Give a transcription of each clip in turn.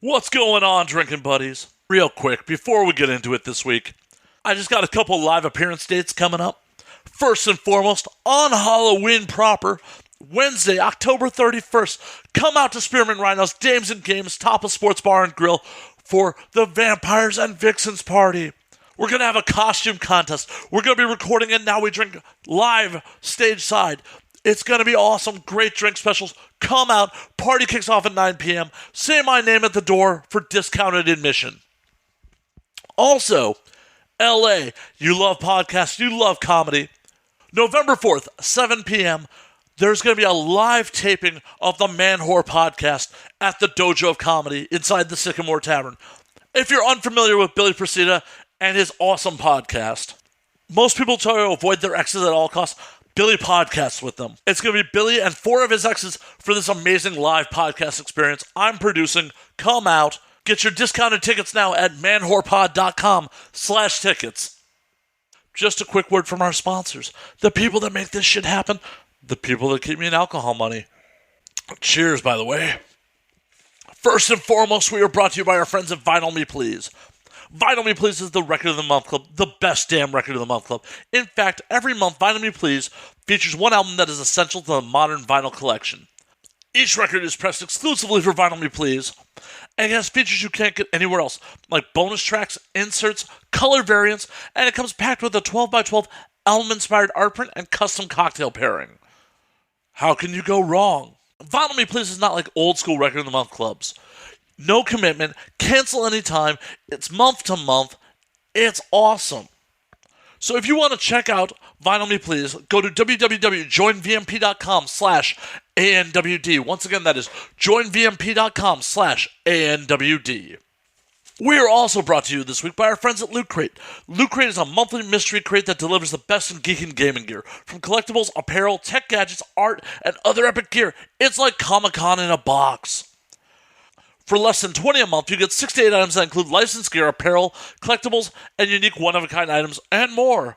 What's going on, drinking buddies? Real quick, before we get into it this week, I just got a couple live appearance dates coming up. First and foremost, on Halloween proper, Wednesday, October 31st, come out to Spearmint Rhinos, Dames and Games, Topless Sports Bar and Grill for the Vampires and Vixens party. We're going to have a costume contest. We're going to be recording it Now We Drink live stage side. It's going to be awesome. Great drink specials. Come out. Party kicks off at 9 p.m. Say my name at the door for discounted admission. Also, LA, you love podcasts, you love comedy. November 4th, 7 p.m., there's going to be a live taping of the Man Whore podcast at the Dojo of Comedy inside the Sycamore Tavern. If you're unfamiliar with Billy Procida and his awesome podcast, most people try to avoid their exes at all costs. Billy podcasts with them. It's going to be Billy and 4 of his exes for this amazing live podcast experience I'm producing. Come out. Get your discounted tickets now at manwhorepod.com/tickets. Just a quick word from our sponsors. The people that make this shit happen. The people that keep me in alcohol money. Cheers, by the way. First and foremost, we are brought to you by our friends at Vinyl Me Please. Vinyl Me Please is the Record of the Month Club, the best damn Record of the Month Club. In fact, every month, Vinyl Me Please features one album that is essential to the modern vinyl collection. Each record is pressed exclusively for Vinyl Me Please, and it has features you can't get anywhere else, like bonus tracks, inserts, color variants, and it comes packed with a 12x12 album-inspired art print and custom cocktail pairing. How can you go wrong? Vinyl Me Please is not like old-school Record of the Month clubs. No commitment, cancel anytime, it's month to month, it's awesome. So if you want to check out Vinyl Me Please, go to www.joinvmp.com/ANWD. Once again, that is joinvmp.com/ANWD. We are also brought to you this week by our friends at Loot Crate. Loot Crate is a monthly mystery crate that delivers the best in geek and gaming gear. From collectibles, apparel, tech gadgets, art, and other epic gear, it's like Comic-Con in a box. For less than $20 a month, you get 6 to 8 items that include licensed gear, apparel, collectibles, and unique one-of-a-kind items, and more.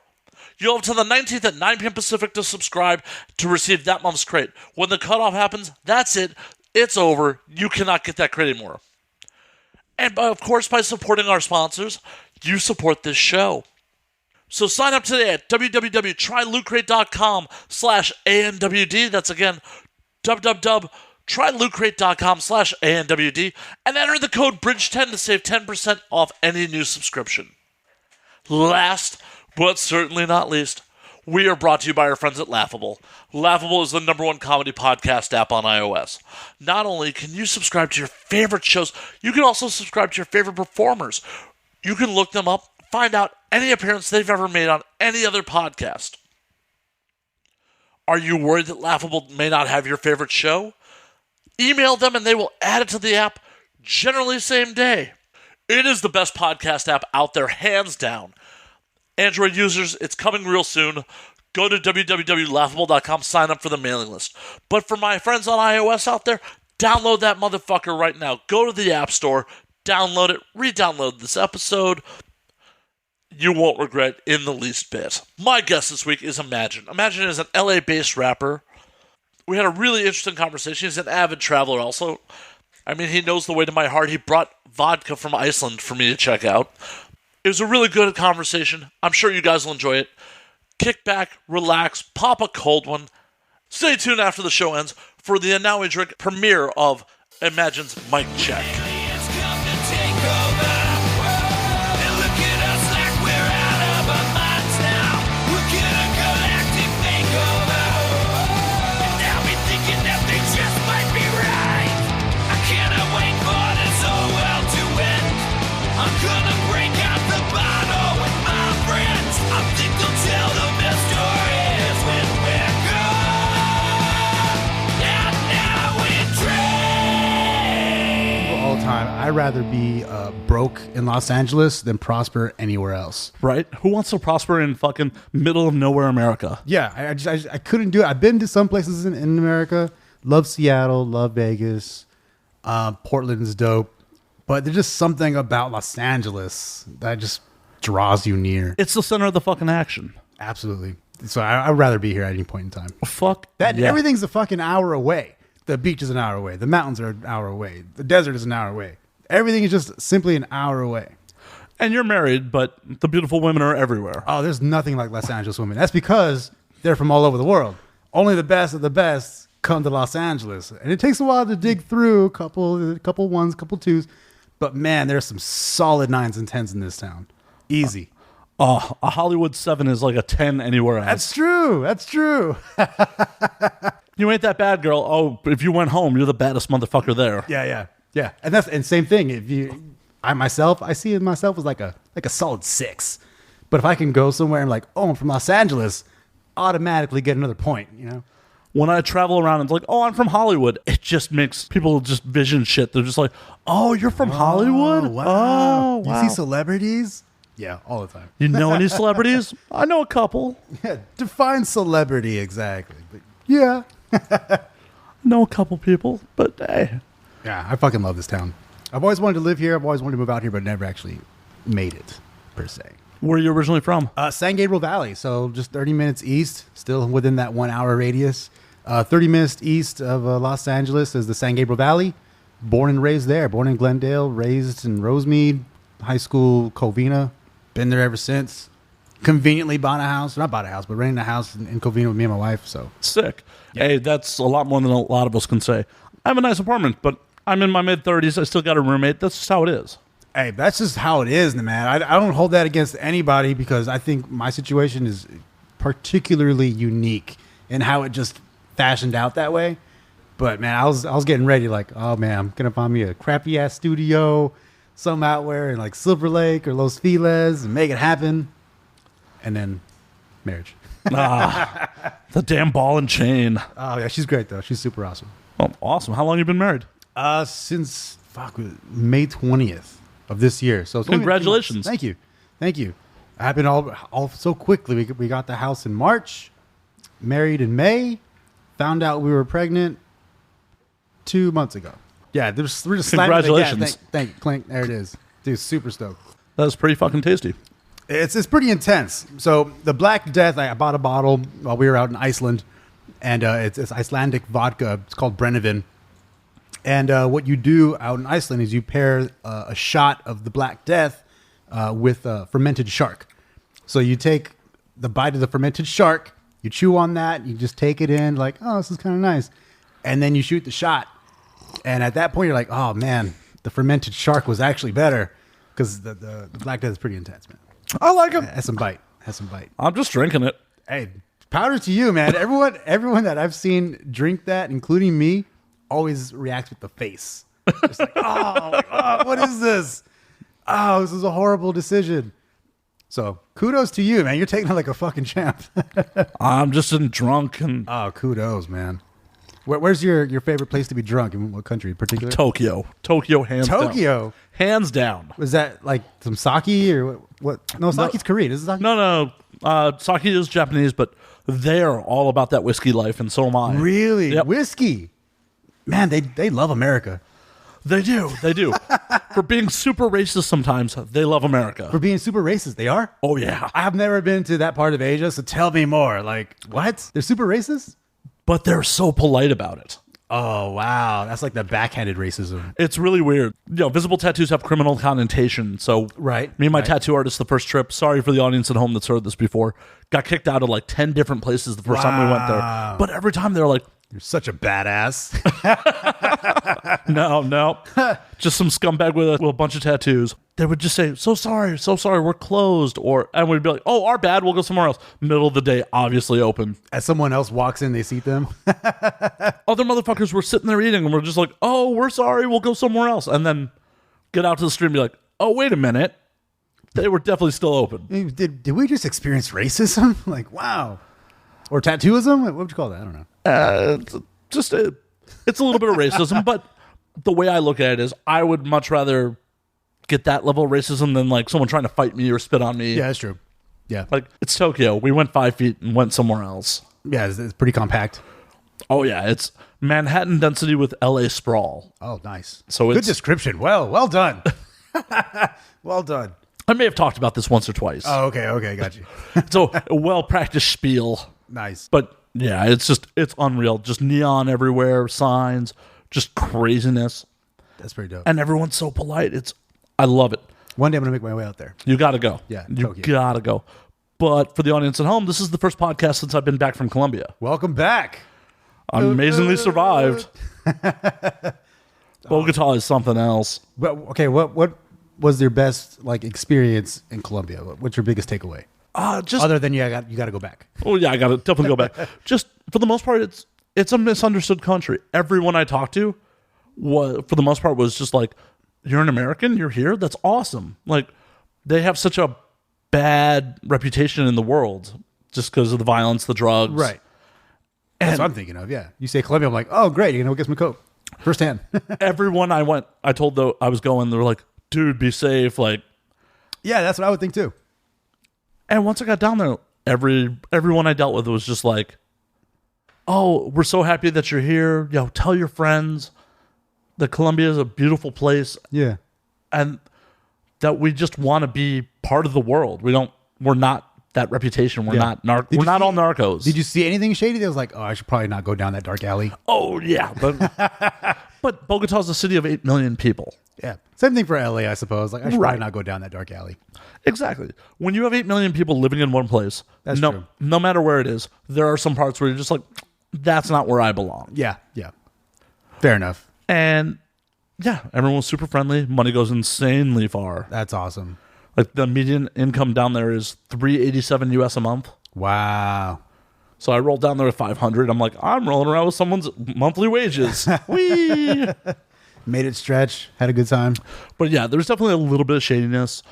You'll have until the 19th at 9 p.m. Pacific to subscribe to receive that month's crate. When the cutoff happens, that's it. It's over. You cannot get that crate anymore. And, of course, by supporting our sponsors, you support this show. So sign up today at www.trylootcrate.com/ANWD. That's, again, www.trylootcrate.com/ANWD, and enter the code BRIDGE10 to save 10% off any new subscription. Last, but certainly not least, we are brought to you by our friends at Laughable. Laughable is the #1 comedy podcast app on iOS. Not only can you subscribe to your favorite shows, you can also subscribe to your favorite performers. You can look them up, find out any appearance they've ever made on any other podcast. Are you worried that Laughable may not have your favorite show? Email them and they will add it to the app, generally same day. It is the best podcast app out there, hands down. Android users, it's coming real soon. Go to www.laughable.com, sign up for the mailing list. But for my friends on iOS out there, download that motherfucker right now. Go to the App Store, download it, re-download this episode. You won't regret in the least bit. My guest this week is Imagine. Imagine is an LA-based rapper. We had a really interesting conversation. He's an avid traveler also. I mean, he knows the way to my heart. He brought vodka from Iceland for me to check out. It was a really good conversation. I'm sure you guys will enjoy it. Kick back, relax, pop a cold one. Stay tuned after the show ends for the Now We Drink premiere of Imagine's Mic Check. I'd rather be broke in Los Angeles than prosper anywhere else. Right? Who wants to prosper in fucking middle of nowhere America? Yeah, I couldn't do it. I've been to some places in America. Love Seattle, love Vegas. Portland's dope. But there's just something about Los Angeles that just draws you near. It's the center of the fucking action. Absolutely. So I'd rather be here at any point in time. Fuck that. Yeah. Everything's a fucking hour away. The beach is an hour away. The mountains are an hour away. The desert is an hour away. Everything is just simply an hour away. And you're married, but the beautiful women are everywhere. Oh, there's nothing like Los Angeles women. That's because they're from all over the world. Only the best of the best come to Los Angeles. And it takes a while to dig through a couple ones, couple twos. But man, there's some solid 9s and 10s in this town. Easy. Oh, a Hollywood 7 is like a 10 anywhere else. That's true. That's true. You ain't that bad, girl. Oh, if you went home, you're the baddest motherfucker there. Yeah. And same thing. I see myself as like a solid 6. But if I can go somewhere and like, oh, I'm from Los Angeles, automatically get another point, you know? When I travel around and it's like, oh, I'm from Hollywood, it just makes people just vision shit. They're just like, oh, you're from Hollywood? Wow. Oh, wow. You see celebrities? Yeah, all the time. You know any celebrities? I know a couple. Yeah, define celebrity exactly. But yeah. I know a couple people, but hey. Yeah, I fucking love this town. I've always wanted to live here. I've always wanted to move out here, but never actually made it, per se. Where are you originally from? San Gabriel Valley, so just 30 minutes east, still within that 1 hour radius. 30 minutes east of Los Angeles is the San Gabriel Valley. Born and raised there. Born in Glendale, raised in Rosemead, high school, Covina. Been there ever since. Conveniently bought a house. Not bought a house, but renting a house in Covina with me and my wife. So sick. Yeah. Hey, that's a lot more than a lot of us can say. I have a nice apartment, but I'm in my mid-30s. I still got a roommate. That's just how it is. Hey, that's just how it is, man. I don't hold that against anybody because I think my situation is particularly unique in how it just fashioned out that way. But man, I was getting ready like, oh man, I'm gonna find me a crappy ass studio, some out where in like Silver Lake or Los Feliz and make it happen. And then marriage. The damn ball and chain. Oh yeah, she's great though. She's super awesome. Oh, awesome. How long you been married? Since May 20th of this year. So it's congratulations. Thank you. It happened all so quickly. We got the house in March, married in May, found out we were pregnant 2 months ago. Yeah, we're just congratulations. Thank you, Clink. There it is, dude. Super stoked. That was pretty fucking tasty. It's pretty intense. So the Black Death, I bought a bottle while we were out in Iceland, and it's Icelandic vodka. It's called Brennivin. And what you do out in Iceland is you pair a shot of the Black Death with fermented shark. So you take the bite of the fermented shark, you chew on that, you just take it in like, oh, this is kind of nice. And then you shoot the shot. And at that point, you're like, oh, man, the fermented shark was actually better because the Black Death is pretty intense, man. I like it. Has some bite. I'm just drinking it. Hey, powder to you, man. Everyone that I've seen drink that, including me, always reacts with the face. Just like, oh, what is this? Oh, this is a horrible decision. So kudos to you, man. You're taking it like a fucking champ. I'm just drunk and oh, kudos, man. Where's your favorite place to be drunk? In what country in particular? Tokyo, hands down. Was that like some sake or what? No, sake's Korean. Is it sake? No. Sake is Japanese, but they're all about that whiskey life, and so am I. Really? Yep. Whiskey? Man, they love America. They do. For being super racist sometimes, they love America. For being super racist, they are? Oh, yeah. I've never been to that part of Asia, so tell me more. Like, what? They're super racist? But they're so polite about it. Oh, wow. That's like the backhanded racism. It's really weird. Visible tattoos have criminal connotation. So right, me and my tattoo artist, the first trip, sorry for the audience at home that's heard this before, got kicked out of like 10 different places the first time we went there. But every time they're like, you're such a badass. No. Just some scumbag with a bunch of tattoos. They would just say, so sorry, we're closed. And we'd be like, oh, our bad, we'll go somewhere else. Middle of the day, obviously open. As someone else walks in, they seat them. Other motherfuckers were sitting there eating, and we're just like, oh, we're sorry, we'll go somewhere else. And then get out to the street and be like, oh, wait a minute. They were definitely still open. Did we just experience racism? Like, wow. Or tattooism? What would you call that? I don't know. It's a little bit of racism, but the way I look at it is I would much rather get that level of racism than like someone trying to fight me or spit on me. Yeah, that's true. Yeah. Like, it's Tokyo. We went 5 feet and went somewhere else. Yeah, it's pretty compact. Oh, yeah. It's Manhattan density with LA sprawl. Oh, nice. So good description. Well done. Well done. I may have talked about this once or twice. Oh, okay. Got you. So a well-practiced spiel. Nice. But yeah, it's unreal. Just neon everywhere, signs, just craziness. That's pretty dope. And everyone's so polite. I love it. One day I'm going to make my way out there. You got to go. Yeah, You Tokyo. got to go. But for the audience at home, this is the first podcast since I've been back from Colombia. Welcome back. I amazingly survived. Bogota is something else. But okay, what was your best like experience in Colombia? What's your biggest takeaway? Just Other than you got to go back. Oh yeah, I got to definitely go back. Just for the most part, it's a misunderstood country. Everyone I talked to, for the most part, was just like, "You're an American. You're here. That's awesome." Like they have such a bad reputation in the world just because of the violence, the drugs. Right. And That's what I'm thinking of. Yeah. You say Colombia, I'm like, oh great, you're gonna go get some coke firsthand. everyone I told though I was going, they were like, "Dude, be safe." Like, Yeah, that's what I would think too. and once I got down there, everyone I dealt with was just like, "Oh, we're so happy that you're here. Yo, tell your friends that Colombia is a beautiful place." Yeah. And that we just want to be part of the world. We're not that reputation. We're Yeah. not we're not all narcos. Did you see anything shady that was like, oh, I should probably not go down that dark alley? Oh yeah. But Bogota is a city of 8 million people. Yeah. Same thing for LA, I suppose. Like I should Right. probably not go down that dark alley. Exactly. When you have 8 million people living in one place, That's true. no matter where it is, there are some parts where you're just like, that's not where I belong. Yeah. Yeah. Fair enough. And yeah, everyone was super friendly. Money goes insanely far. That's awesome. Like the median income down there is $387 US a month. Wow. So I rolled down there with 500. I'm like, I'm rolling around with someone's monthly wages. Whee! Made it stretch. Had a good time. But yeah, there's definitely a little bit of shadiness.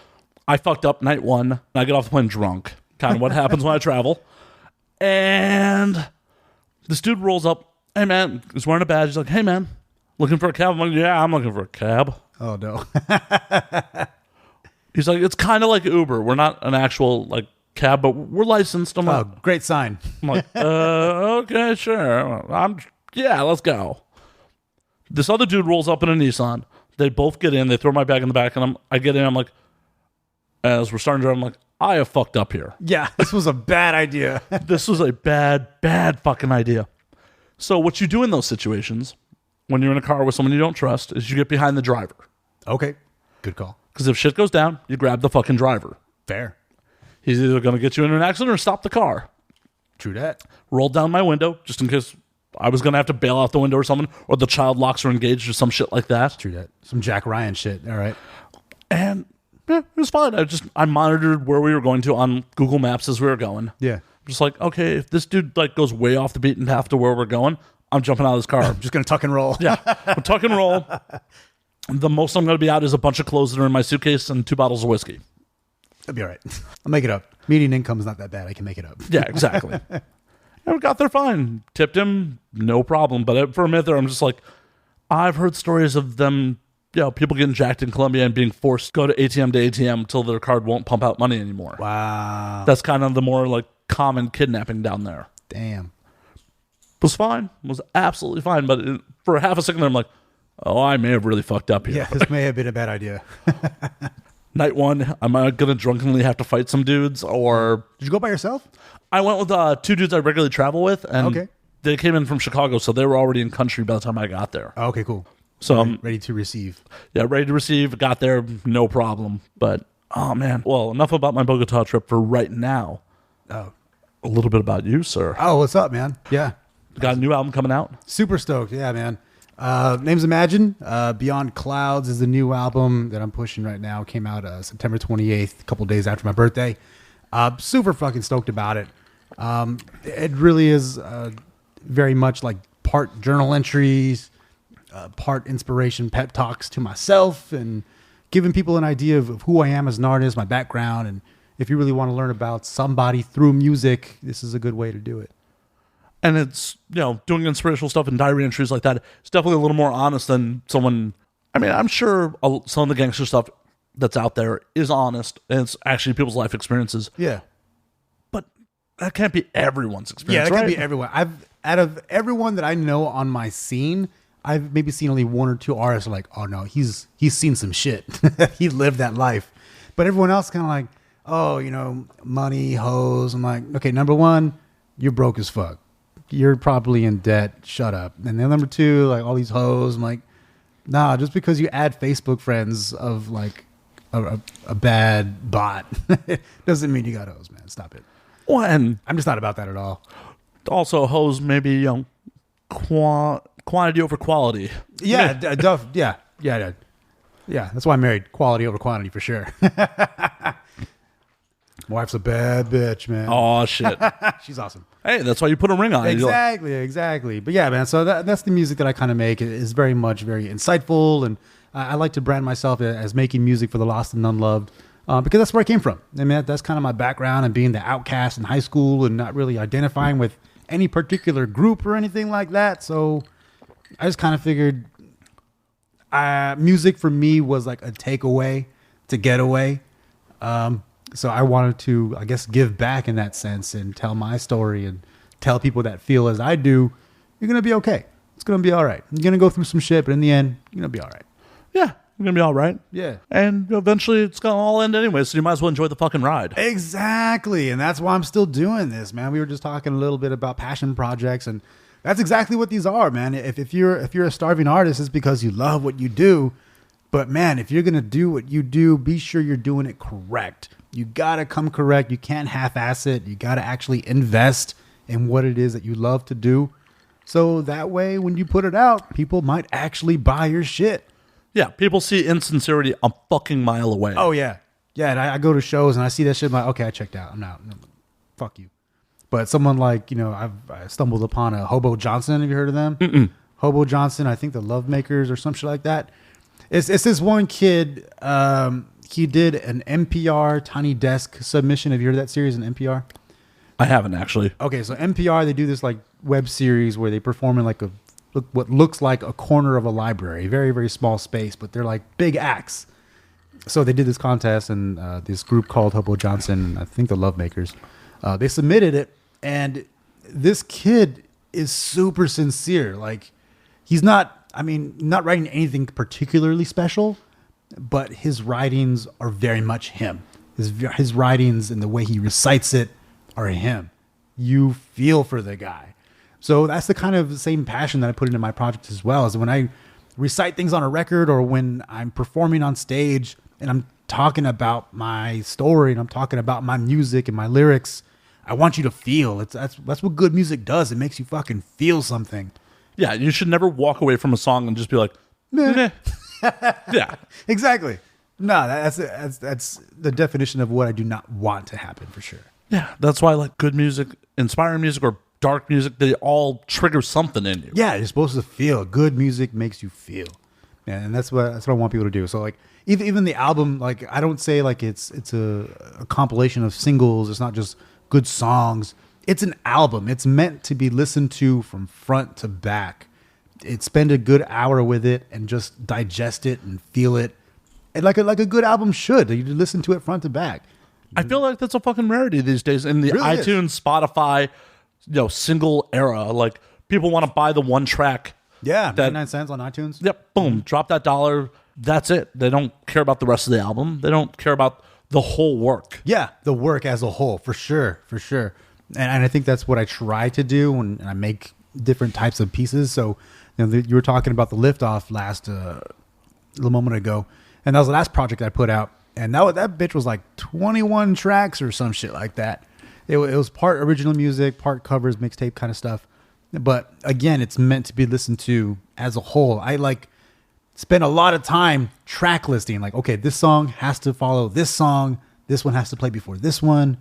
I fucked up night one. And I get off the plane drunk. Kind of what happens when I travel. And this dude rolls up. Hey, man. He's wearing a badge. He's like, hey, man. Looking for a cab? I'm like, yeah, I'm looking for a cab. Oh, no. He's like, it's kind of like Uber. We're not an actual like cab, but we're licensed. I'm like, Oh, great sign. Okay, sure. Yeah, let's go. This other dude rolls up in a Nissan. They both get in. They throw my bag in the back, and I get in. I'm like, as we're starting to drive, I'm like, I have fucked up here. Yeah, this was a bad idea. This was a bad fucking idea. So what you do in those situations when you're in a car with someone you don't trust is you get behind the driver. Okay. Good call. Because if shit goes down, you grab the fucking driver. Fair. He's either going to get you in an accident or stop the car. True that. Roll down my window just in case I was going to have to bail out the window or something, or the child locks are engaged or some shit like that. True that. Some Jack Ryan shit. All right. And yeah, it was fine. I monitored where we were going to on Google Maps as we were going. Yeah. Just like, okay, if this dude like goes way off the beaten path to where we're going, I'm jumping out of this car. I'm just going to tuck and roll. Yeah, we'll tuck and roll. The most I'm going to be out is a bunch of clothes that are in my suitcase and 2 bottles of whiskey. That'll be all right. I'll make it up. Median income is not that bad. I can make it up. Yeah, exactly. And we got there fine. Tipped him, no problem. But for a minute there, I'm just like, I've heard stories of them, people getting jacked in Colombia and being forced to go to ATM until their card won't pump out money anymore. Wow. That's kind of the more like common kidnapping down there. Damn. It was fine. It was absolutely fine. But for half a second there, I'm like, oh, I may have really fucked up here. Yeah, this may have been a bad idea. Night one, am I going to drunkenly have to fight some dudes? Or Did you go by yourself? I went with 2 dudes I regularly travel with. And Okay. they came in from Chicago, so they were already in country by the time I got there. Oh, okay, cool. So I'm Ready to receive. ready to receive. Got there, no problem. But, oh, man. Well, enough about my Bogota trip for right now. Oh. A little bit about you, sir. Oh, what's up, man? Yeah. Got a new album coming out? Super stoked. Yeah, man. Name's Imagine. Beyond Clouds is the new album that I'm pushing right now. Came out September 28th, a couple days after my birthday. Super fucking stoked about it. It really is very much like part journal entries, part inspiration, pep talks to myself, and giving people an idea of who I am as an artist, my background, and if you really want to learn about somebody through music, this is a good way to do it. And it's, doing inspirational stuff and diary entries like that. It's definitely a little more honest than someone. I mean, I'm sure some of the gangster stuff that's out there is honest, and it's actually people's life experiences. Yeah. But that can't be everyone's Yeah, experience, that right? can be everyone. Out of everyone that I know on my scene, I've maybe seen only 1 or 2 artists are like, oh no, he's seen some shit. He lived that life. But everyone else kind of like, oh, money, hoes. I'm like, okay, number 1, you're broke as fuck. You're probably in debt. Shut up. And then number 2, like all these hoes. I'm like, Nah, just because you add Facebook friends of like a bad bot doesn't mean you got hoes, man. Stop it. Well, and I'm just not about that at all. also hoes maybe quantity over quality. Yeah, yeah. That's why I'm married. Quality over quantity for sure. Wife's a bad bitch, man. Oh shit. She's awesome. Hey, that's why you put a ring on it. Exactly. But yeah, man. So that's the music that I kind of make. It is very much very insightful, and I like to brand myself as making music for the lost and unloved, because that's where I came from. I mean, that's kind of my background, and being the outcast in high school and not really identifying with any particular group or anything like that. So I just kind of figured music for me was like a takeaway to get away. So I wanted to, I guess, give back in that sense and tell my story and tell people that feel as I do, you're going to be okay. It's going to be all right. You're going to go through some shit, but in the end, you're going to be all right. Yeah, you're going to be all right. Yeah. And eventually it's going to all end anyway, so you might as well enjoy the fucking ride. Exactly. And that's why I'm still doing this, man. We were just talking a little bit about passion projects, and that's exactly what these are, man. If you're a starving artist, it's because you love what you do. But man, if you're going to do what you do, be sure you're doing it correct. You got to come correct. You can't half-ass it. You got to actually invest in what it is that you love to do. So that way, when you put it out, people might actually buy your shit. Yeah, people see insincerity a fucking mile away. Oh, yeah. Yeah, and I go to shows and I see that shit. I'm like, okay, I checked out. I'm out. No, fuck you. But someone like, I stumbled upon a Hobo Johnson. Have you heard of them? Mm-mm. Hobo Johnson, I think the Love Makers or some shit like that. It's this one kid. He did an NPR Tiny Desk submission. Have you heard of that series in NPR? I haven't, actually. Okay, so NPR, they do this like web series where they perform in like what looks like a corner of a library, very, very small space, but they're like big acts. So they did this contest, and this group called Hobo Johnson, I think the Love Makers, they submitted it, and this kid is super sincere. Like, he's not writing anything particularly special, but his writings are very much him. His writings and the way he recites it are him. You feel for the guy. So that's the kind of same passion that I put into my projects as well. Is when I recite things on a record, or when I'm performing on stage and I'm talking about my story and I'm talking about my music and my lyrics, I want you to feel. That's what good music does. It makes you fucking feel something. Yeah, you should never walk away from a song and just be like, meh. Yeah, exactly. No, that's the definition of what I do not want to happen, for sure. Yeah, that's why like good music, inspiring music, or dark music, they all trigger something in you. Yeah, you're supposed to feel. Good music makes you feel, and that's what I want people to do. So like even the album, like I don't say like it's a compilation of singles. It's not just good songs. It's an album. It's meant to be listened to from front to back. Spend a good hour with it and just digest it and feel it, and like a good album should. You listen to it front to back. I feel like that's a fucking rarity these days in the really iTunes, is. Spotify, single era. Like people want to buy the one track. Yeah, 99 cents on iTunes. Yep, boom, drop that $1. That's it. They don't care about the rest of the album. They don't care about the whole work. Yeah, the work as a whole, for sure. And I think that's what I try to do when I make different types of pieces. So, you were talking about the Liftoff last a little moment ago, and that was the last project I put out. And that bitch was like 21 tracks or some shit like that. It was part original music, part covers, mixtape kind of stuff. But again, it's meant to be listened to as a whole. I like spend a lot of time track listing. Like, okay, this song has to follow this song. This one has to play before this one.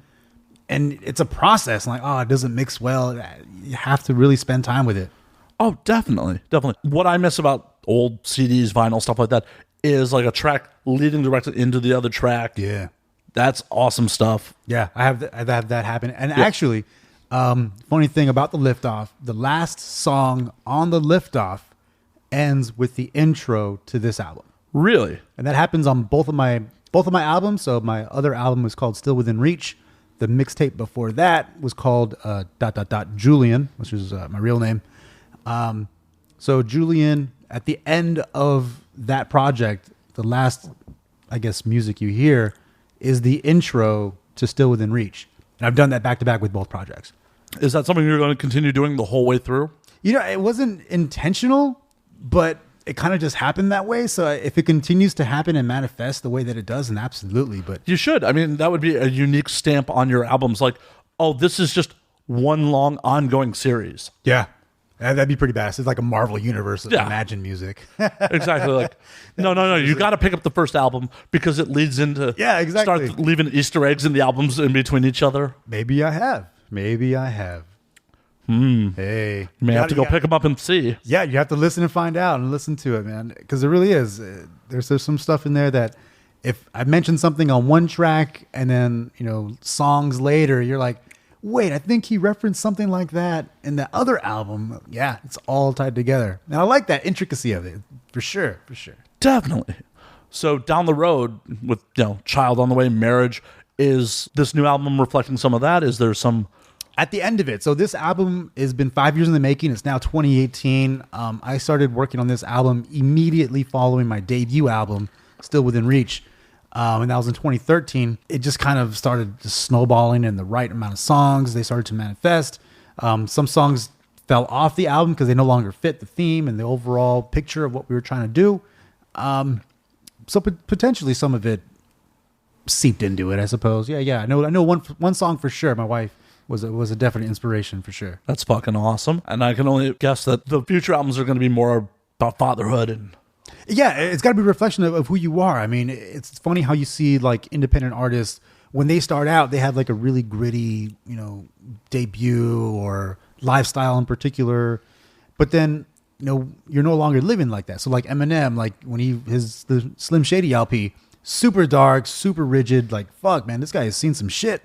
And it's a process. Like, it doesn't mix well. You have to really spend time with it. Oh, definitely. What I miss about old CDs, vinyl, stuff like that is like a track leading directly into the other track. Yeah. That's awesome stuff. Yeah, I have that happen. And actually, funny thing about the Liftoff, the last song on the Liftoff ends with the intro to this album. Really? And that happens on both of my albums. So my other album was called Still Within Reach. The mixtape before that was called ... Julian, which is my real name. So Julian, at the end of that project, the last, I guess, music you hear is the intro to Still Within Reach. And I've done that back to back with both projects. Is that something you're going to continue doing the whole way through? It wasn't intentional, but it kind of just happened that way. So if it continues to happen and manifest the way that it does, then absolutely. But You should. I mean, that would be a unique stamp on your albums. Like, oh, this is just one long ongoing series. yeah, that'd be pretty badass. It's like a Marvel universe of Imagine music. Exactly. Like, no. You got to pick up the first album because it leads into exactly. Start leaving Easter eggs in the albums in between each other. Maybe I have. Hey, You may have to go pick them up and see. Yeah, you have to listen and find out and listen to it, man. Because it really is. There's some stuff in there that if I mention something on one track and then, songs later, you're like, wait, I think he referenced something like that in the other album. Yeah, it's all tied together. And I like that intricacy of it, for sure. Definitely. So down the road with, child on the way, marriage, is this new album reflecting some of that? Is there some... At the end of it. So this album has been 5 years in the making. It's now 2018. I started working on this album immediately following my debut album, Still Within Reach. And that was in 2013. It just kind of started just snowballing in the right amount of songs. They started to manifest. Some songs fell off the album because they no longer fit the theme and the overall picture of what we were trying to do. So potentially some of it seeped into it, I suppose. Yeah. I know one song for sure. My wife was a definite inspiration for sure. That's fucking awesome. And I can only guess that the future albums are going to be more about fatherhood and... Yeah, it's got to be a reflection of who you are. I mean, it's funny how you see like independent artists, when they start out, they have like a really gritty, debut or lifestyle in particular. But then, you're no longer living like that. So like Eminem, like when the Slim Shady LP, super dark, super rigid, like, fuck, man, this guy has seen some shit.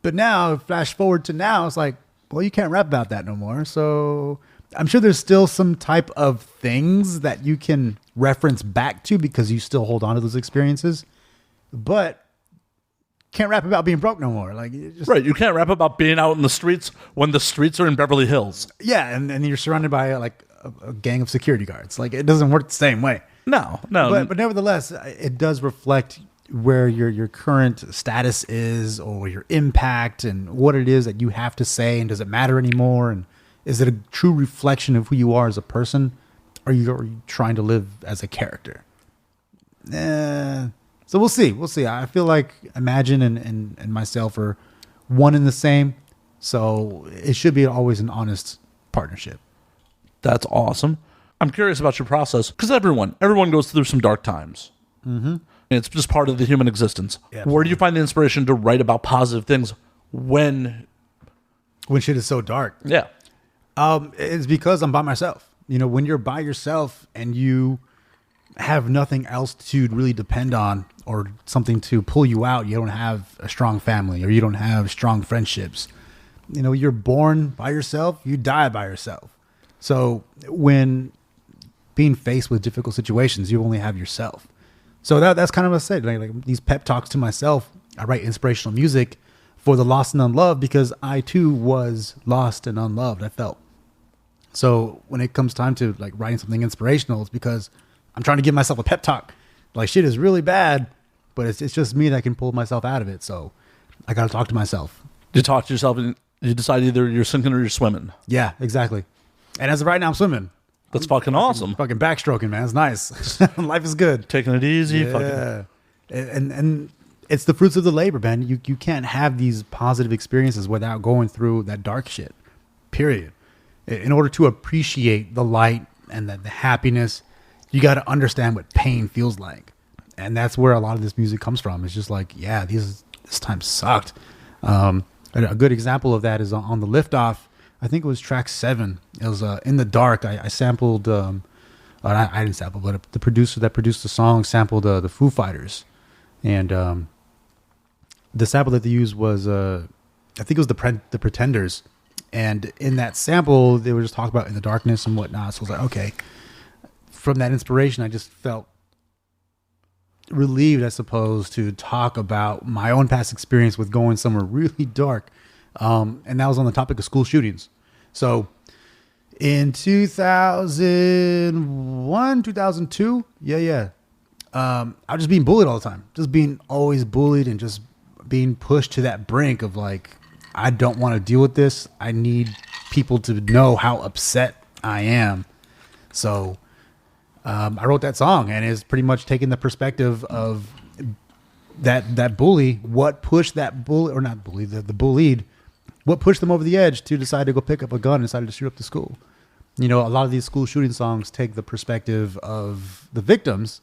But now, flash forward to now, it's like, well, you can't rap about that no more. So I'm sure there's still some type of things that you can reference back to because you still hold on to those experiences, but can't rap about being broke no more. Like, right. You can't rap about being out in the streets when the streets are in Beverly Hills. Yeah. And you're surrounded by like a gang of security guards. Like, it doesn't work the same way. No. But nevertheless, it does reflect where your current status is or your impact and what it is that you have to say. And does it matter anymore? And is it a true reflection of who you are as a person? Or are you trying to live as a character? So we'll see. I feel like Imagine and myself are one and the same. So it should be always an honest partnership. That's awesome. I'm curious about your process because everyone goes through some dark times. Mm-hmm. It's just part of the human existence. Yeah, where do you find the inspiration to write about positive things when shit is so dark? Yeah. It's because I'm by myself. When you're by yourself and you have nothing else to really depend on or something to pull you out, you don't have a strong family or you don't have strong friendships. You're born by yourself, you die by yourself. So when being faced with difficult situations, you only have yourself. So that's kind of what I said. Like these pep talks to myself. I write inspirational music for the lost and unloved because I too was lost and unloved. I felt. So when it comes time to like writing something inspirational, it's because I'm trying to give myself a pep talk. Like shit is really bad, but it's just me that can pull myself out of it. So I got to talk to myself. You talk to yourself and you decide either you're sinking or you're swimming. Yeah, exactly. And as of right now, I'm swimming. That's fucking awesome. Fucking backstroking, man. It's nice. Life is good. Taking it easy. Yeah. And it's the fruits of the labor, man. You can't have these positive experiences without going through that dark shit. Period. In order to appreciate the light and the happiness, you got to understand what pain feels like. And that's where a lot of this music comes from. It's just like, yeah, this time sucked. A good example of that is on the Liftoff. I think it was track 7. It was In the Dark. I sampled, I didn't sample, but the producer that produced the song sampled the Foo Fighters. And the sample that they used was, I think it was the Pretenders. And in that sample, they were just talking about in the darkness and whatnot. So I was like, okay. From that inspiration, I just felt relieved, I suppose, to talk about my own past experience with going somewhere really dark. And that was on the topic of school shootings. So in 2001, 2002, I was just being bullied all the time. Just being always bullied and just being pushed to that brink of like, I don't want to deal with this. I need people to know how upset I am. So I wrote that song, and it's pretty much taking the perspective of that bully. What pushed that bully, or not bully, the bullied? What pushed them over the edge to decide to go pick up a gun and decided to shoot up the school? You know, a lot of these school shooting songs take the perspective of the victims,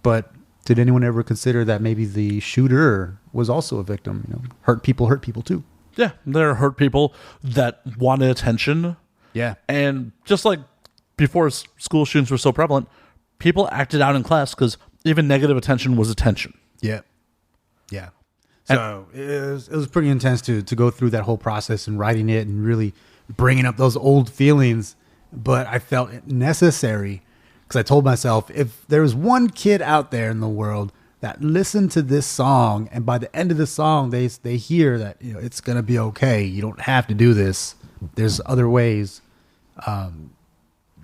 but did anyone ever consider that maybe the shooter was also a victim? You know, hurt people too. Yeah, there are hurt people that wanted attention. Yeah. And just like before school shootings were so prevalent, people acted out in class because even negative attention was attention. Yeah. Yeah. So it was pretty intense to go through that whole process and writing it and really bringing up those old feelings. But I felt it necessary because I told myself, if there was one kid out there in the world that listened to this song, and by the end of the song, they hear that, you know, it's going to be okay. You don't have to do this. There's other ways.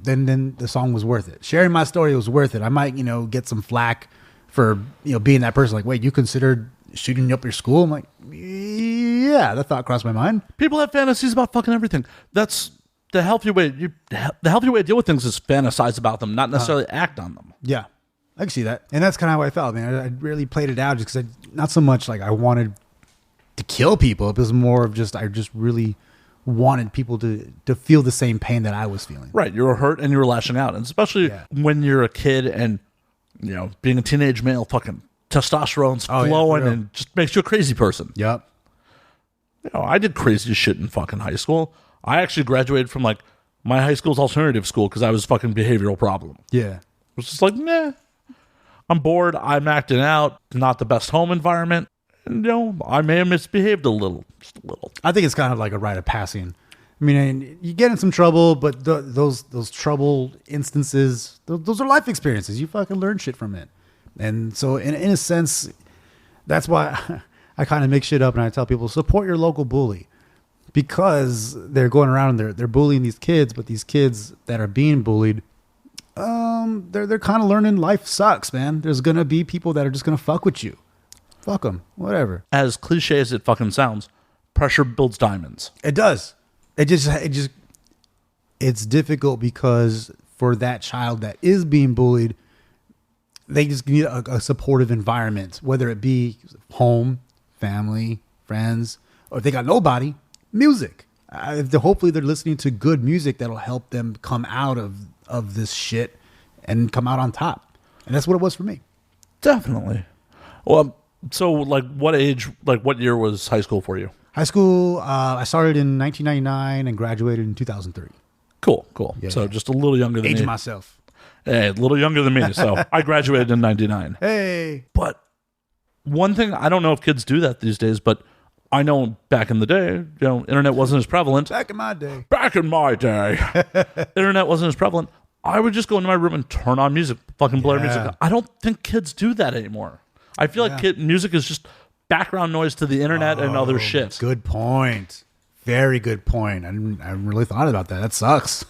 Then the song was worth it. Sharing my story was worth it. I might, you know, get some flack for, you know, being that person. Like, wait, you considered shooting up your school? I'm like, yeah, that thought crossed my mind. People have fantasies about fucking everything. That's the healthy way. The healthy way to deal with things is fantasize about them, not necessarily act on them. Yeah, I can see that. And that's kind of how I felt, man. I really played it out just because not so much like I wanted to kill people. It was more of just, I just really wanted people to feel the same pain that I was feeling. Right. You were hurt and you were lashing out. And especially when you're a kid and, you know, being a teenage male, fucking testosterone's flowing and just makes you a crazy person. Yep. You know, I did crazy shit in fucking high school. I actually graduated from like my high school's alternative school because I was fucking behavioral problem. Yeah. It was just like, nah, I'm bored. I'm acting out. Not the best home environment. And, you know, I may have misbehaved a little, just a little. I think it's kind of like a rite of passing. I mean, you get in some trouble, but those trouble instances, those are life experiences. You fucking learn shit from it. And so in a sense, that's why I kind of make shit up and I tell people, support your local bully. Because they're going around and they're bullying these kids, but these kids that are being bullied, they're kind of learning life sucks, man. There's going to be people that are just going to fuck with you. Fuck them, whatever. As cliche as it fucking sounds, pressure builds diamonds. It does. It's difficult because for that child that is being bullied, they just need a supportive environment, whether it be home, family, friends, or if they got nobody, music. Hopefully they're listening to good music that'll help them come out of this shit and come out on top. And that's what it was for me. Definitely. Well, so like what age, like what year was high school for you? High school, I started in 1999 and graduated in 2003. Cool. Yeah. So just a little younger than me. Aging myself. Hey, a little younger than me. So I graduated in 99. Hey. But one thing, I don't know if kids do that these days, but I know back in the day, you know, internet wasn't as prevalent. Back in my day, internet wasn't as prevalent. I would just go into my room and turn on music, fucking blare music. I don't think kids do that anymore. I feel like music is just background noise to the internet and other shit. Good point. Very good point. I haven't really thought about that. That sucks.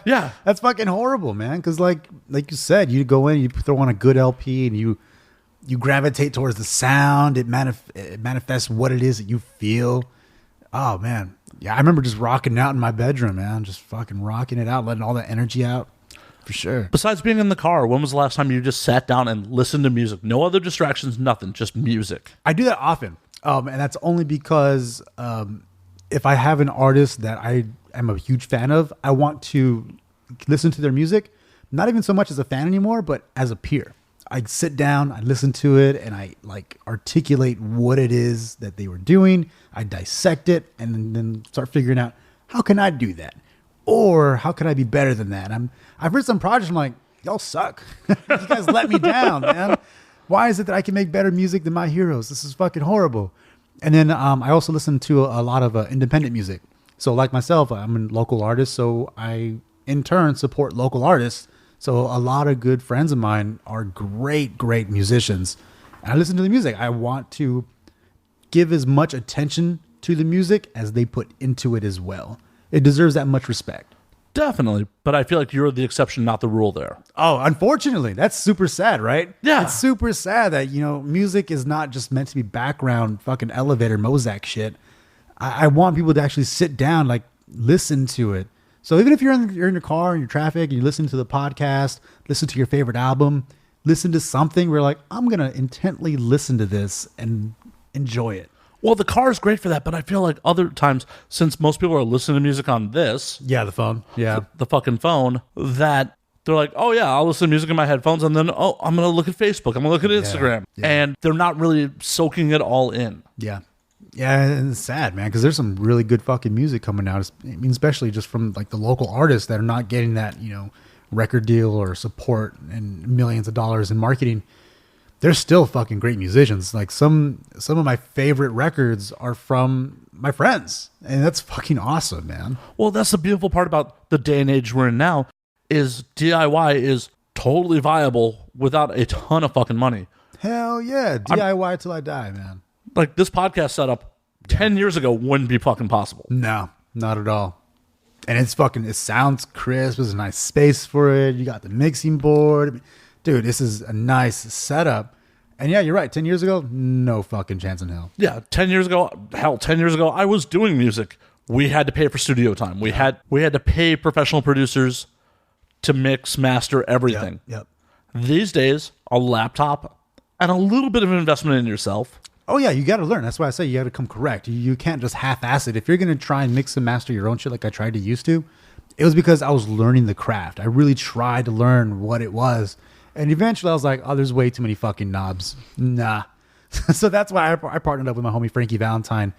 Yeah. That's fucking horrible, man. Because like you said, you go in, you throw on a good LP and you gravitate towards the sound. It manifests what it is that you feel. Oh, man. Yeah, I remember just rocking out in my bedroom, man. Just fucking rocking it out, letting all that energy out. For sure. Besides being in the car, when was the last time you just sat down and listened to music? No other distractions, nothing, just music. I do that often. And that's only because if I have an artist that I am a huge fan of, I want to listen to their music, not even so much as a fan anymore, but as a peer. I sit down, I listen to it, and I like articulate what it is that they were doing. I dissect it and then start figuring out, how can I do that? Or how can I be better than that? I've heard some projects, I'm like, y'all suck. You guys let me down, man. Why is it that I can make better music than my heroes? This is fucking horrible. And then I also listen to a lot of independent music. So like myself, I'm a local artist, so I in turn support local artists. So a lot of good friends of mine are great musicians. And I listen to the music. I want to give as much attention to the music as they put into it as well. It deserves that much respect. Definitely. But I feel like you're the exception, not the rule there. Oh, unfortunately. That's super sad, right? Yeah. It's super sad that, you know, music is not just meant to be background fucking elevator Mozart shit. I want people to actually sit down, like listen to it So even if you're in your car in your traffic and you listen to the podcast, listen to your favorite album, listen to something where like, I'm going to intently listen to this and enjoy it. Well, the car is great for that, but I feel like other times, since most people are listening to music on this, Yeah, the phone. Yeah. the fucking phone, that they're like, oh yeah, I'll listen to music in my headphones, and then, oh, I'm going to look at Facebook, I'm going to look at Instagram. Yeah. And they're not really soaking it all in. Yeah. Yeah, and it's sad, man, because there's some really good fucking music coming out. I mean, especially just from like the local artists that are not getting that, record deal or support and millions of dollars in marketing. They're still fucking great musicians. Like some of my favorite records are from my friends, and that's fucking awesome, man. Well, that's the beautiful part about the day and age we're in now, is DIY is totally viable without a ton of fucking money. Hell yeah, DIY till I die, man. Like this podcast setup 10 years ago wouldn't be fucking possible. No, not at all. And it sounds crisp. There's a nice space for it. You got the mixing board. I mean, dude, this is a nice setup. And yeah, you're right. 10 years ago, no fucking chance in hell. Yeah, 10 years ago, I was doing music. We had to pay for studio time. We had to pay professional producers to mix, master, everything. Yep. These days, a laptop and a little bit of an investment in yourself. Oh yeah, you got to learn. That's why I say you got to come correct. You can't just half-ass it. If you're going to try and mix and master your own shit like I tried to used to, it was because I was learning the craft. I really tried to learn what it was. And eventually I was like, oh, there's way too many fucking knobs. Nah. So that's why I partnered up with my homie Frankie Valentine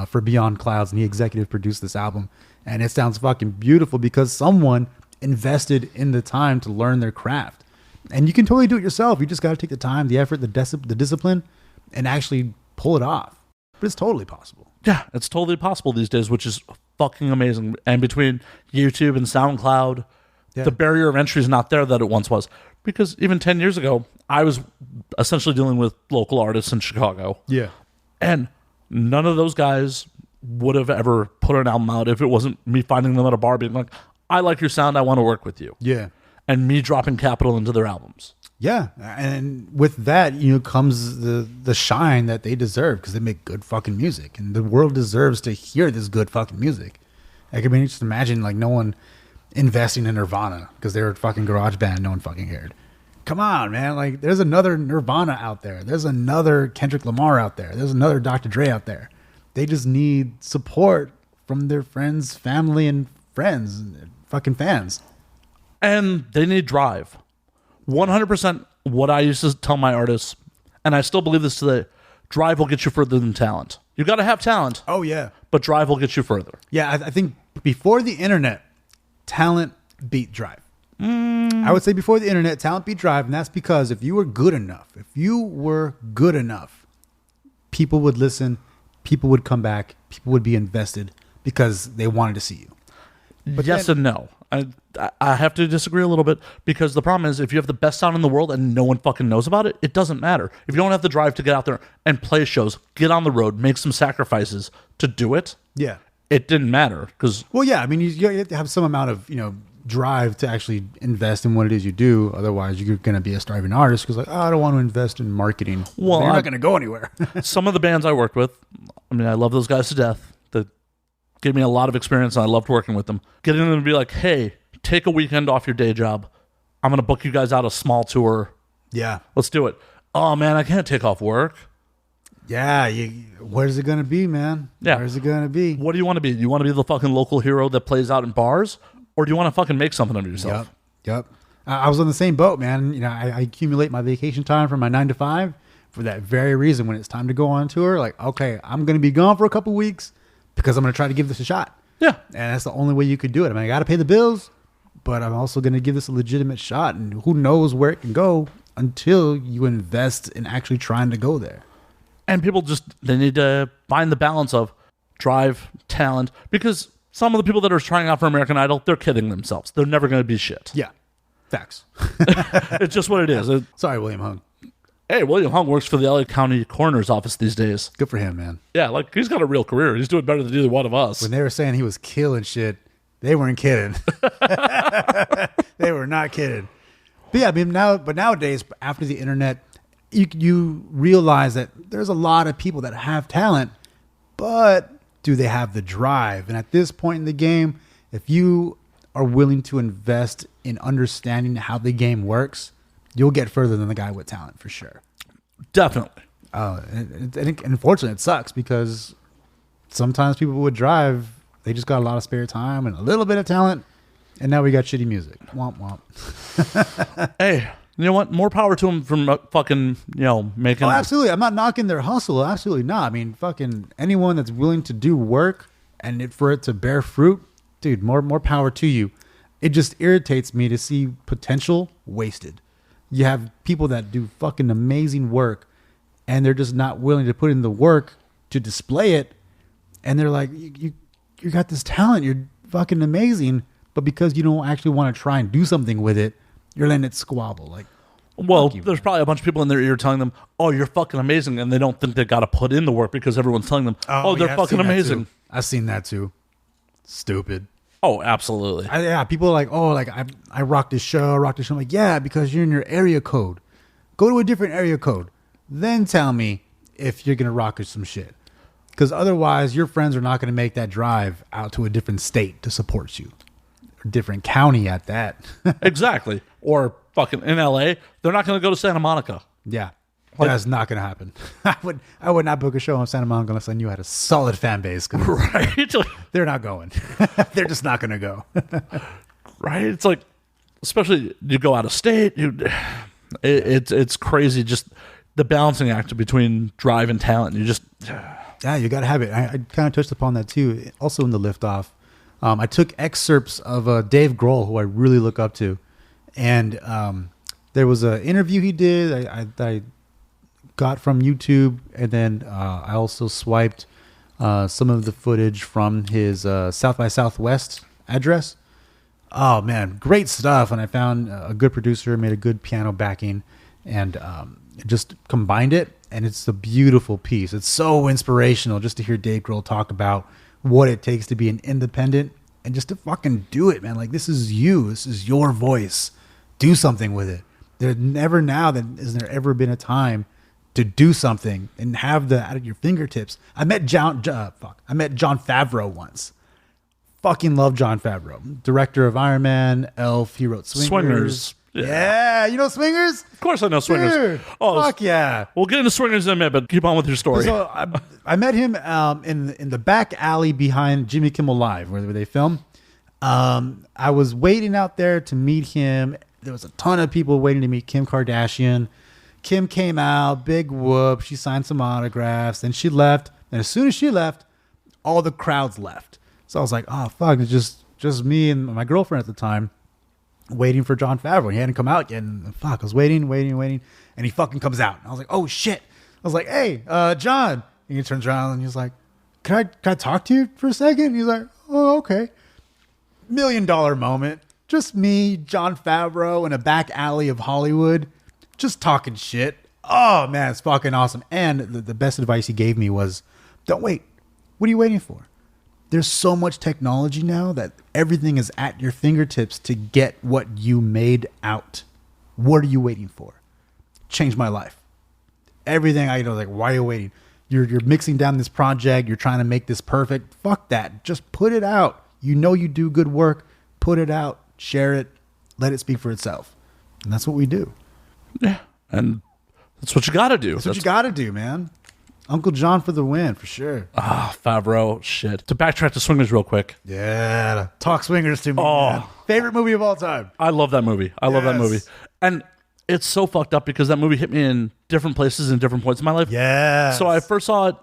for Beyond Clouds, and he executive produced this album. And it sounds fucking beautiful because someone invested in the time to learn their craft. And you can totally do it yourself. You just got to take the time, the effort, the discipline, and actually pull it off. But it's totally possible. Yeah, it's totally possible these days, which is fucking amazing. And between YouTube and SoundCloud, the barrier of entry is not there that it once was. Because even 10 years ago, I was essentially dealing with local artists in Chicago. Yeah. And none of those guys would have ever put an album out if it wasn't me finding them at a bar being like, I like your sound, I want to work with you. Yeah. And me dropping capital into their albums. Yeah, and with that, comes the shine that they deserve because they make good fucking music, and the world deserves to hear this good fucking music. Like, I mean, just imagine like no one investing in Nirvana because they were a fucking garage band, no one fucking cared. Come on, man! Like, there's another Nirvana out there. There's another Kendrick Lamar out there. There's another Dr. Dre out there. They just need support from their friends, family, and friends, and fucking fans. And they need drive. 100% what I used to tell my artists, and I still believe this today, drive will get you further than talent. You got to have talent. Oh, yeah. But drive will get you further. Yeah, I think before the internet, talent beat drive. I would say before the internet, talent beat drive, and that's because if you were good enough, people would listen, people would come back, people would be invested because they wanted to see you. But yes and no. I have to disagree a little bit because the problem is if you have the best sound in the world and no one fucking knows about it, it doesn't matter. If you don't have the drive to get out there and play shows, get on the road, make some sacrifices to do it, Yeah. it didn't matter. Well, yeah, I mean, you have to have some amount of, drive to actually invest in what it is you do. Otherwise, you're going to be a starving artist because, I don't want to invest in marketing. Well, you're not going to go anywhere. Some of the bands I worked with, I mean, I love those guys to death. That gave me a lot of experience and I loved working with them. Getting them to be like, hey, take a weekend off your day job. I'm going to book you guys out a small tour. Yeah. Let's do it. Oh, man, I can't take off work. Yeah. Where's it going to be, man? Yeah. Where's it going to be? What do you want to be? Do you want to be the fucking local hero that plays out in bars? Or do you want to fucking make something of yourself? Yep. I was on the same boat, man. I accumulate my vacation time from my 9 to 5 for that very reason. When it's time to go on tour, like, okay, I'm going to be gone for a couple weeks because I'm going to try to give this a shot. Yeah. And that's the only way you could do it. I mean, I got to pay the bills, but I'm also going to give this a legitimate shot. And who knows where it can go until you invest in actually trying to go there. And people they need to find the balance of drive, talent, because some of the people that are trying out for American Idol, they're kidding themselves. They're never going to be shit. Yeah. Facts. It's just what it is. Sorry, William Hung. Hey, William Hung works for the LA County Coroner's Office these days. Good for him, man. Yeah, like, he's got a real career. He's doing better than either one of us. When they were saying he was killing shit, they weren't kidding. They were not kidding. But yeah, I mean, nowadays, after the internet, you realize that there's a lot of people that have talent, but do they have the drive? And at this point in the game, if you are willing to invest in understanding how the game works, you'll get further than the guy with talent for sure. Definitely. And unfortunately, it sucks because sometimes people would drive. They just got a lot of spare time and a little bit of talent, and now we got shitty music. Womp womp. Hey, you know what? More power to them from fucking, making. Oh, absolutely. I'm not knocking their hustle. Absolutely not. I mean, fucking anyone that's willing to do work and for it to bear fruit, dude, more power to you. It just irritates me to see potential wasted. You have people that do fucking amazing work, and they're just not willing to put in the work to display it. And they're like, you got this talent. You're fucking amazing. But because you don't actually want to try and do something with it, you're letting it squabble. Like, well, there's probably a bunch of people in their ear telling them, "Oh, you're fucking amazing," and they don't think they got to put in the work because everyone's telling them, "Oh, they're fucking amazing." I've seen that too. Stupid. Oh, absolutely. Yeah, people are like, "Oh, like I rock this show, I rock this show." I'm like, yeah, because you're in your area code. Go to a different area code, then tell me if you're gonna rock some shit. Because otherwise, your friends are not gonna make that drive out to a different state to support you, or different county at that. Exactly. Or fucking in LA, they're not going to go to Santa Monica. Yeah. That's not going to happen. I would not book a show in Santa Monica unless I knew I had a solid fan base. Right. They're not going. They're just not going to go. Right. It's like, especially you go out of state, it's crazy. Just the balancing act between drive and talent. Yeah, you got to have it. I kind of touched upon that too. Also in the liftoff, I took excerpts of Dave Grohl, who I really look up to. And there was an interview he did I got from YouTube, and then I also swiped some of the footage from his South by Southwest address. Oh man, great stuff! And I found a good producer, made a good piano backing, and just combined it, and it's a beautiful piece. It's so inspirational just to hear Dave Grohl talk about what it takes to be an independent and just to fucking do it, man. Like, this is you. This is your voice. Do something with it. There's never has there ever been a time to do something and have that at your fingertips. I met John Favreau once. Fucking love John Favreau. Director of Iron Man, Elf. He wrote Swingers. Yeah. You know Swingers? Of course I know Swingers. Dude, fuck yeah. We'll get into Swingers in a minute, but keep on with your story. So I met him in the back alley behind Jimmy Kimmel Live, where they film. I was waiting out there to meet him. There was a ton of people waiting to meet Kim Kardashian. Kim came out, big whoop. She signed some autographs, and she left. And as soon as she left, all the crowds left. So I was like, oh, fuck, it's just me and my girlfriend at the time waiting for John Favreau. He hadn't come out yet. And fuck, I was waiting. And he fucking comes out. And I was like, oh, shit. I was like, hey, John. And he turns around and he's like, can I talk to you for a second? And he's like, oh, okay. $1 million moment. Just me, John Favreau, in a back alley of Hollywood, just talking shit. Oh, man, it's fucking awesome. And the best advice he gave me was, don't wait. What are you waiting for? There's so much technology now that everything is at your fingertips to get what you made out. What are you waiting for? Changed my life. Everything I know, like, why are you waiting? You're mixing down this project. You're trying to make this perfect. Fuck that. Just put it out. You know you do good work. Put it out. Share it. Let it speak for itself. And that's what we do. Yeah. And that's what you got to do. That's what you got to do, man. Uncle John for the win, for sure. Favreau, shit. To backtrack to Swingers real quick. Yeah. Talk Swingers to me, man. Favorite movie of all time. I love that movie. I love that movie. And it's so fucked up because that movie hit me in different places and different points in my life. Yeah. So I first saw it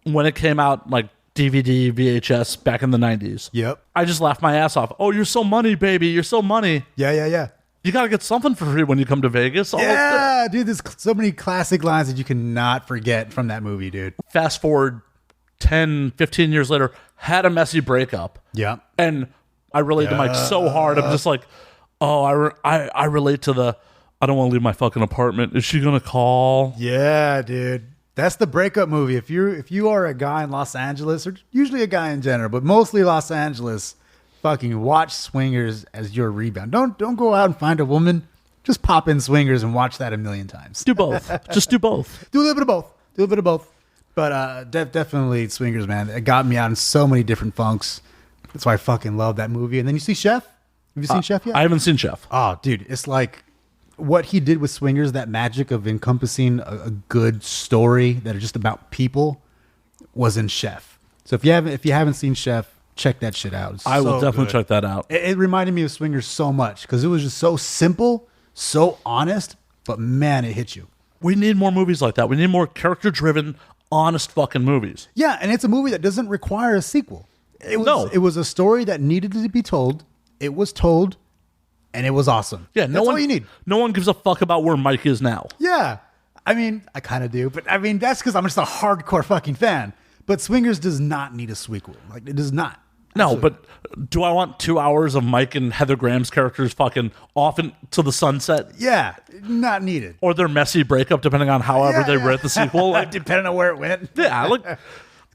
when it came out, like DVD, VHS, back in the 90s. Yep. I just laughed my ass off. Oh, you're so money, baby. You're so money. Yeah. You got to get something for free when you come to Vegas. Yeah, dude, there's so many classic lines that you cannot forget from that movie, dude. Fast forward 10, 15 years later, had a messy breakup. Yeah. And I relate to Mike so hard. I'm just like, oh, I relate to the, I don't want to leave my fucking apartment. Is she going to call? Yeah, dude. That's the breakup movie. If you are a guy in Los Angeles, or usually a guy in general, but mostly Los Angeles, fucking watch Swingers as your rebound. Don't go out and find a woman. Just pop in Swingers and watch that a million times. Do both. Just do both. Do a little bit of both. But definitely Swingers, man. It got me out in so many different funks. That's why I fucking love that movie. And then you see Chef. Have you seen Chef yet? I haven't seen Chef. Oh, dude, it's like what he did with Swingers, that magic of encompassing a good story that is just about people was in Chef. So if you haven't seen Chef, check that shit out. It's I will so definitely good. check that out. It reminded me of Swingers so much because it was just so simple, so honest, but man, it hit you. We need more movies like that. We need more character-driven, honest fucking movies. Yeah, and it's a movie that doesn't require a sequel. It was a story that needed to be told. It was told, and it was awesome. Yeah, That's all you need. No one gives a fuck about where Mike is now. Yeah. I mean, I kind of do, but I mean, that's because I'm just a hardcore fucking fan. But Swingers does not need a sequel. Like, it does not. No, Absolutely. but do I want 2 hours of Mike and Heather Graham's characters fucking off into the sunset? Yeah, not needed. Or their messy breakup, depending on however Yeah, they yeah. wrote the sequel. Like, Depending on where it went. yeah, like,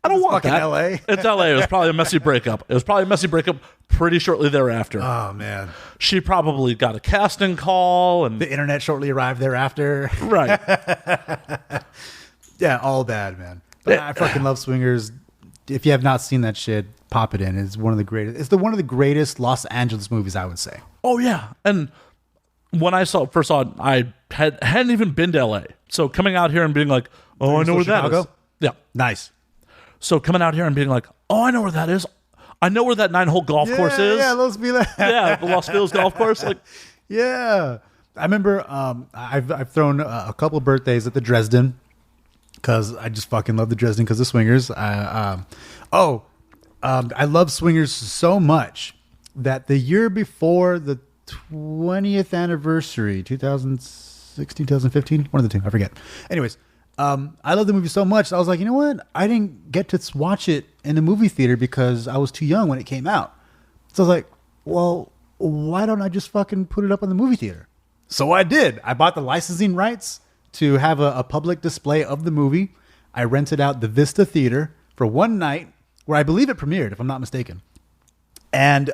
I don't It's want fucking that. LA. It's LA. It was probably a messy breakup. It was probably a messy breakup pretty shortly thereafter. Oh, man. She probably got a casting call and The internet shortly arrived thereafter. right. Yeah, all bad, man. But I fucking love Swingers. If you have not seen that shit, pop it in. It's one of the greatest. It's one of the greatest Los Angeles movies, I would say. Oh yeah, and when I first saw it, I hadn't even been to LA. So coming out here and being like, oh, I know where that is. Chicago? Yeah. Nice. So coming out here and being like, oh, I know where that is. I know where that 9-hole golf course is. Yeah, Los Feliz. Yeah, the Los Feliz golf course. Like, Yeah. I remember I've thrown a couple birthdays at the Dresden because I just fucking love the Dresden because of Swingers. I love Swingers so much that the year before the 20th anniversary, 2016, 2015, one of the two, I forget. Anyways, I love the movie so much. I was like, you know what? I didn't get to watch it in the movie theater because I was too young when it came out. So I was like, well, why don't I just fucking put it up on the movie theater? So I did. I bought the licensing rights to have a public display of the movie. I rented out the Vista Theater for one night where I believe it premiered, if I'm not mistaken. And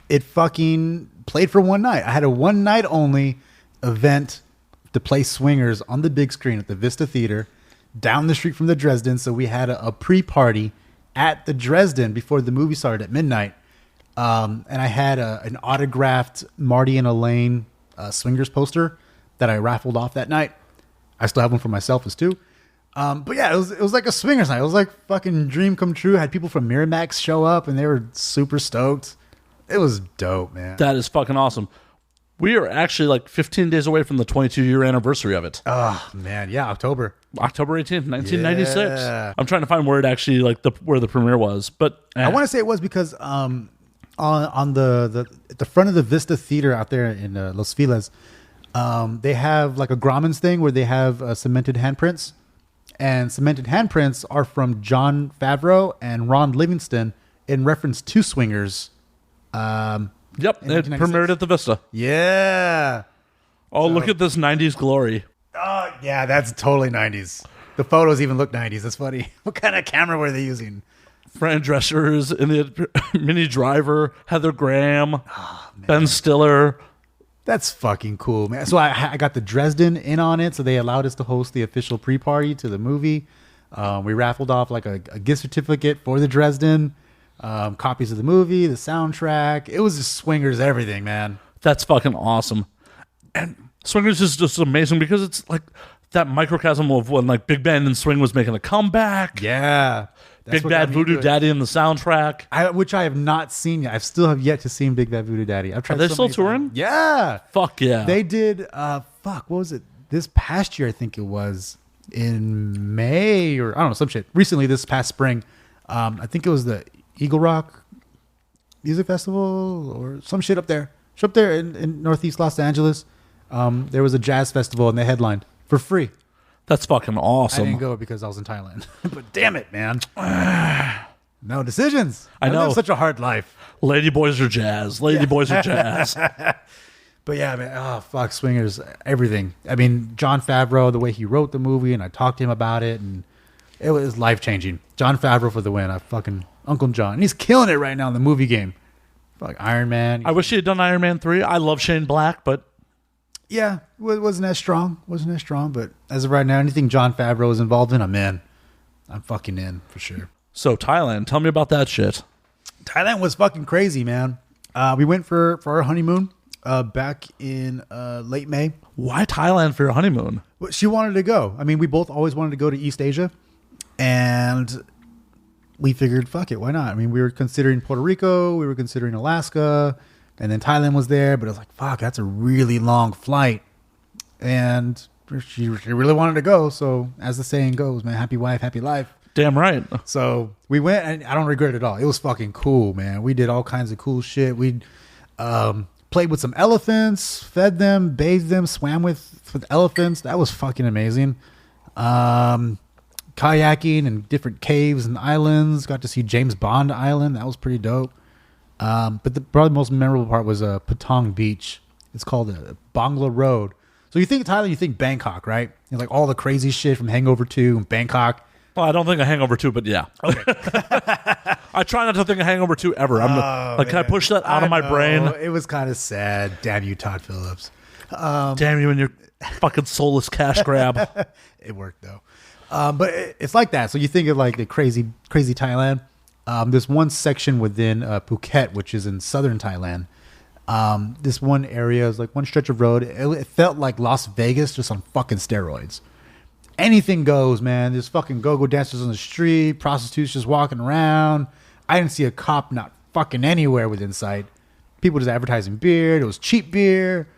it fucking played for one night. I had a one night only event to play Swingers on the big screen at the Vista Theater down the street from the Dresden. So we had a pre-party at the Dresden before the movie started at midnight. And I had an autographed Marty and Elaine Swingers poster that I raffled off that night. I still have one for myself as too. But yeah, it was like a Swingers night. It was like fucking dream come true. I had people from Miramax show up and they were super stoked. It was dope, man. that is fucking awesome. We are actually like 15 days away from the 22-year anniversary of it. Oh man, yeah, October 18th, 1996. Yeah. I'm trying to find where it actually where the premiere was, but I want to say it was because on the at the front of the Vista Theater out there in Los Feliz, they have like a Grauman's thing where they have cemented handprints, and cemented handprints are from Jon Favreau and Ron Livingston in reference to Swingers. Yep, it 1996. premiered at the Vista. Yeah. Oh, look at this 90s glory. Oh, yeah, that's totally 90s. The photos even look 90s. That's funny. What kind of camera were they using? Fran Drescher's in the Mini Driver, Heather Graham, Ben Stiller. That's fucking cool, man. So I got the Dresden in on it, so they allowed us to host the official pre-party to the movie. We raffled off like a gift certificate for the Dresden, copies of the movie, the soundtrack. It was just Swingers, everything, man. That's fucking awesome. And Swingers is just amazing because it's like that microcosm of when like Big Band and Swing was making a comeback. Yeah. Big Bad Voodoo Daddy in the soundtrack. Which I have not seen yet. I still have yet to see Big Bad Voodoo Daddy. I've tried. Are they so still many touring? times. Yeah. Fuck yeah. They did. What was it? This past year, I think it was in May or I don't know, some shit. Recently, this past spring, I think it was the Eagle Rock Music Festival or some shit up there. It's up there in Northeast Los Angeles. There was a jazz festival and they headlined for free. That's fucking awesome. I didn't go because I was in Thailand. But damn it, man. No decisions. I know. live such a hard life. Lady boys are jazz. Lady boys are jazz. But yeah, man, oh, fuck, Swingers, everything. I mean, Jon Favreau, the way he wrote the movie, and I talked to him about it, and it was life-changing. Jon Favreau for the win. I fucking Uncle John. And he's killing it right now in the movie game. Like Iron Man. I wish he had done Iron Man 3. I love Shane Black, but Yeah, wasn't as strong. But as of right now, anything Jon Favreau is involved in, I'm in. I'm fucking in, for sure. so Thailand, tell me about that shit. Thailand was fucking crazy, man. We went for our honeymoon back in late May. Why Thailand for your honeymoon? Well, she wanted to go. I mean, we both always wanted to go to East Asia, and we figured, fuck it, why not? I mean, we were considering Puerto Rico, we were considering Alaska, and then Thailand was there, but it was like, fuck, that's a really long flight. And she really wanted to go, so as the saying goes, man, happy wife, happy life. Damn right. So we went, and I don't regret it at all. It was fucking cool, man. We did all kinds of cool shit. We played with some elephants, fed them, bathed them, swam with elephants. That was fucking amazing. Kayaking in different caves and islands. Got to see James Bond Island. That was pretty dope. But probably the most memorable part was Patong Beach. It's called Bangla Road. So you think Thailand, you think Bangkok, right? You know, like all the crazy shit from Hangover 2 and Bangkok. Well, I don't think of Hangover 2, but yeah. Okay. I try not to think of Hangover 2 ever. Can I push that out of my brain? It was kind of sad. Damn you, Todd Phillips. Damn you and your fucking soulless cash grab. It worked, though. But it's like that. So you think of like the crazy Thailand. There's one section within Phuket, which is in southern Thailand. This one area is like one stretch of road. It felt like Las Vegas, just on fucking steroids. Anything goes, man. There's fucking go-go dancers on the street, prostitutes just walking around. I didn't see a cop not fucking anywhere within sight. People just advertising beer. It was cheap beer.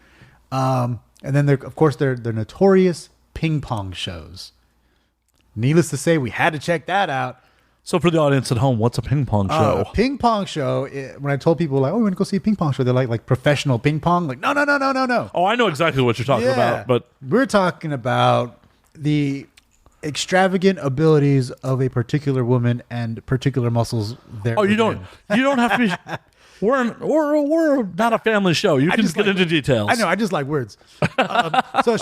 And then, of course, they're notorious ping pong shows. Needless to say, we had to check that out. So for the audience at home, what's a ping pong show? A ping pong show, when I told people, like, oh, we want to go see a ping pong show, they're like professional ping pong. Like, no. Oh, I know exactly what you're talking about. But we're talking about the extravagant abilities of a particular woman and particular muscles there. Oh, you don't have to be. We're not a family show. You can just get into details. I know. I just like words. So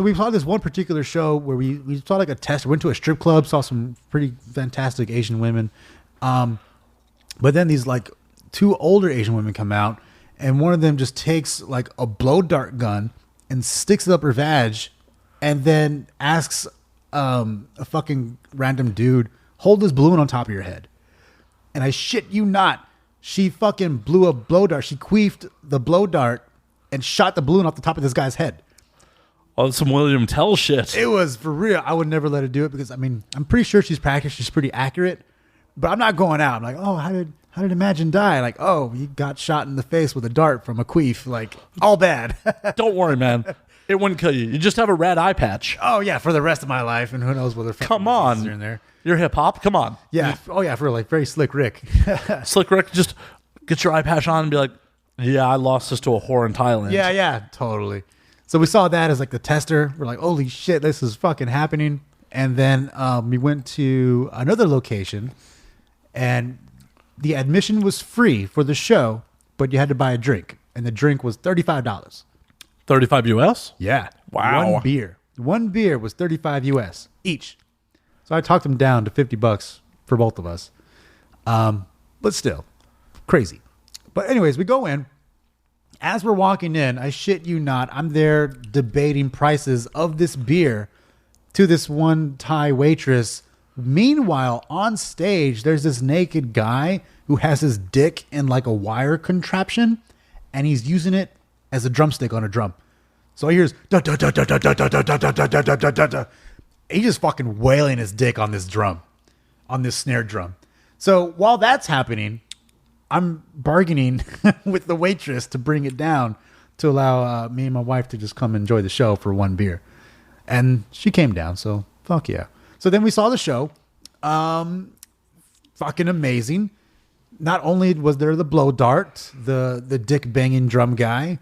we saw this one particular show where we saw like a test. Went to a strip club, saw some pretty fantastic Asian women. But then these like two older Asian women come out, and one of them just takes like a blow dart gun and sticks it up her vag, and then asks a fucking random dude, hold this balloon on top of your head. And I shit you not, she fucking blew a blow dart. She queefed the blow dart and shot the balloon off the top of this guy's head. Oh, some William Tell shit. It was for real. I would never let her do it because, I mean, I'm pretty sure she's practiced. She's pretty accurate. But I'm not going out. I'm like, oh, how did Imagine die? Like, oh, he got shot in the face with a dart from a queef. Like, all bad. Don't worry, man. It wouldn't kill you. You just have a red eye patch. Oh, yeah, for the rest of my life. And who knows whether... Come on. In there. You're hip hop? Come on. Yeah. Oh, yeah, for like very Slick Rick. Slick Rick, just get your eye patch on and be like, yeah, I lost this to a whore in Thailand. Yeah, totally. So we saw that as like the tester. We're like, holy shit, this is fucking happening. And then we went to another location, and the admission was free for the show, but you had to buy a drink. And the drink was $35. 35 US? Yeah. Wow. One beer was 35 US each. So I talked them down to $50 for both of us. But still, crazy. But anyways, we go in. As we're walking in, I shit you not, I'm there debating prices of this beer to this one Thai waitress. Meanwhile, on stage, there's this naked guy who has his dick in like a wire contraption, and he's using it as a drumstick on a drum. So he hears da da da da da da da da da da da da da da da. He's just fucking wailing his dick on this drum, on this snare drum. So while that's happening, I'm bargaining with the waitress to bring it down to allow me and my wife to just come enjoy the show for one beer. And she came down, so fuck yeah. So then we saw the show. Fucking amazing. Not only was there the blow dart, the dick banging drum guy,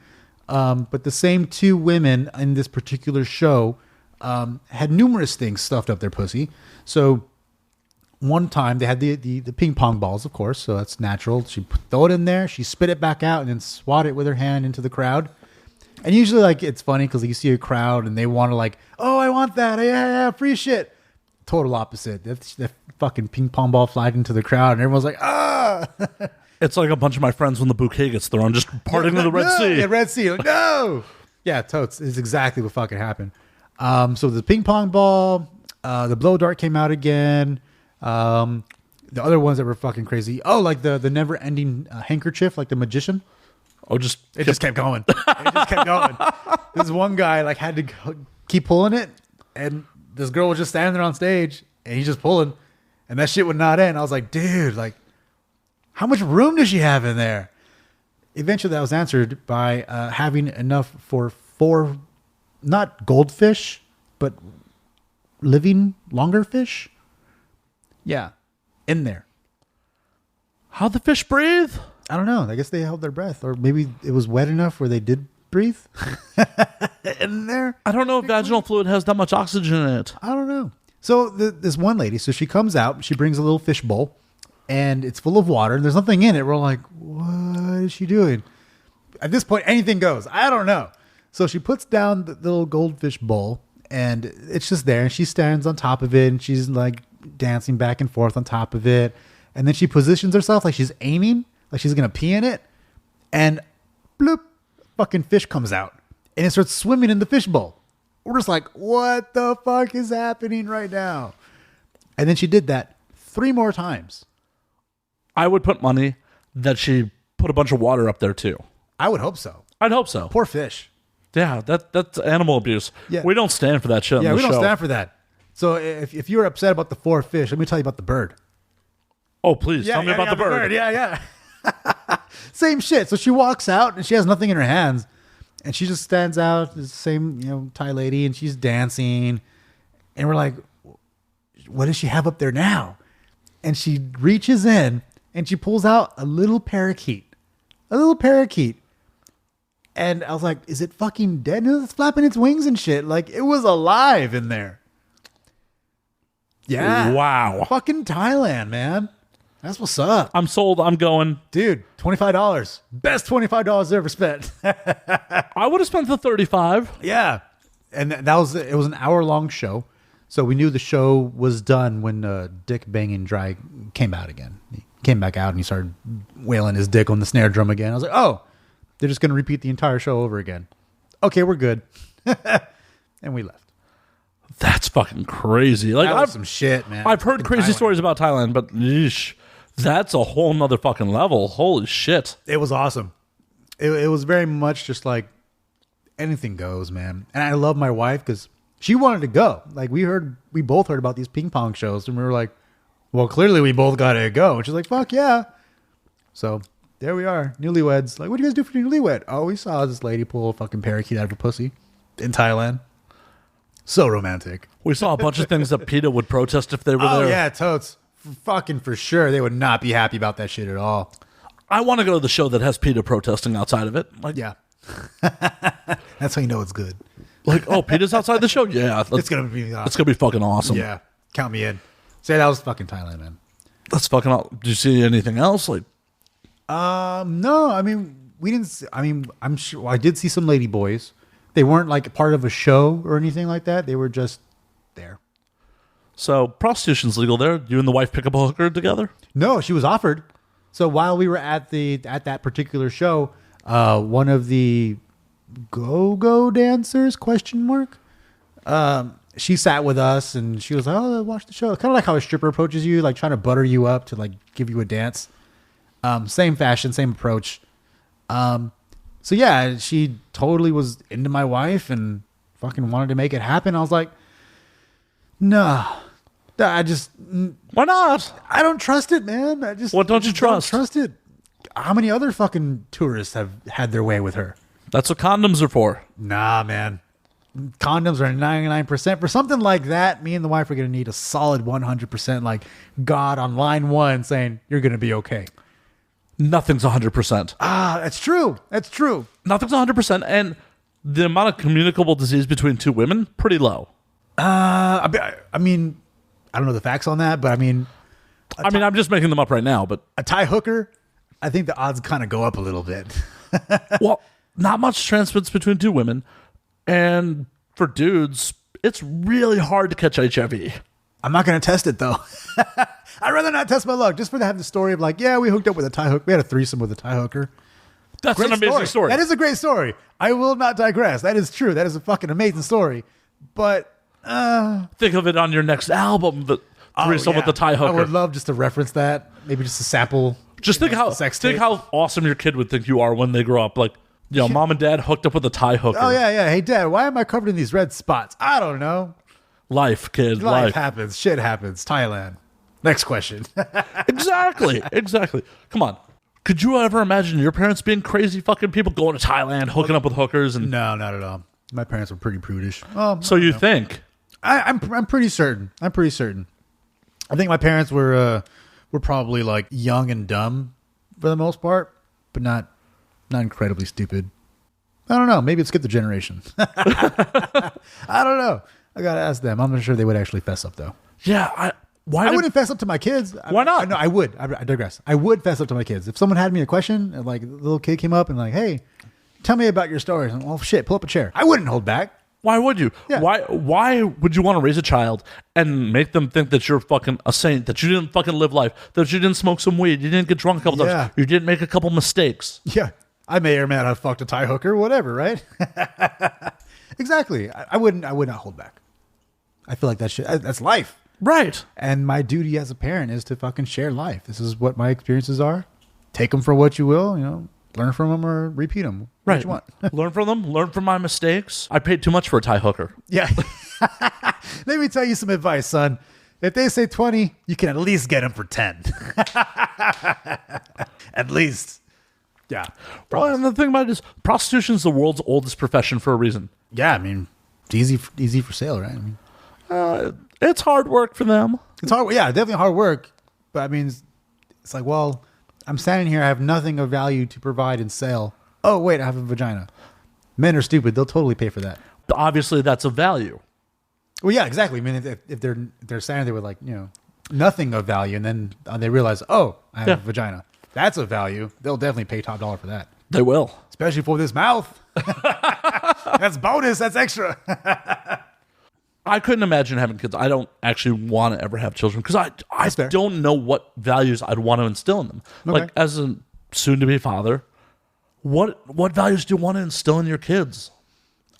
but the same two women in this particular show had numerous things stuffed up their pussy. So one time they had the ping pong balls, of course, so that's natural. She throw it in there, she spit it back out, and then swat it with her hand into the crowd. And usually, like, it's funny because you see a crowd and they want to like, oh, I want that, yeah, free shit. Total opposite. The fucking ping pong ball flied into the crowd, and everyone's like, ah. It's like a bunch of my friends when the bouquet gets thrown, just parting in the Red Sea. Yeah, Red Sea. Like, no. Yeah, totes. It's exactly what fucking happened. So the ping pong ball, the blow dart came out again. The other ones that were fucking crazy. Oh, like the never ending handkerchief, like the magician. Oh, It just kept going. It just kept going. This one guy like had to keep pulling it, and this girl was just standing there on stage, and he's just pulling, and that shit would not end. I was like, dude, like, how much room does she have in there? Eventually, that was answered by having enough for 4, not goldfish, but living longer fish. Yeah, in there. How'd the fish breathe? I don't know. I guess they held their breath, or maybe it was wet enough where they did breathe in there. I don't know if vaginal fluid has that much oxygen in it. I don't know. So this one lady, so she comes out, she brings a little fish bowl, and it's full of water, and there's nothing in it. We're like, what is she doing? At this point, anything goes. I don't know. So she puts down the little goldfish bowl, and it's just there, and she stands on top of it, and she's like dancing back and forth on top of it, and then she positions herself like she's aiming, like she's gonna pee in it, and bloop, fucking fish comes out, and it starts swimming in the fish bowl. We're just like, what the fuck is happening right now? And then she did that 3 more times. I would put money that she put a bunch of water up there too. I would hope so. I'd hope so. Poor fish. Yeah, that's animal abuse. Yeah. We don't stand for that shit. Yeah, on we the don't show. stand for that. So if you're upset about the 4 fish, let me tell you about the bird. Oh, please tell me about the bird. Yeah. Same shit. So she walks out and she has nothing in her hands, and she just stands out, the same Thai lady, and she's dancing, and we're like, what does she have up there now? And she reaches in and she pulls out a little parakeet. And I was like, is it fucking dead? And it's flapping its wings and shit. Like, it was alive in there. Yeah. Wow. Fucking Thailand, man. That's what's up. I'm sold. I'm going. Dude, $25. Best $25 ever spent. I would have spent the 35. Yeah. And it was an hour-long show. So we knew the show was done when Dick Banging Dry came out again. He came back out and he started wailing his dick on the snare drum again. I was like, oh, they're just going to repeat the entire show over again. Okay, we're good. And we left. That's fucking crazy. Like, That was some shit, man. I've heard Fucking crazy Thailand. stories about Thailand, but yeesh, that's a whole nother fucking level. Holy shit. It was awesome. It was very much just like anything goes, man. And I love my wife because she wanted to go. Like, we both heard about these ping pong shows, and we were like, well, clearly we both got to go. And she's like, fuck yeah. So there we are, newlyweds. Like, what do you guys do for your newlywed? Oh, we saw this lady pull a fucking parakeet out of her pussy in Thailand. So romantic. We saw a bunch of things that PETA would protest if they were Oh there. yeah, totes. Fucking for sure. They would not be happy about that shit at all. I want to go to the show that has PETA protesting outside of it. Like, Yeah. That's how you know it's good. like, oh, PETA's outside the show? Yeah. It's going to be awesome. It's going to be fucking awesome. Yeah. Count me in. Say that was fucking Thailand, man. That's fucking awesome. Did you see anything else? Like, No, I mean, we didn't see, I mean, I'm sure I did see some lady boys. They weren't like part of a show or anything like that. They were just there. so prostitution's legal there. You and the wife pick up a hooker together? No, she was offered. So while we were at that particular show, one of the go-go dancers, ? She sat with us and she was like, oh, watch the show. Kind of like how a stripper approaches you, like trying to butter you up to like give you a dance. Same fashion, same approach. So yeah, she totally was into my wife and fucking wanted to make it happen. I was like, nah, I just, Why not? I don't trust it, man. What don't you trust? Don't trust it. How many other fucking tourists have had their way with her? That's what condoms are for. Nah, man. Condoms are 99%. For something like that, me and the wife are going to need a solid 100%, like God on line 1 saying, you're going to be okay. Nothing's 100%. Ah, that's true. That's true. Nothing's 100%. And the amount of communicable disease between two women, pretty low. I mean, I don't know the facts on that, but I mean, I'm just making them up right now, but a Thai hooker, I think the odds kind of go up a little bit. well, not much transmits between two women. And for dudes, it's really hard to catch HIV. I'm not going to test it, though. I'd rather not test my luck, just for to have the story of like, yeah, we hooked up with a Thai hooker. We had a threesome with a Thai hooker. That's Great an amazing story. That is a great story. I will not digress. That is true. That is a fucking amazing story. But think of it on your next album. threesome with the Thai hooker. I would love just to reference that. Maybe just a sample. Just think how awesome your kid would think you are when they grow up. Like, mom and dad hooked up with a Thai hooker. Oh, yeah. Hey, Dad, why am I covered in these red spots? I don't know. Life, kid. Life happens. Shit happens. Thailand. Next question. Exactly. Come on. Could you ever imagine your parents being crazy fucking people going to Thailand, hooking up with hookers? And No, not at all. My parents were pretty prudish. So you think? I'm pretty certain. I think my parents were probably like young and dumb for the most part, but not incredibly stupid. I don't know. Maybe it skipped the generation. I don't know. I gotta ask them. I'm not sure they would actually fess up though. Yeah. I wouldn't fess up to my kids. Why not? No, I would. I digress. I would fess up to my kids. If someone had me a question, and like a little kid came up and like, hey, tell me about your stories. And, well, shit, pull up a chair. I wouldn't hold back. Why would you? Yeah. Why would you want to raise a child and make them think that you're fucking a saint, that you didn't fucking live life, that you didn't smoke some weed, you didn't get drunk a couple times, you didn't make a couple mistakes? Yeah. I may or may not have fucked a Thai hooker, whatever, right? Exactly. I would not hold back. I feel like that's life. Right. And my duty as a parent is to fucking share life. This is what my experiences are. Take them for what you will, learn from them or repeat them. Right. What you want. Learn from them. Learn from my mistakes. I paid too much for a Thai hooker. Yeah. Let me tell you some advice, son. If they say 20, you can at least get them for 10. At least. Yeah. Well, and the thing about it is prostitution is the world's oldest profession for a reason. Yeah, I mean, it's easy for sale, right? I mean, it's hard work for them. it's hard. Yeah, definitely hard work. But I mean, it's like, well, I'm standing here. I have nothing of value to provide and sell. Oh, wait, I have a vagina. Men are stupid. They'll totally pay for that. Obviously, that's a value. Well, yeah, exactly. I mean, if they're standing there with like, nothing of value, and then they realize, oh, I have a vagina. That's a value. They'll definitely pay top dollar for that. They will. Especially for this mouth. That's bonus. That's extra. I couldn't imagine having kids. I don't actually want to ever have children because I don't know what values I'd want to instill in them. Okay. Like, as a soon-to-be father, what values do you want to instill in your kids?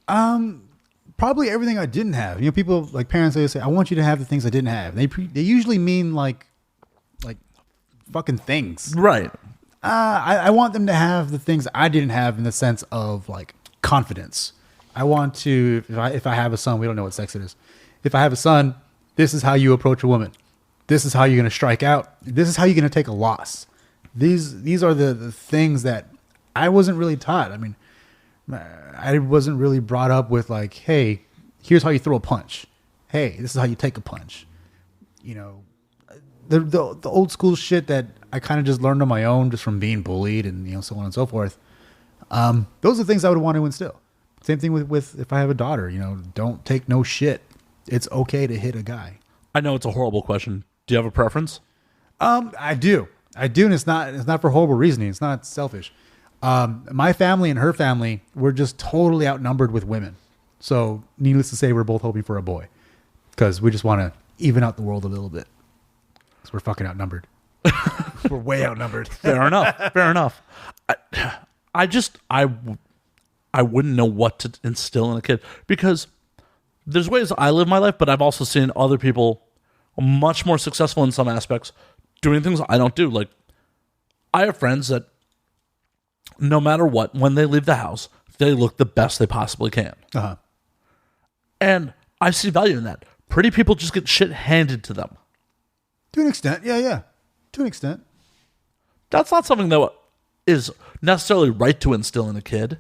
Probably everything I didn't have. People like parents, they say, I want you to have the things I didn't have. They usually mean like fucking things. Right. I want them to have the things I didn't have in the sense of like confidence. I want to, if I have a son, we don't know what sex it is. If I have a son, this is how you approach a woman. This is how you're going to strike out. This is how you're going to take a loss. These are the things that I wasn't really taught. I mean, I wasn't really brought up with like, hey, here's how you throw a punch. Hey, this is how you take a punch. The old school shit that I kind of just learned on my own just from being bullied and so on and so forth. Those are things I would want to instill. Same thing with if I have a daughter, don't take no shit. It's okay to hit a guy. I know it's a horrible question. Do you have a preference? I do, and it's not for horrible reasoning. It's not selfish. My family and her family, we're just totally outnumbered with women. So needless to say, we're both hoping for a boy because we just want to even out the world a little bit. Because we're fucking outnumbered. We're way outnumbered. Fair enough. I wouldn't know what to instill in a kid because there's ways I live my life, but I've also seen other people much more successful in some aspects doing things I don't do. Like, I have friends that no matter what, when they leave the house, they look the best they possibly can. Uh-huh. And I see value in that. Pretty people just get shit handed to them. To an extent, yeah. To an extent. That's not something that is necessarily right to instill in a kid.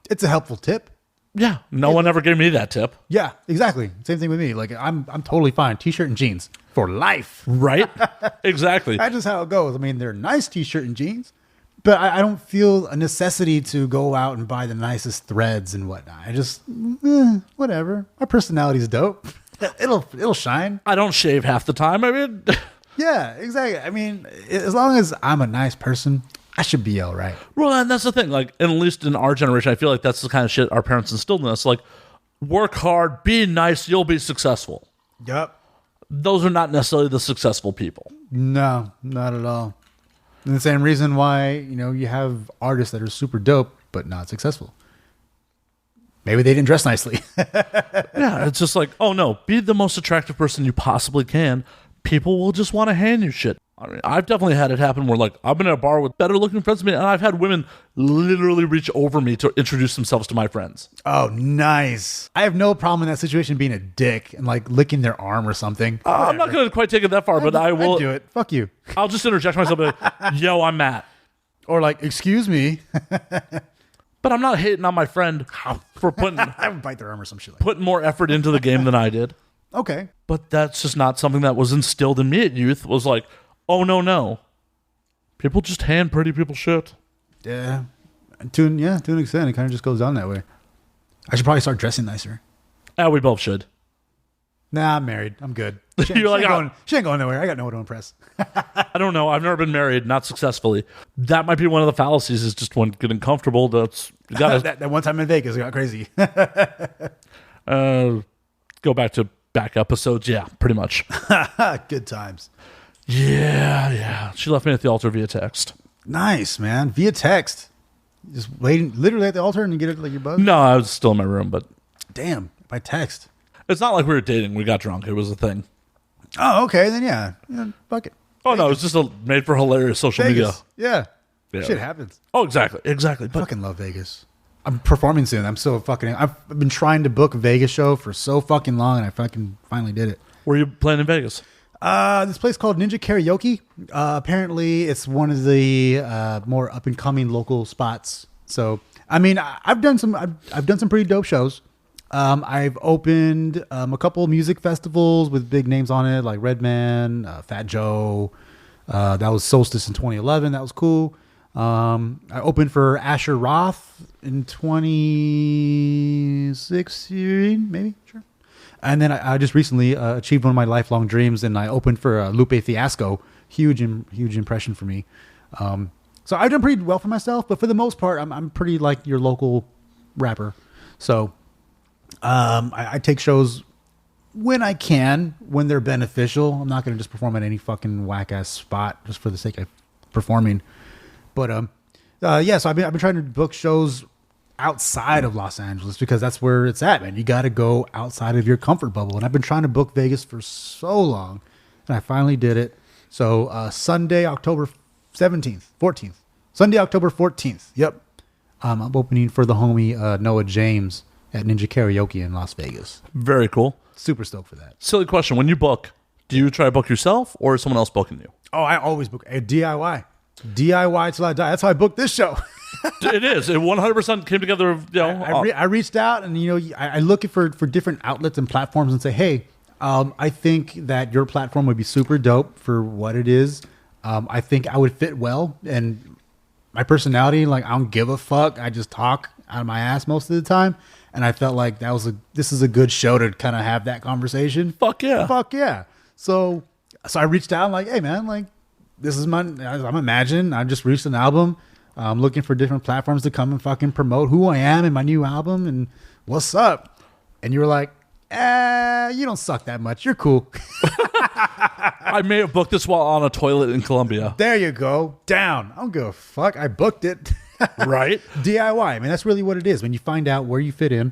It's a helpful tip. Yeah, no one ever gave me that tip. Yeah, exactly. Same thing with me. Like I'm totally fine. T-shirt and jeans for life. Right? Exactly. That's just how it goes. I mean, they're nice T-shirt and jeans, but I don't feel a necessity to go out and buy the nicest threads and whatnot. I just whatever. My personality's dope. It'll shine. I don't shave half the time. I mean, yeah, exactly. I mean, as long as I'm a nice person, I should be all right. Well, and that's the thing. Like, at least in our generation, I feel like that's the kind of shit our parents instilled in us. Like, work hard, be nice, you'll be successful. Yep. Those are not necessarily the successful people. No, not at all. And the same reason why, you have artists that are super dope, but not successful. Maybe they didn't dress nicely. Yeah, it's just like, oh no, be the most attractive person you possibly can. people will just want to hand you shit. I mean, I've definitely had it happen where, like, I've been at a bar with better looking friends than me, and I've had women literally reach over me to introduce themselves to my friends. Oh, nice. I have no problem in that situation being a dick and like licking their arm or something. I'm not going to quite take it that far, but I will. I'd do it. Fuck you. I'll just interject myself and be like, yo, I'm Matt. Or like, excuse me. But I'm not hating on my friend for putting I would bite their arm or some shit like putting more effort into the game than I did. that. Okay. But that's just not something that was instilled in me at youth. Was like, oh, no. People just hand pretty people shit. Yeah. To an extent, it kind of just goes down that way. I should probably start dressing nicer. Yeah, we both should. Nah, I'm married. I'm good. She ain't going nowhere. I got no one to impress. I don't know. I've never been married, not successfully. That might be one of the fallacies, is just when getting comfortable. That's you gotta that one time in Vegas, it got crazy. go back episodes. Yeah, pretty much. Good times. Yeah. She left me at the altar via text. Nice, man. Via text. Just waiting literally at the altar and you get it like your buzz? No, I was still in my room, but Damn, by text. It's not like we were dating. We got drunk. It was a thing. Oh, okay. Then yeah fuck it. Oh, Vegas. No, it's just made for hilarious social Vegas. media. Yeah. Shit happens. Oh, exactly. I fucking love Vegas. I'm performing soon. I've been trying to book a Vegas show for so fucking long, and I fucking finally did it. Where are you playing in Vegas? This place called Ninja Karaoke. Apparently, it's one of the more up and coming local spots. So, I mean, I've done some pretty dope shows. I've opened a couple music festivals with big names on it, like Redman, Fat Joe. That was Solstice in 2011. That was cool. I opened for Asher Roth in 2016, maybe. Sure. And then I just recently achieved one of my lifelong dreams, and I opened for Lupe Fiasco. Huge impression for me. So I've done pretty well for myself, but for the most part, I'm pretty like your local rapper. So I take shows when I can, when they're beneficial. I'm not going to just perform at any fucking whack ass spot just for the sake of performing. But so I've been trying to book shows outside of Los Angeles because that's where it's at, man. You got to go outside of your comfort bubble. And I've been trying to book Vegas for so long, and I finally did it. So Sunday, October 17th, 14th. Sunday, October 14th. Yep. I'm opening for the homie Noah James at Ninja Karaoke in Las Vegas. Very cool. Super stoked for that. Silly question. When you book, do you try to book yourself or is someone else booking you? Oh, I always book a DIY. DIY till I die. That's how I booked this show. It is. It 100% came together. I reached out and, I look for different outlets and platforms and say, hey, I think that your platform would be super dope for what it is. I think I would fit well. And my personality, like, I don't give a fuck. I just talk out of my ass most of the time. And I felt like this is a good show to kind of have that conversation. Fuck yeah. So I reached out and like, hey man, like, this is I'm Imagine. I just released an album. I'm looking for different platforms to come and fucking promote who I am in my new album and what's up. And you were like, you don't suck that much. You're cool. I may have booked this while on a toilet in Colombia. There you go. Down. I don't give a fuck. I booked it. Right? DIY. I mean, that's really what it is. When you find out where you fit in,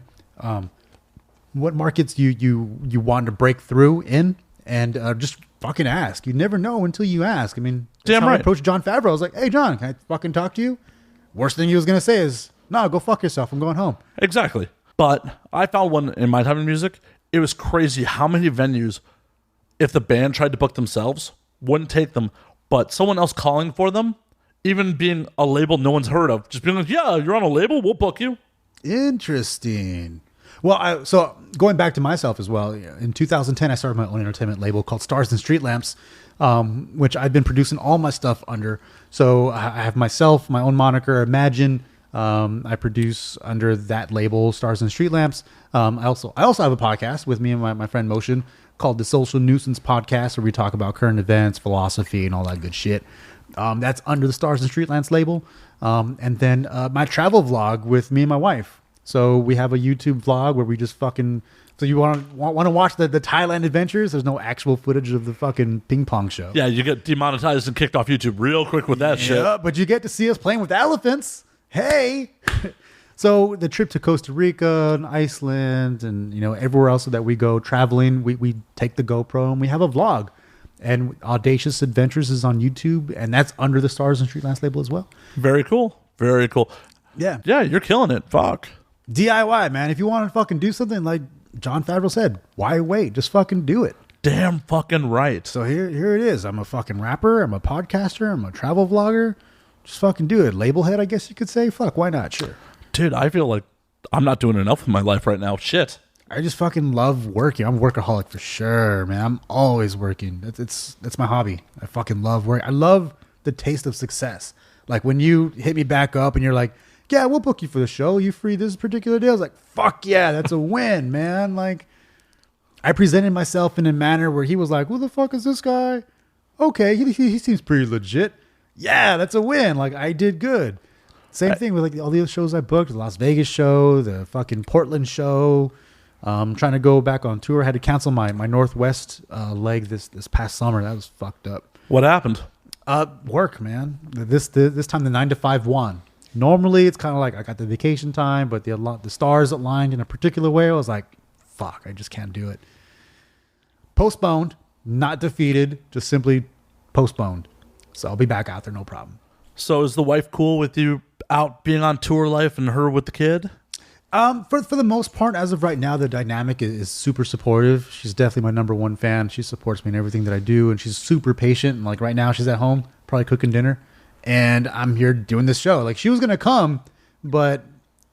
what markets you want to break through in, and just fucking ask. You never know until you ask. I mean, that's damn how right. I approached John Favreau. I was like, hey, John, can I fucking talk to you? Worst thing he was going to say is, no, go fuck yourself. I'm going home. Exactly. But I found one in my time in music. It was crazy how many venues, if the band tried to book themselves, wouldn't take them, but someone else calling for them, even being a label no one's heard of, just being like, yeah, you're on a label, we'll book you. Interesting. Well, so going back to myself as well, in 2010, I started my own entertainment label called Stars and Street Lamps, which I've been producing all my stuff under. So I have myself, my own moniker, Imagine. I produce under that label, Stars and Street Lamps. I also have a podcast with me and my friend Motion called the Social Nuisance Podcast, where we talk about current events, philosophy, and all that good shit. That's under the Stars and Street Lamps label. And then my travel vlog with me and my wife. So we have a YouTube vlog where we just fucking. So you want to watch the Thailand adventures? There's no actual footage of the fucking ping pong show. Yeah, you get demonetized and kicked off YouTube real quick with that shit. Yeah, but you get to see us playing with elephants. Hey. So the trip to Costa Rica and Iceland and everywhere else that we go traveling, we take the GoPro and we have a vlog. And Audacious Adventures is on YouTube, and that's under the Stars and Streetlights label as well. Very cool. Very cool. Yeah. Yeah, you're killing it. Fuck. DIY, man. If you want to fucking do something like Jon Favreau said, why wait? Just fucking do it. Damn fucking right. So here it is. I'm a fucking rapper. I'm a podcaster. I'm a travel vlogger. Just fucking do it. Label head, I guess you could say. Fuck, why not? Sure. Dude, I feel like I'm not doing enough with my life right now. Shit. I just fucking love working. I'm a workaholic for sure, man. I'm always working. That's my hobby. I fucking love work. I love the taste of success. Like when you hit me back up and you're like, yeah, we'll book you for the show. You free this particular day? I was like, fuck yeah, that's a win, man. Like, I presented myself in a manner where he was like, who the fuck is this guy? Okay, he seems pretty legit. Yeah, that's a win. Like, I did good. Same thing with like all the other shows I booked. The Las Vegas show, the fucking Portland show. Trying to go back on tour. I had to cancel my Northwest leg this past summer. That was fucked up. What happened? Work, man. This time the 9 to 5 won. Normally it's kind of like I got the vacation time, but the stars aligned in a particular way. I was like, fuck, I just can't do it. Postponed, not defeated, just simply postponed. So I'll be back out there, no problem. So is the wife cool with you out being on tour life and her with the kid? For the most part, as of right now, the dynamic is super supportive. She's definitely my number one fan. She supports me in everything that I do, and she's super patient. And like right now, she's at home, probably cooking dinner, and I'm here doing this show. Like she was gonna come, but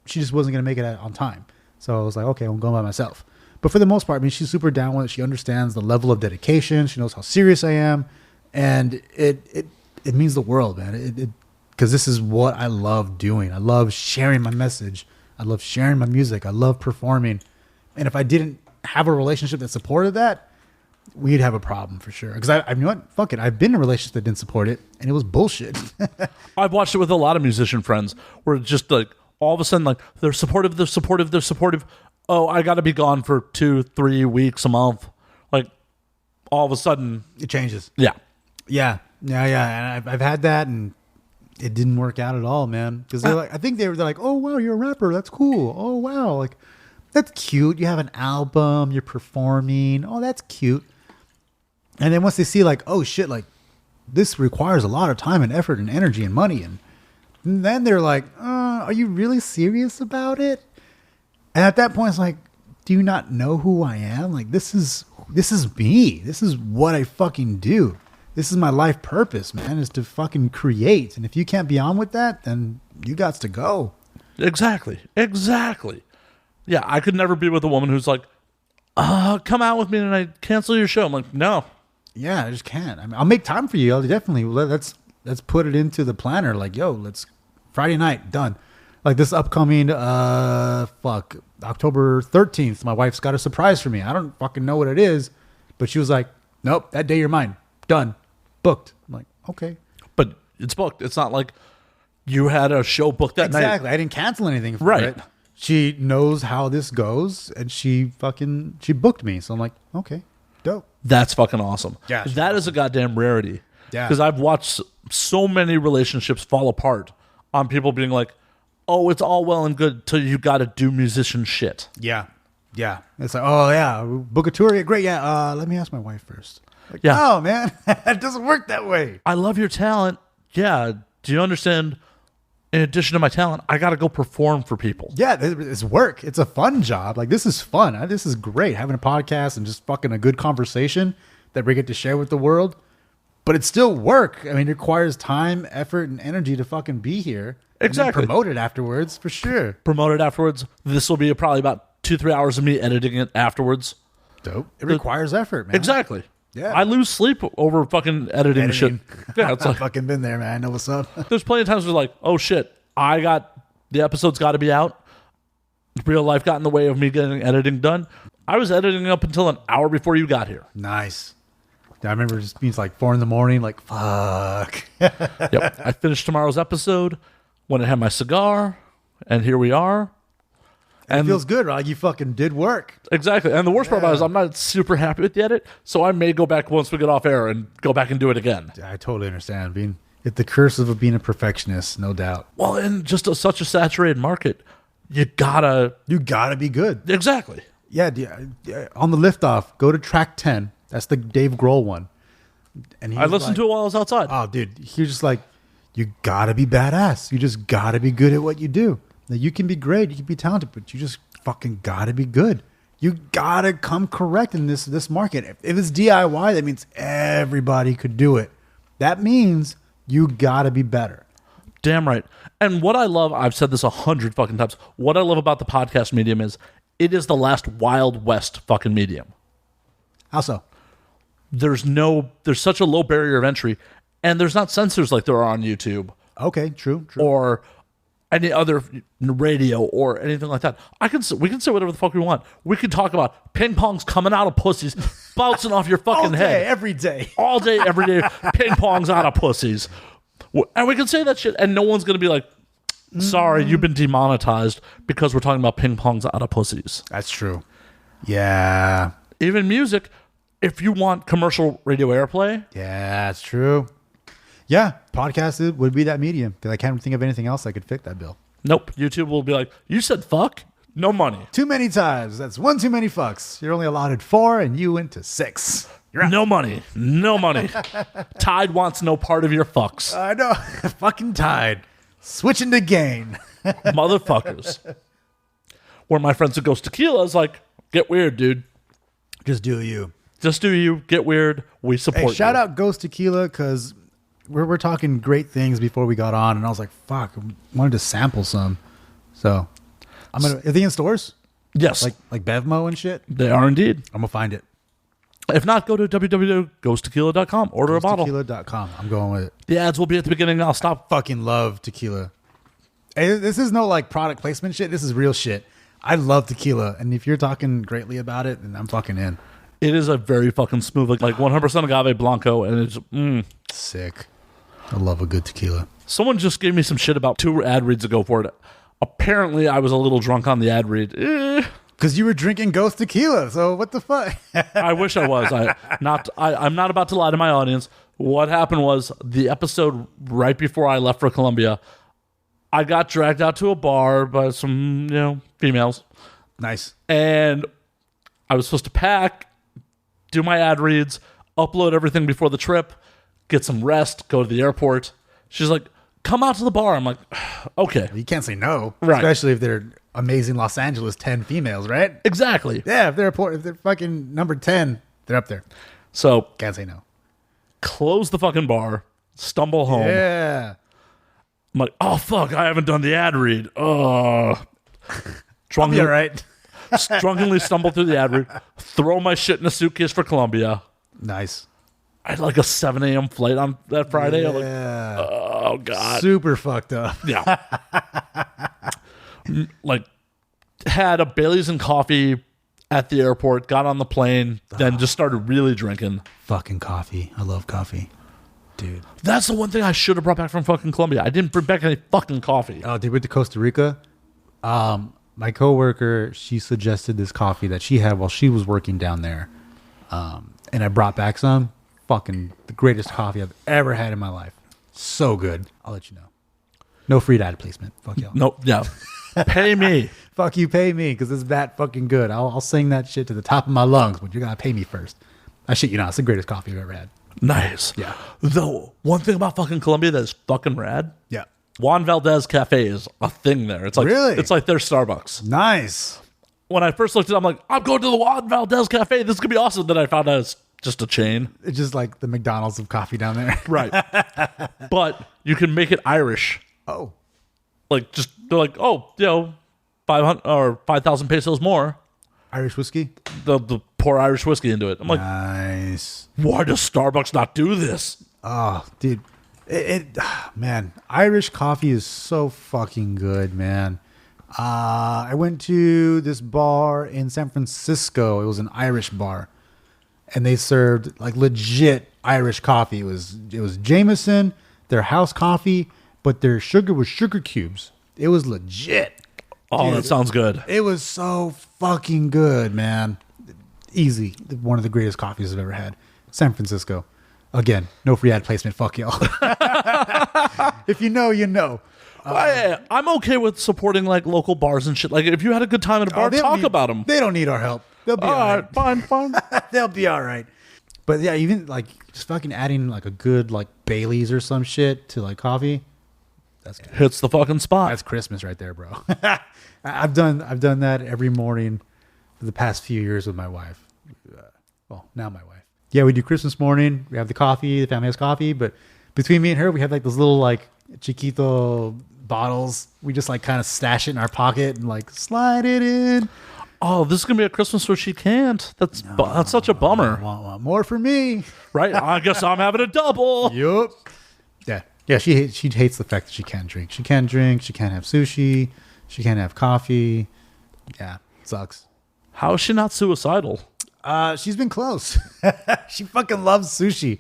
she just wasn't gonna make it on time. So I was like, okay, I'm going by myself. But for the most part, I mean, she's super down with it. She understands the level of dedication. She knows how serious I am, and it means the world, man. Because this is what I love doing. I love sharing my message. I love sharing my music. I love performing. And if I didn't have a relationship that supported that, we'd have a problem for sure. Because I you know what? Fuck it. I've been in a relationship that didn't support it, and it was bullshit. I've watched it with a lot of musician friends where it's just like all of a sudden, like they're supportive. Oh, I got to be gone for 2-3 weeks, a month. Like all of a sudden, It changes. Yeah. And I've had that, and it didn't work out at all, man. Because they're like, I think they're like, oh wow, you're a rapper. That's cool. Oh wow, like that's cute. You have an album. You're performing. Oh, that's cute. And then once they see like, oh shit, like this requires a lot of time and effort and energy and money, and then they're like, are you really serious about it? And at that point, it's like, do you not know who I am? Like this is me. This is what I fucking do. This is my life purpose, man, is to fucking create. And if you can't be on with that, then you got to go. Exactly. Yeah, I could never be with a woman who's like, come out with me tonight, cancel your show. I'm like, no. Yeah, I just can't. I mean, I'll make time for you. I'll definitely. Let's put it into the planner. Like, yo, let's Friday night, done. Like this upcoming, October 13th, my wife's got a surprise for me. I don't fucking know what it is, but she was like, nope, that day you're mine. Done. Booked. I'm like, okay. But it's booked. It's not like you had a show booked that night. Exactly. I didn't cancel anything for Right. it. She knows how this goes, and she booked me. So I'm like, okay, dope. That's fucking awesome. Yeah, that is a goddamn rarity. Yeah. Because I've watched so many relationships fall apart on people being like, oh, it's all well and good till you got to do musician shit. Yeah. It's like, oh yeah, book a tour. Yeah, great. Yeah. Let me ask my wife first. Like, Yeah. Oh man, it doesn't work that way. I love your talent. Yeah. Do you understand? In addition to my talent, I got to go perform for people. Yeah, it's work. It's a fun job. Like this is fun. This is great having a podcast and just fucking a good conversation that we get to share with the world. But it's still work. I mean, it requires time, effort, and energy to fucking be here. Exactly. And then promote it afterwards for sure. Promote it afterwards. This will be probably about 2-3 hours of me editing it afterwards. Dope. It requires effort, man. Exactly. Yeah. I lose sleep over fucking editing shit. Yeah, it's I've like fucking been there, man. I know what's up. there's plenty of times where like, oh shit, the episode's got to be out. Real life got in the way of me getting editing done. I was editing up until an hour before you got here. Nice. I remember just being like 4 a.m, like, fuck. Yep. I finished tomorrow's episode, went and had my cigar, and here we are. And it feels good, right? You fucking did work. Exactly. And the worst part about it is I'm not super happy with the edit, so I may go back once we get off air and go back and do it again. I totally understand. It's the curse of being a perfectionist, no doubt. Well, in just such a saturated market, you gotta be good. Exactly. Yeah, on the liftoff, go to track 10. That's the Dave Grohl one. And I listened to it while I was outside. Oh, dude, he was just like, you gotta be badass. You just gotta be good at what you do. Now, you can be great, you can be talented, but you just fucking gotta be good. You gotta come correct in this market. If it's DIY, that means everybody could do it. That means you gotta be better. Damn right. And what I love, I've said this 100 fucking times, what I love about the podcast medium is it is the last Wild West fucking medium. How so? There's such a low barrier of entry, and there's not censors like there are on YouTube. Okay, true. Or any other radio or anything like that. We can say whatever the fuck we want. We can talk about ping pongs coming out of pussies, bouncing off your fucking head. Every day. All day, every day, ping pongs out of pussies. And we can say that shit, and no one's going to be like, sorry, you've been demonetized because we're talking about ping pongs out of pussies. That's true. Yeah. Even music, if you want commercial radio airplay. Yeah, that's true. Yeah, podcast would be that medium because I can't think of anything else that could fit that bill. Nope. YouTube will be like, you said fuck? No money. Too many times. That's one too many fucks. You're only allotted 4 and you went to 6. You're out. No money. No money. Tide wants no part of your fucks. I know. Fucking Tide. Switching to gain. Motherfuckers. Where my friends at Ghost Tequila is like, get weird, dude. Just do you. Just do you. Get weird. We support you. Shout out Ghost Tequila because we're talking great things before we got on, and I was like, fuck, I wanted to sample some. So are they in stores? Yes. Like Bevmo and shit? They are indeed. I'm gonna find it. If not, go to www.ghosttequila.com. Order a bottle. Ghosttequila.com. I'm going with it. The ads will be at the beginning. I'll stop. Fucking love tequila. Hey, this is no like product placement shit. This is real shit. I love tequila, and if you're talking greatly about it, then I'm fucking in. It is a very fucking smooth, like 100% agave blanco, and it's sick. I love a good tequila. Someone just gave me some shit about 2 ad reads ago for it. Apparently, I was a little drunk on the ad read. Because you were drinking Ghost Tequila, so what the fuck? I wish I was. I'm not about to lie to my audience. What happened was the episode right before I left for Colombia, I got dragged out to a bar by some, females. Nice. And I was supposed to pack, do my ad reads, upload everything before the trip, get some rest, go to the airport. She's like, come out to the bar. I'm like, okay. You can't say no. Right. Especially if they're amazing Los Angeles 10 females, right? Exactly. Yeah, if they're fucking number 10, they're up there. So can't say no. Close the fucking bar, stumble home. Yeah. I'm like, oh fuck, I haven't done the ad read. Oh. All right. Drunkenly stumble through the ad read, throw my shit in a suitcase for Colombia. Nice. I had like a 7 a.m. flight on that Friday. Yeah. I'm like, oh god. Super fucked up. Yeah. Like, had a Bailey's and coffee at the airport, got on the plane, then just started really drinking. Fucking coffee. I love coffee. Dude. That's the one thing I should have brought back from fucking Colombia. I didn't bring back any fucking coffee. Oh, dude, went to Costa Rica. My coworker, she suggested this coffee that she had while she was working down there. And I brought back some. Fucking the greatest coffee I've ever had in my life. So good. I'll let you know. No free ad placement. Fuck y'all. Nope. Yeah. Pay me. Fuck you, pay me, because it's that fucking good. I'll sing that shit to the top of my lungs, but you gotta pay me first. I shit you not. It's the greatest coffee I've ever had. Nice. Yeah. Though, one thing about fucking Colombia that is fucking rad. Yeah. Juan Valdez Cafe is a thing there. It's like, really? It's like their Starbucks. Nice. When I first looked at it, I'm like, I'm going to the Juan Valdez Cafe. This is going to be awesome. Then I found out it's just a chain. It's just like the McDonald's of coffee down there. Right. But you can make it Irish. Oh. Like, just, they're like, 500 or 5,000 pesos more. Irish whiskey? The pour Irish whiskey into it. I'm like, nice. Why does Starbucks not do this? Oh, dude. Man, Irish coffee is so fucking good, man. I went to this bar in San Francisco. It was an Irish bar, and they served like legit Irish coffee. It was Jameson, their house coffee, but their sugar was sugar cubes. It was legit. Oh, dude, that sounds good. It was so fucking good, man. Easy. One of the greatest coffees I've ever had. San Francisco. Again, no free ad placement. Fuck y'all. If you know, you know. I'm okay with supporting like local bars and shit. Like if you had a good time at a bar, talk about them. They don't need our help. They'll be all right. Fine. They'll be all right. But yeah, even like just fucking adding like a good like Bailey's or some shit to like coffee. That's good. Hits the fucking spot. That's Christmas right there, bro. I've done that every morning for the past few years with my wife. Well, now my wife. Yeah, we do Christmas morning. We have the coffee. The family has coffee, but between me and her, we have like those little like chiquito bottles. We just like kind of stash it in our pocket and like slide it in. Oh, this is gonna be a Christmas where she can't. That's such a bummer. Want more for me, right? I guess I'm having a double. Yup. Yeah. She hates the fact that she can't drink. She can't drink. She can't have sushi. She can't have coffee. Yeah, sucks. How is she not suicidal? She's been close. She fucking loves sushi,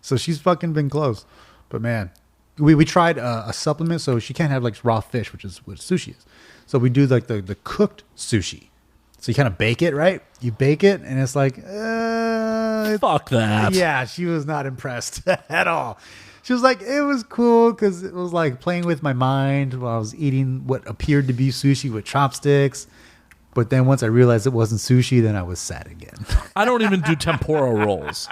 so she's fucking been close. But man, we tried a supplement, so she can't have like raw fish, which is what sushi is. So we do like the cooked sushi. So you kind of bake it, right? You bake it, and it's like, fuck that. Yeah, she was not impressed at all. She was like, it was cool because it was like playing with my mind while I was eating what appeared to be sushi with chopsticks. But then once I realized it wasn't sushi, then I was sad again. I don't even do tempura rolls.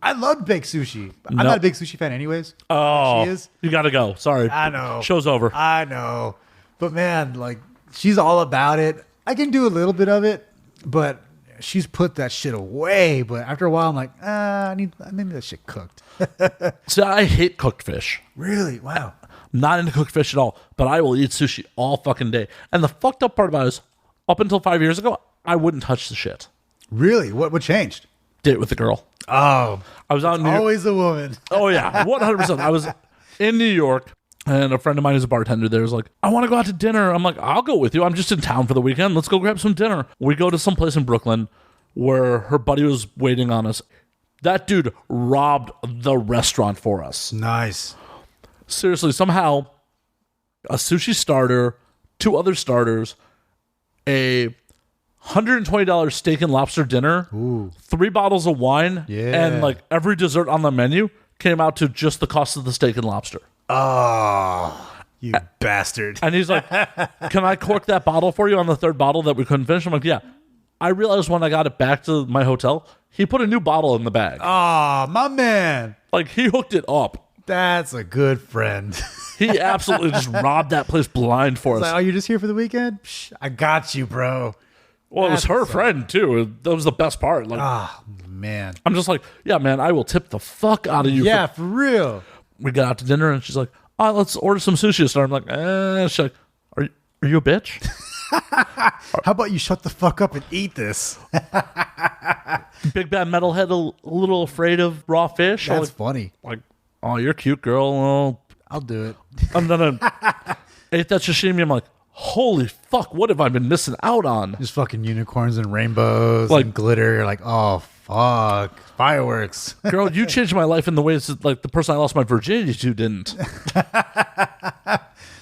I love baked sushi. I'm not a big sushi fan anyways. Oh, she is. You got to go. Sorry. I know. Show's over. I know. But man, like she's all about it. I can do a little bit of it, but she's put that shit away. But after a while, I'm like, I need that shit cooked. See, I hate cooked fish. Really? Wow. I'm not into cooked fish at all, but I will eat sushi all fucking day. And the fucked up part about it is, up until 5 years ago, I wouldn't touch the shit. Really? What changed? Date with the girl. Oh. I was out in New York. Always a woman. Oh, yeah. 100%. I was in New York, and a friend of mine who's a bartender there was like, I want to go out to dinner. I'm like, I'll go with you. I'm just in town for the weekend. Let's go grab some dinner. We go to some place in Brooklyn where her buddy was waiting on us. That dude robbed the restaurant for us. Nice. Seriously, somehow, a sushi starter, 2 other starters, a $120 steak and lobster dinner, 3 bottles of wine, and like every dessert on the menu came out to just the cost of the steak and lobster. Oh, you bastard. And he's like, can I cork that bottle for you on the 3rd bottle that we couldn't finish? I'm like, yeah. I realized when I got it back to my hotel, he put a new bottle in the bag. Oh, my man. Like, he hooked it up. That's a good friend. He absolutely just robbed that place blind for us. Like, oh, you're just here for the weekend? Psh, I got you, bro. Well, it was her friend, too. That was the best part. Like, man. I'm just like, yeah, man, I will tip the fuck out of you. Yeah, for real. We got out to dinner, and she's like, oh, let's order some sushi. So I'm like, She's like, are you a bitch? How about you shut the fuck up and eat this? Big bad metalhead, a little afraid of raw fish. That's funny. Like, oh, you're cute, girl. Well, I'll do it. And then I ate that sashimi. I'm like, holy fuck, what have I been missing out on? Just fucking unicorns and rainbows like, and glitter. You're like, oh, fuck. Fireworks. Girl, you changed my life in the ways that like the person I lost my virginity to didn't.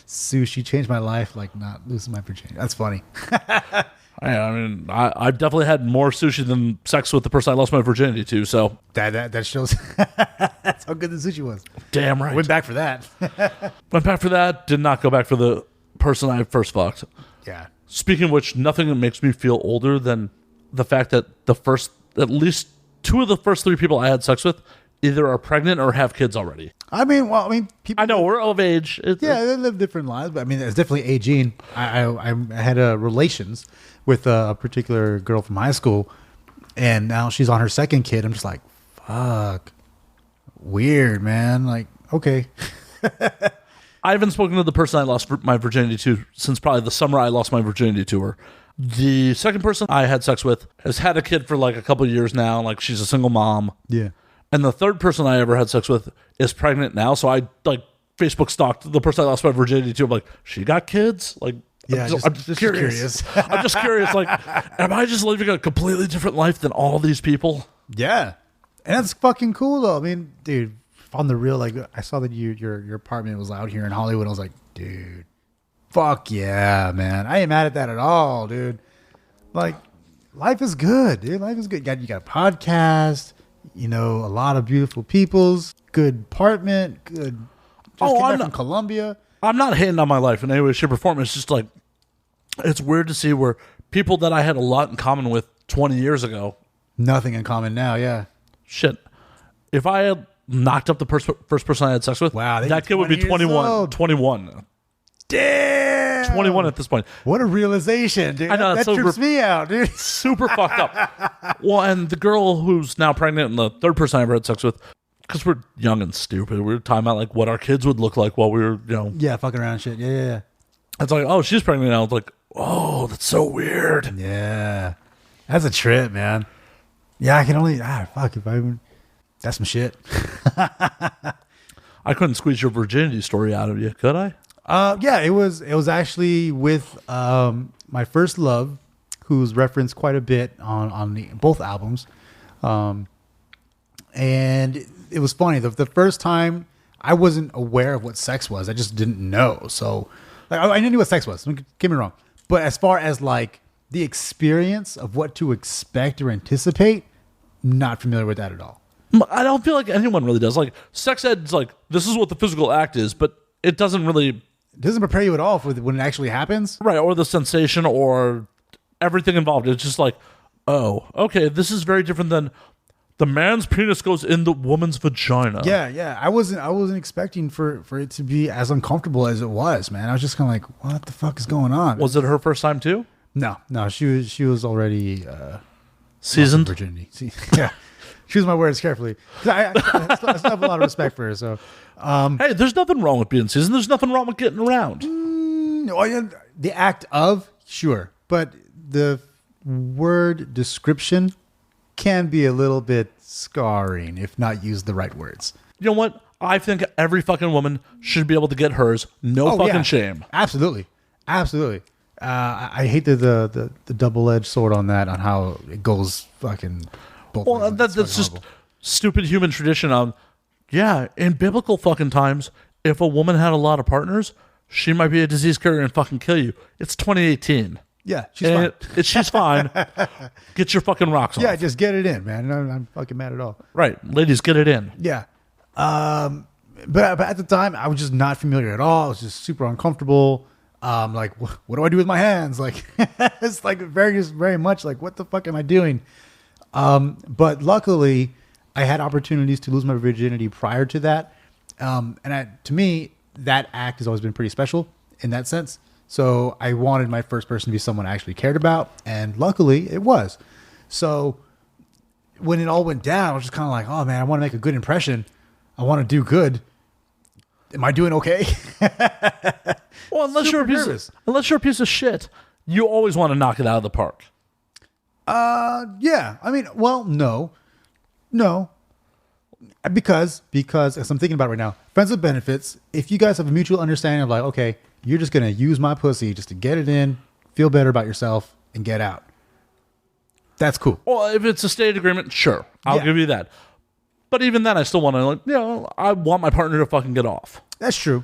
Sushi changed my life, like not losing my virginity. That's funny. I mean, I've definitely had more sushi than sex with the person I lost my virginity to. So that shows that's how good the sushi was. Damn right. Went back for that. Went back for that. Did not go back for the person I first fucked. Yeah. Speaking of which, nothing makes me feel older than the fact that at least 2 of the first 3 people I had sex with either are pregnant or have kids already. I mean, people. I know we're of age. They live different lives, but I mean, it's definitely aging. I had relations with a particular girl from high school, and now she's on her 2nd kid. I'm just like, fuck, weird, man. Like, okay. I haven't spoken to the person I lost my virginity to since probably the summer I lost my virginity to her. The second person I had sex with has had a kid for like a couple of years now. Like, she's a single mom. Yeah. And the third person I ever had sex with is pregnant now. So I like Facebook stalked the person I lost my virginity to. I'm like, she got kids? Like, yeah, I'm just curious. I'm just curious. Like, am I just living a completely different life than all these people? Yeah. And that's fucking cool though. I mean, dude, on the real, like, I saw that your apartment was out here in Hollywood. I was like, dude, fuck yeah, man. I ain't mad at that at all, dude. Like, life is good, dude. Life is good. You got a podcast, you know, a lot of beautiful peoples, good apartment, good. Just came back from Colombia. I'm not hating on my life in any way, shape, or form. It's just like, it's weird to see where people that I had a lot in common with 20 years ago. Nothing in common now, yeah. shit. If I had knocked up the first person I had sex with, Wow, that kid would be 21. 21. Damn. 21 at this point. What a realization, dude. I know, that so trips me out, dude. Super fucked up. Well, and the girl who's now pregnant and the third person I ever had sex with, because we're young and stupid, we were talking about like what our kids would look like while we were, Yeah, fucking around shit. Yeah. It's like, oh, she's pregnant now. It's like, oh, that's so weird. Yeah. That's a trip, man. Yeah, I can only fuck if I even that's some shit. I couldn't squeeze your virginity story out of you, could I? Yeah, it was actually with my first love, who's referenced quite a bit on both albums. And it was funny. The first time I wasn't aware of what sex was. I just didn't know. So like, I knew what sex was. Don't get me wrong. But as far as like the experience of what to expect or anticipate, not familiar with that at all. I don't feel like anyone really does. Like, sex ed's like, this is what the physical act is, but it doesn't really... It doesn't prepare you at all for when it actually happens. Right, or the sensation or everything involved. It's just like, oh, okay, this is very different than the man's penis goes in the woman's vagina. Yeah. I wasn't expecting for it to be as uncomfortable as it was, man. I was just kind of like, what the fuck is going on? Was it her first time too? No, she was already seasoned virginity. Yeah. Choose my words carefully. I still have a lot of respect for her. So, hey, there's nothing wrong with being seasoned. There's nothing wrong with getting around. The act of, sure, but the word description can be a little bit scarring if not used the right words. You know what? I think every fucking woman should be able to get hers. No fucking shame. Absolutely. I hate the double-edged sword on that, on how it goes fucking both ways. Well, that's just horrible. Stupid human tradition. Yeah, in biblical fucking times, if a woman had a lot of partners, she might be a disease carrier and fucking kill you. It's 2018. Yeah, she's fine. She's fine. Get your fucking rocks on. Yeah, just get it in, man. I'm not fucking mad at all. Right. Ladies, get it in. Yeah. But at the time, I was just not familiar at all. I was just super uncomfortable. Like, what do I do with my hands? Like, it's like very much like, what the fuck am I doing? But luckily, I had opportunities to lose my virginity prior to that. To me, that act has always been pretty special in that sense. So I wanted my first person to be someone I actually cared about. And luckily, it was. So when it all went down, I was just kind of like, oh, man, I want to make a good impression. I want to do good. Am I doing okay? Well, unless you're a piece of shit, you always want to knock it out of the park. Yeah. I mean, well, no. Because as I'm thinking about it right now, friends with benefits, if you guys have a mutual understanding of like, okay, you're just going to use my pussy just to get it in, feel better about yourself, and get out. That's cool. Well, if it's a stated agreement, sure. I'll give you that. But even then, I still want to, I want my partner to fucking get off. That's true.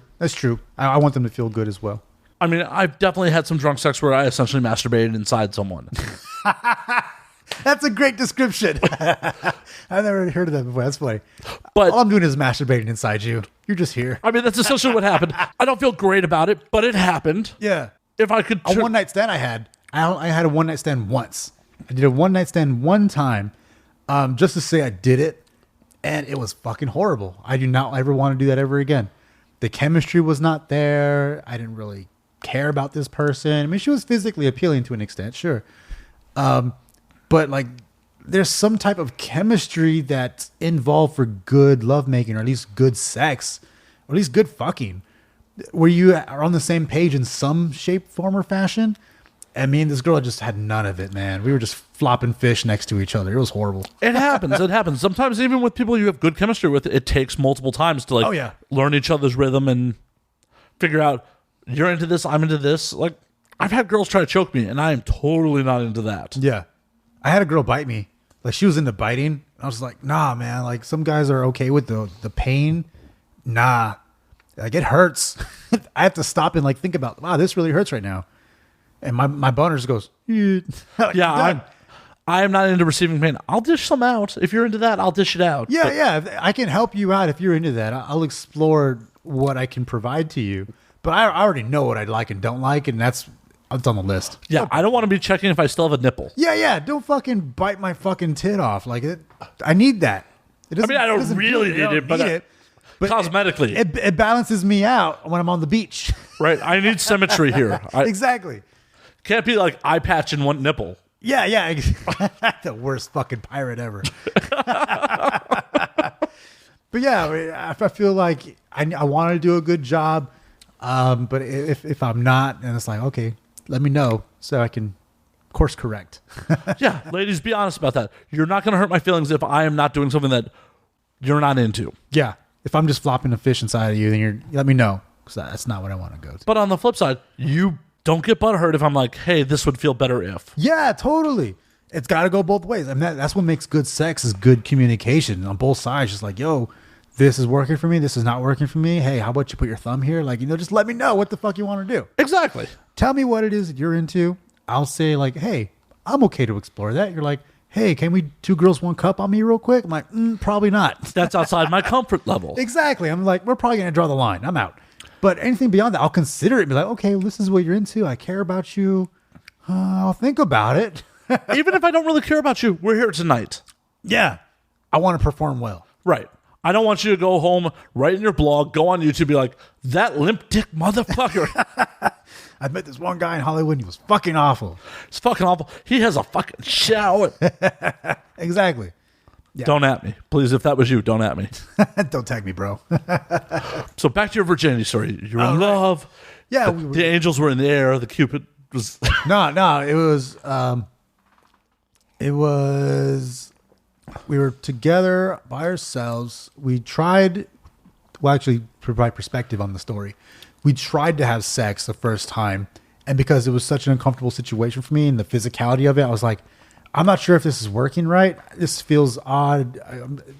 I want them to feel good as well. I mean, I've definitely had some drunk sex where I essentially masturbated inside someone. That's a great description. I've never heard of that before. That's funny. But all I'm doing is masturbating inside you. You're just here. I mean, that's essentially what happened. I don't feel great about it, but it happened. Yeah. If I could... A one-night stand I had a one-night stand once. I did a one-night stand one time just to say I did it, and it was fucking horrible. I do not ever want to do that ever again. The chemistry was not there. I didn't really care about this person. I mean, she was physically appealing to an extent, sure. But like, there's some type of chemistry that's involved for good lovemaking, or at least good sex, or at least good fucking, where you are on the same page in some shape, form, or fashion. And me and this girl just had none of it, man. We were just flopping fish next to each other. It was horrible. It happens. Sometimes even with people you have good chemistry with, it takes multiple times to learn each other's rhythm and figure out, you're into this, I'm into this. Like, I've had girls try to choke me, and I am totally not into that. Yeah. I had a girl bite me. Like, she was into biting. I was like, nah, man. Like, some guys are okay with the pain. Nah. Like, it hurts. I have to stop and, like, think about, wow, this really hurts right now. And my boner just goes, like, yeah, I am not into receiving pain. I'll dish some out. If you're into that, I'll dish it out. Yeah. I can help you out if you're into that. I'll explore what I can provide to you. But I already know what I like and don't like, and it's on the list. Yeah, I don't want to be checking if I still have a nipple. Yeah. Don't fucking bite my fucking tit off. Like, I need that. It I mean, I don't doesn't really feel- need it, but but cosmetically. it balances me out when I'm on the beach. Right? I need symmetry here. I Exactly. can't be like eye patch in one nipple. Yeah. The worst fucking pirate ever. But yeah, I feel like I want to do a good job. But if I'm not, then it's like, okay, let me know so I can course correct. Yeah, ladies, be honest about that. You're not going to hurt my feelings if I am not doing something that you're not into. Yeah. If I'm just flopping a fish inside of you, then you let me know, because that's not what I want to go to. But on the flip side, you don't get butthurt if I'm like, hey, this would feel better if. Yeah, totally. It's got to go both ways. I mean, that's what makes good sex is good communication on both sides. Just like, yo, this is working for me. This is not working for me. Hey, how about you put your thumb here? Like, just let me know what the fuck you want to do. Exactly. Tell me what it is that you're into. I'll say like, hey, I'm okay to explore that. You're like, hey, can we 2 girls, 1 cup on me real quick? I'm like, probably not. That's outside my comfort level. Exactly. I'm like, we're probably going to draw the line. I'm out. But anything beyond that, I'll consider it and be like, okay, well, this is what you're into. I care about you. I'll think about it. Even if I don't really care about you, we're here tonight. Yeah. I want to perform well. Right. I don't want you to go home, write in your blog, go on YouTube, be like, that limp dick motherfucker. I met this one guy in Hollywood and he was fucking awful. It's fucking awful. He has a fucking shower. Exactly. Yeah. Don't at me. Please, if that was you, don't at me. Don't tag me, bro. So back to your virginity story. You're in love. Yeah. The angels were in the air. The Cupid was... No, it was, we were together by ourselves. We tried, well, actually, to provide perspective on the story. We tried to have sex the first time. And because it was such an uncomfortable situation for me and the physicality of it, I was like, I'm not sure if this is working right. This feels odd.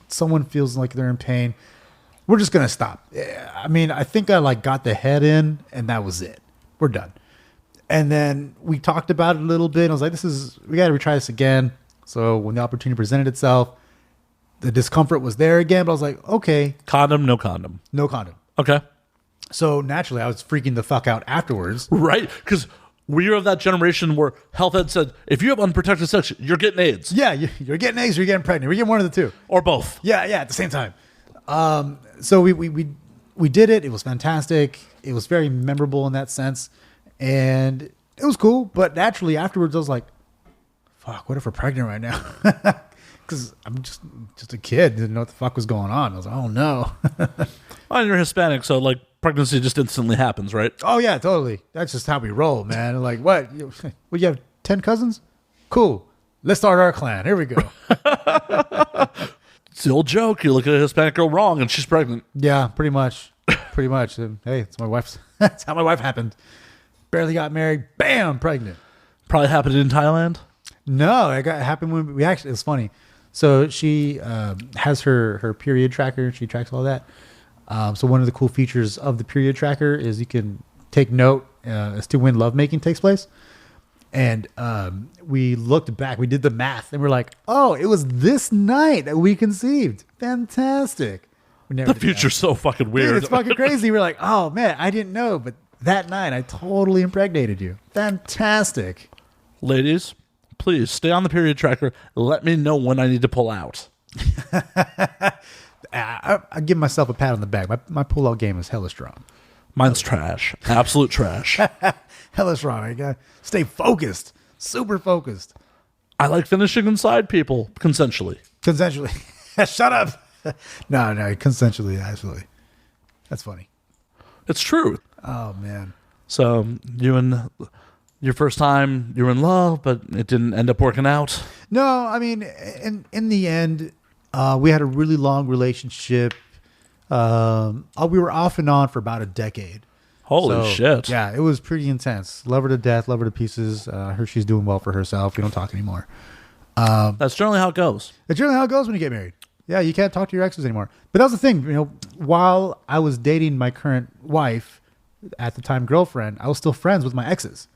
Someone feels like they're in pain. We're just going to stop. I mean, I think I got the head in and that was it. We're done. And then we talked about it a little bit. And I was like, we got to retry this again. So when the opportunity presented itself, the discomfort was there again. But I was like, okay. Condom, no condom. No condom. Okay. So naturally, I was freaking the fuck out afterwards. Right. Because we're of that generation where health ed said, if you have unprotected sex, you're getting AIDS. Yeah, you're getting AIDS or you're getting pregnant. We're getting one of the two. Or both. Yeah, at the same time. So we did it. It was fantastic. It was very memorable in that sense. And it was cool. But naturally, afterwards, I was like, fuck, what if we're pregnant right now? Because I'm just a kid. Didn't know what the fuck was going on. I was like, oh, no. Well, you're Hispanic, so pregnancy just instantly happens, right? Oh, yeah, totally. That's just how we roll, man. Like, what? You have 10 cousins? Cool. Let's start our clan. Here we go. It's the old joke. You look at a Hispanic girl wrong and she's pregnant. Yeah, pretty much. Pretty much. Hey, it's my wife's. That's how my wife happened. Barely got married. Bam, pregnant. Probably happened in Thailand. No, it happened when we actually, it's funny. So she has her period tracker. She tracks all that. So one of the cool features of the period tracker is you can take note as to when lovemaking takes place. And we looked back, we did the math, and we're like, oh, it was this night that we conceived. Fantastic. The future's so fucking weird. Dude, it's fucking crazy. We're like, oh, man, I didn't know, but that night I totally impregnated you. Fantastic. Ladies, please stay on the period tracker. Let me know when I need to pull out. I give myself a pat on the back. My pull-out game is hella strong. Mine's trash. Absolute trash. Hella strong. I gotta stay focused. Super focused. I like finishing inside people consensually. Consensually. Shut up. No, consensually, actually. That's funny. It's true. Oh, man. So you and your first time, you were in love, but it didn't end up working out. No, I mean, in the end, we had a really long relationship. We were off and on for about a decade. Holy shit. Yeah, it was pretty intense. Love her to death, love her to pieces. Her, she's doing well for herself. We don't talk anymore. That's generally how it goes. That's generally how it goes when you get married. Yeah, you can't talk to your exes anymore. But that was the thing, while I was dating my current wife, at the time girlfriend, I was still friends with my exes.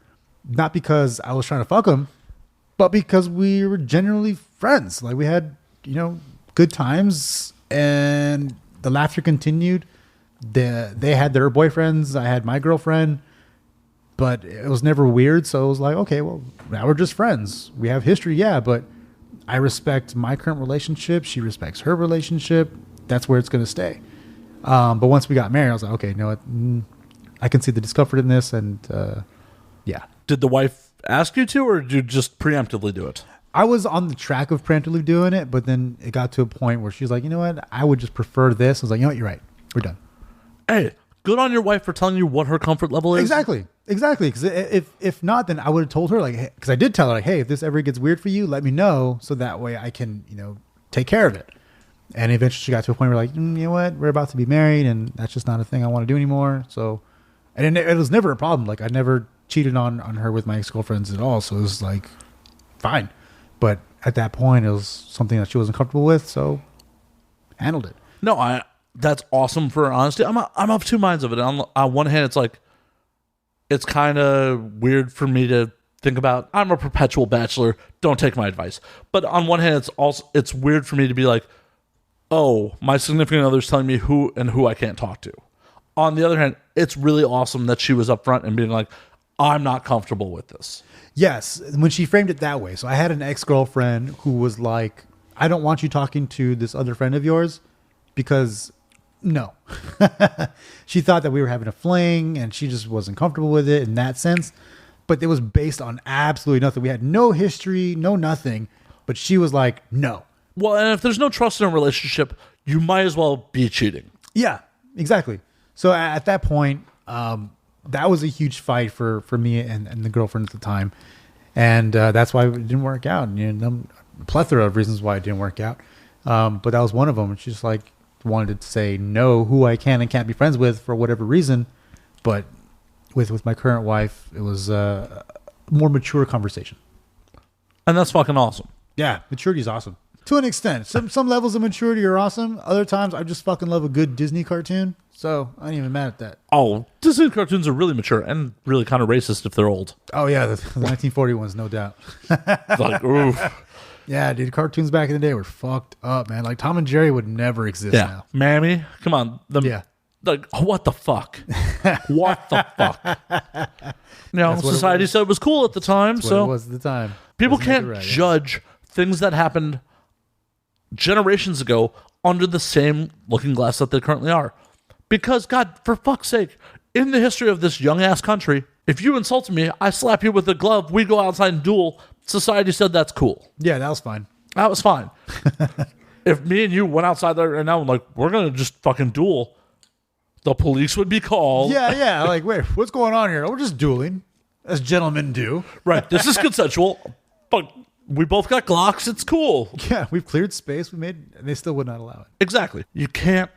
Not because I was trying to fuck them, but because we were generally friends. Like we had, good times, and the laughter continued. They had their boyfriends. I had my girlfriend, but it was never weird. So it was like, okay, well, now we're just friends. We have history, yeah, but I respect my current relationship. She respects her relationship. That's where it's going to stay. But once we got married, I was like, okay, you know what? I can see the discomfort in this. And yeah. Did the wife ask you to, or did you just preemptively do it? I was on the track of preemptively doing it, but then it got to a point where she's like, you know what? I would just prefer this. I was like, you know what? You're right. We're done. Hey, good on your wife for telling you what her comfort level is. Exactly. Because if not, then I would have told her, like, because I did tell her, like, hey, if this ever gets weird for you, let me know, so that way I can, take care of it. And eventually she got to a point where, like, you know what, we're about to be married, and that's just not a thing I want to do anymore. So, and it was never a problem. Like, I never cheated on her with my ex-girlfriends at all. So it was like, fine. But at that point, it was something that she wasn't comfortable with, so handled it. No, that's awesome for honesty. I'm of two minds of it. On one hand, it's like, it's kind of weird for me to think about. I'm a perpetual bachelor. Don't take my advice. But on one hand, it's weird for me to be like, oh, my significant other's telling me who I can't talk to. On the other hand, it's really awesome that she was upfront and being like, I'm not comfortable with this. Yes, when she framed it that way. So I had an ex-girlfriend who was like, I don't want you talking to this other friend of yours because no. She thought that we were having a fling and she just wasn't comfortable with it in that sense. But it was based on absolutely nothing. We had no history, no nothing. But she was like, no. Well, and if there's no trust in a relationship, you might as well be cheating. Yeah, exactly. So at that point, that was a huge fight for me and the girlfriend at the time. And that's why it didn't work out. And, a plethora of reasons why it didn't work out. But that was one of them. And she just like wanted to say no, who I can and can't be friends with for whatever reason. But with my current wife, it was a more mature conversation. And that's fucking awesome. Yeah, maturity is awesome. To an extent. Some levels of maturity are awesome. Other times, I just fucking love a good Disney cartoon. So, I ain't even mad at that. Oh, Disney cartoons are really mature and really kind of racist if they're old. Oh, yeah, the 1940 ones, no doubt. It's like, oof. Yeah, dude, cartoons back in the day were fucked up, man. Like, Tom and Jerry would never exist now. Mammy, come on. Like, what the fuck? What the fuck? Now, society said it was cool at the time. That's so what it was at the time. People can't judge things that happened generations ago under the same looking glass that they currently are. Because, God, for fuck's sake, in the history of this young-ass country, if you insulted me, I slap you with a glove, we go outside and duel, society said that's cool. Yeah, that was fine. That was fine. If me and you went outside there and now I'm like, we're going to just fucking duel, the police would be called. Yeah. Like, wait, what's going on here? We're just dueling, as gentlemen do. Right. This is consensual, but we both got Glocks. It's cool. Yeah, we've cleared space. And they still would not allow it. Exactly. You can't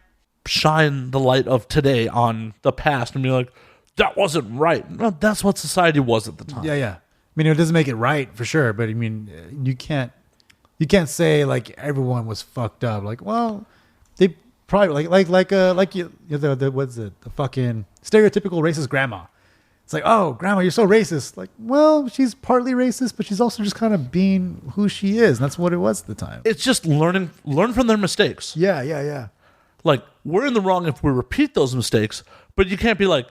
shine the light of today on the past and be like, that wasn't right. No, that's what society was at the time. Yeah. I mean, it doesn't make it right for sure, but I mean, you can't say like everyone was fucked up. Like, well, they probably the fucking stereotypical racist grandma. It's like, oh, grandma, you're so racist. Like, well, she's partly racist, but she's also just kind of being who she is. And that's what it was at the time. It's just learn from their mistakes. Yeah. Like, we're in the wrong if we repeat those mistakes, but you can't be like,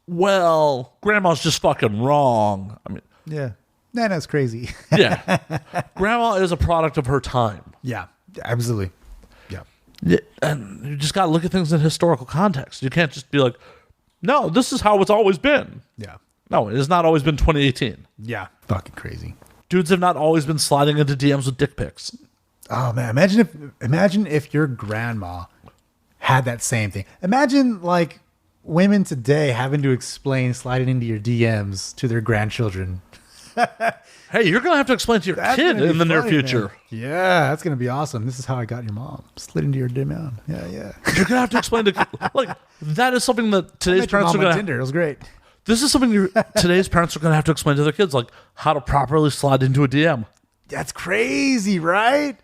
well, grandma's just fucking wrong. I mean, yeah. That's crazy. Yeah. Grandma is a product of her time. Yeah, absolutely. Yeah. And you just got to look at things in historical context. You can't just be like, no, this is how it's always been. Yeah. No, it has not always been 2018. Yeah. Fucking crazy. Dudes have not always been sliding into DMs with dick pics. Oh, man. Imagine if your grandma had that same thing. Imagine, like, women today having to explain sliding into your DMs to their grandchildren. Hey, you're going to have to explain to your kid in the near future. Man. Yeah, that's going to be awesome. This is how I got your mom. Slid into your DM. Yeah. You're going to have to explain to like, that is something that today's parents are going to... Tinder. It was great. This is something today's parents are going to have to explain to their kids, like how to properly slide into a DM. That's crazy, right?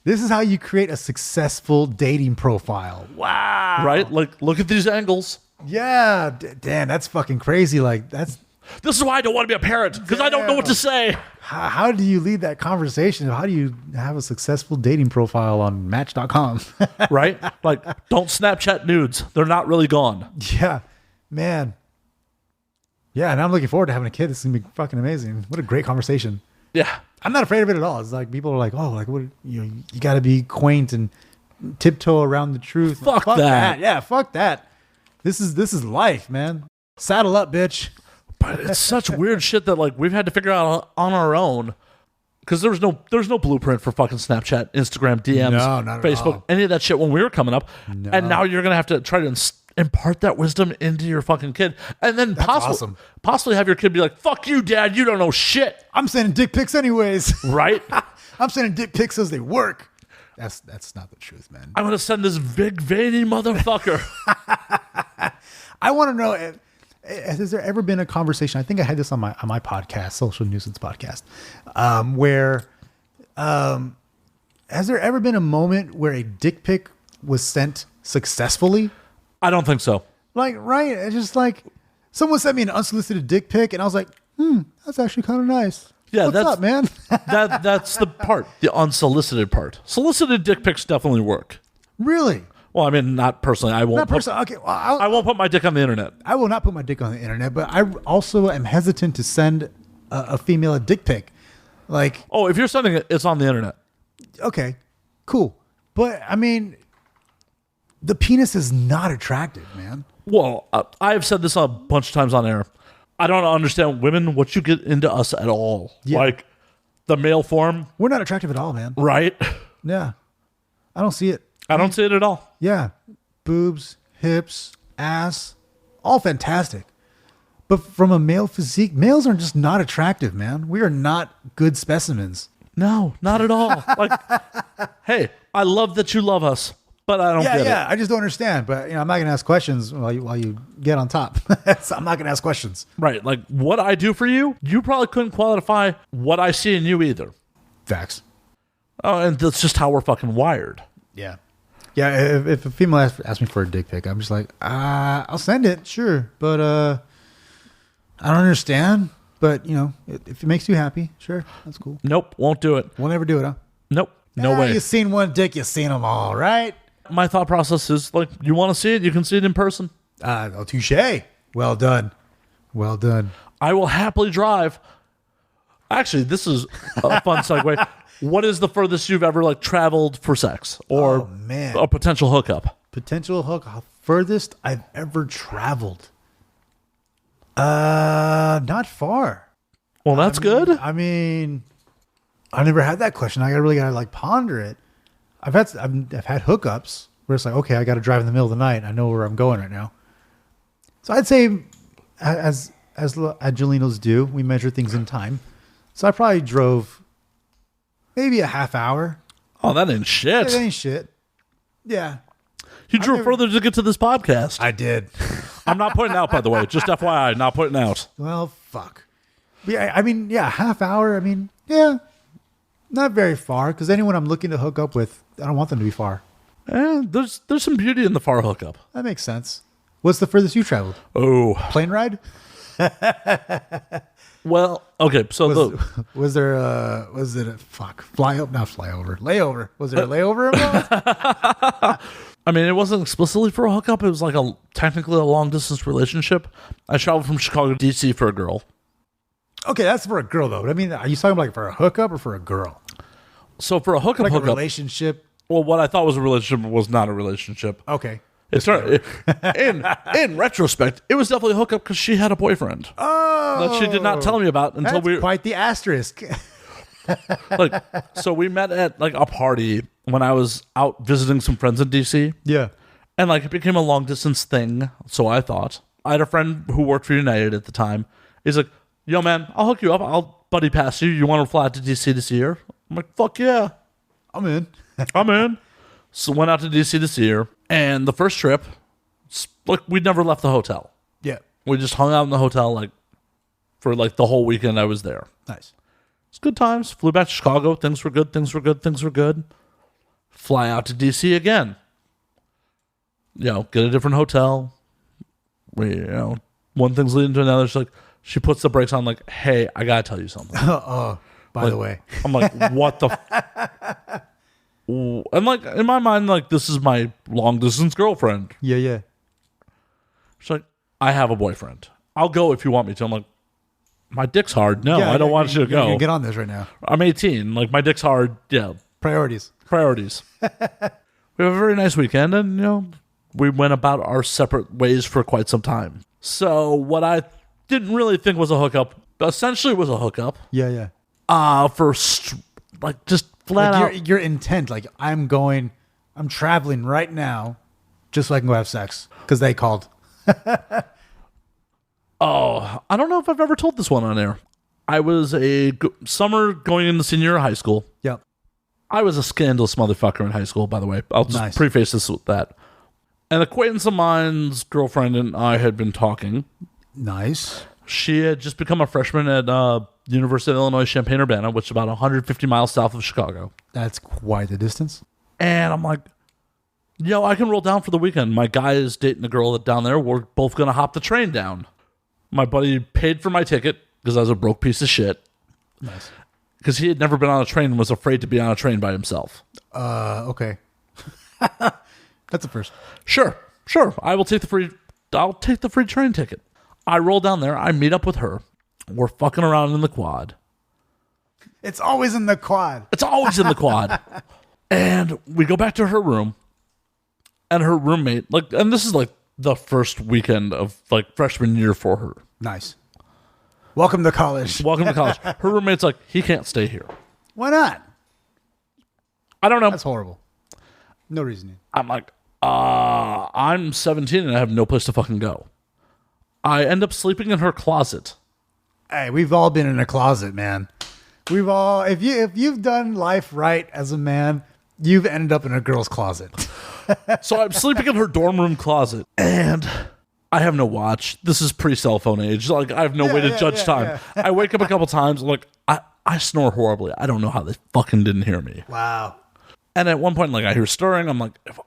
This is how you create a successful dating profile. Wow. Right? Like, look at these angles. Yeah. Damn, that's fucking crazy. Like, this is why I don't want to be a parent, because I don't know what to say. How do you lead that conversation? How do you have a successful dating profile on Match.com? Right? Like, don't Snapchat nudes. They're not really gone. Yeah. Man. Yeah, and I'm looking forward to having a kid. This is going to be fucking amazing. What a great conversation. Yeah. I'm not afraid of it at all. It's like people are like, oh, like what? You got to be quaint and tiptoe around the truth. Fuck that. Yeah, fuck that. This is life, man. Saddle up, bitch. But it's such weird shit that like we've had to figure out on our own because there's no blueprint for fucking Snapchat, Instagram, DMs, No, not at Facebook, all. any of that shit when we were coming up. No. And now you're gonna have to try to impart that wisdom into your fucking kid, and then awesome. possibly have your kid be like, "Fuck you, Dad, you don't know shit." I'm sending dick pics anyways. Right? I'm sending dick pics as they work. That's not the truth, man. I'm gonna send this big veiny motherfucker. I want to know. Has there ever been a conversation? I think I had this on my podcast, Social Nuisance Podcast, where has there ever been a moment where a dick pic was sent successfully? I don't think so. Like, right? It's just like someone sent me an unsolicited dick pic, and I was like, that's actually kind of nice. Yeah, What's up, man? that's the part, the unsolicited part. Solicited dick pics definitely work. Really? Well, I mean, not personally. I won't. Not personally. Okay, well, I won't put my dick on the internet. I will not put my dick on the internet, but I also am hesitant to send a female a dick pic. Like, Oh, if you're sending it, it's on the internet. okay, cool. But, I mean, the penis is not attractive, man. Well, I have said this a bunch of times on air. I don't understand women, what you get into us at all. Yeah. Like the male form, We're not attractive at all, man. right? Yeah. I don't see it. I don't see it at all. Yeah. Boobs, hips, ass, all fantastic. But from a male physique, males are just not attractive, man. We are not good specimens. No, not at all. Like, hey, I love that you love us, but I don't get it. I just don't understand. But I'm not going to ask questions while you get on top. So I'm not going to ask questions. Right. Like what I do for you, you probably couldn't qualify what I see in you either. Facts. Oh, and that's just how we're fucking wired. Yeah. Yeah, if a female asks me for a dick pic, I'm just like, I'll send it, sure. But I don't understand. But, if it makes you happy, sure, that's cool. Nope, won't do it. We'll never do it, huh? Nope, no way. You've seen one dick, you've seen them all, right? My thought process is like, you want to see it, you can see it in person. Touche. Well done. Well done. I will happily drive. Actually, this is a fun segue. What is the furthest you've ever like traveled for sex or Oh, man. a potential hookup? Potential hook, furthest I've ever traveled. Not far. Well, that's good. I mean, I never had that question. I really gotta like ponder it. I've had hookups where it's like, okay, I got to drive in the middle of the night. I know where I'm going right now. So I'd say, as Angelinos do, we measure things in time. So I probably drove maybe a half hour. Oh, that ain't shit. It ain't shit. Yeah, You drove further to get to this podcast. I did. I'm not putting out, by the way. Just FYI, not putting out. Well, fuck. Yeah, I mean, half hour. I mean, yeah, not very far. Because anyone I'm looking to hook up with, I don't want them to be far. There's some beauty in the far hookup. That makes sense. What's the furthest you traveled? Oh, Plane ride? well, okay. So Was it a layover? Was there a layover involved? I mean, it wasn't explicitly for a hookup. It was like technically a long distance relationship. I traveled from Chicago to DC for a girl. Okay, that's for a girl though. But I mean, are you talking like for a hookup or for a girl? So for a hookup, Like a relationship? well, what I thought was a relationship was not a relationship. Okay. It started in retrospect, it was definitely a hookup because she had a boyfriend that she did not tell me about until That's quite the asterisk. so we met at like a party when I was out visiting some friends in DC. Yeah. And like it became a long distance thing. So I thought I had a friend who worked for United at the time. He's like, yo man, I'll hook you up. I'll buddy pass you. You want to fly out to DC this year? I'm like, fuck yeah. I'm in. I'm in. So went out to DC this year. And the first trip, like we'd never left the hotel. Yeah. We just hung out in the hotel like for like the whole weekend I was there. Nice. It's good times. Flew back to Chicago. Things were good. Things were good. Things were good. Fly out to DC again. Get a different hotel. One thing's leading to another. She puts the brakes on like, hey, I gotta tell you something. By the way. I'm like, what the and like in my mind, like this is my long distance girlfriend. Yeah. She's like, I have a boyfriend. I'll go if you want me to. I'm like, my dick's hard. No, I don't want you to go. Get on this right now. I'm 18. Like, my dick's hard. Yeah. Priorities. We have a very nice weekend, and, we went about our separate ways for quite some time. So what I didn't really think was a hookup, essentially was a hookup. Yeah. Just flat out. Your intent, like, I'm traveling right now just so I can go have sex because they called. Oh, I don't know if I've ever told this one on air. I was a summer going into senior year of high school. Yep. I was a scandalous motherfucker in high school, by the way. I'll just preface this with that. An acquaintance of mine's girlfriend and I had been talking. Nice. She had just become a freshman at University of Illinois Champaign-Urbana, which is about 150 miles south of Chicago. That's quite the distance. And I'm like, I can roll down for the weekend. My guy is dating a girl down there. We're both going to hop the train down. My buddy paid for my ticket because I was a broke piece of shit. Nice. Because he had never been on a train and was afraid to be on a train by himself. Okay. That's a first. Sure. I'll take the free train ticket. I roll down there. I meet up with her. We're fucking around in the quad. It's always in the quad. And we go back to her room. And her roommate, and this is the first weekend of freshman year for her. Nice. Welcome to college. Her roommate's like, he can't stay here. Why not? I don't know. That's horrible. No reasoning. I'm like, I'm 17 and I have no place to fucking go. I end up sleeping in her closet. Hey, we've all been in a closet, man. We've all, if you've done life right as a man, you've ended up in a girl's closet. So I'm sleeping in her dorm room closet, and I have no watch. This is pre-cell phone age. I have no way to judge time. Yeah. I wake up a couple times. I snore horribly. I don't know how they fucking didn't hear me. Wow. And at one point, I hear stirring. I'm like, if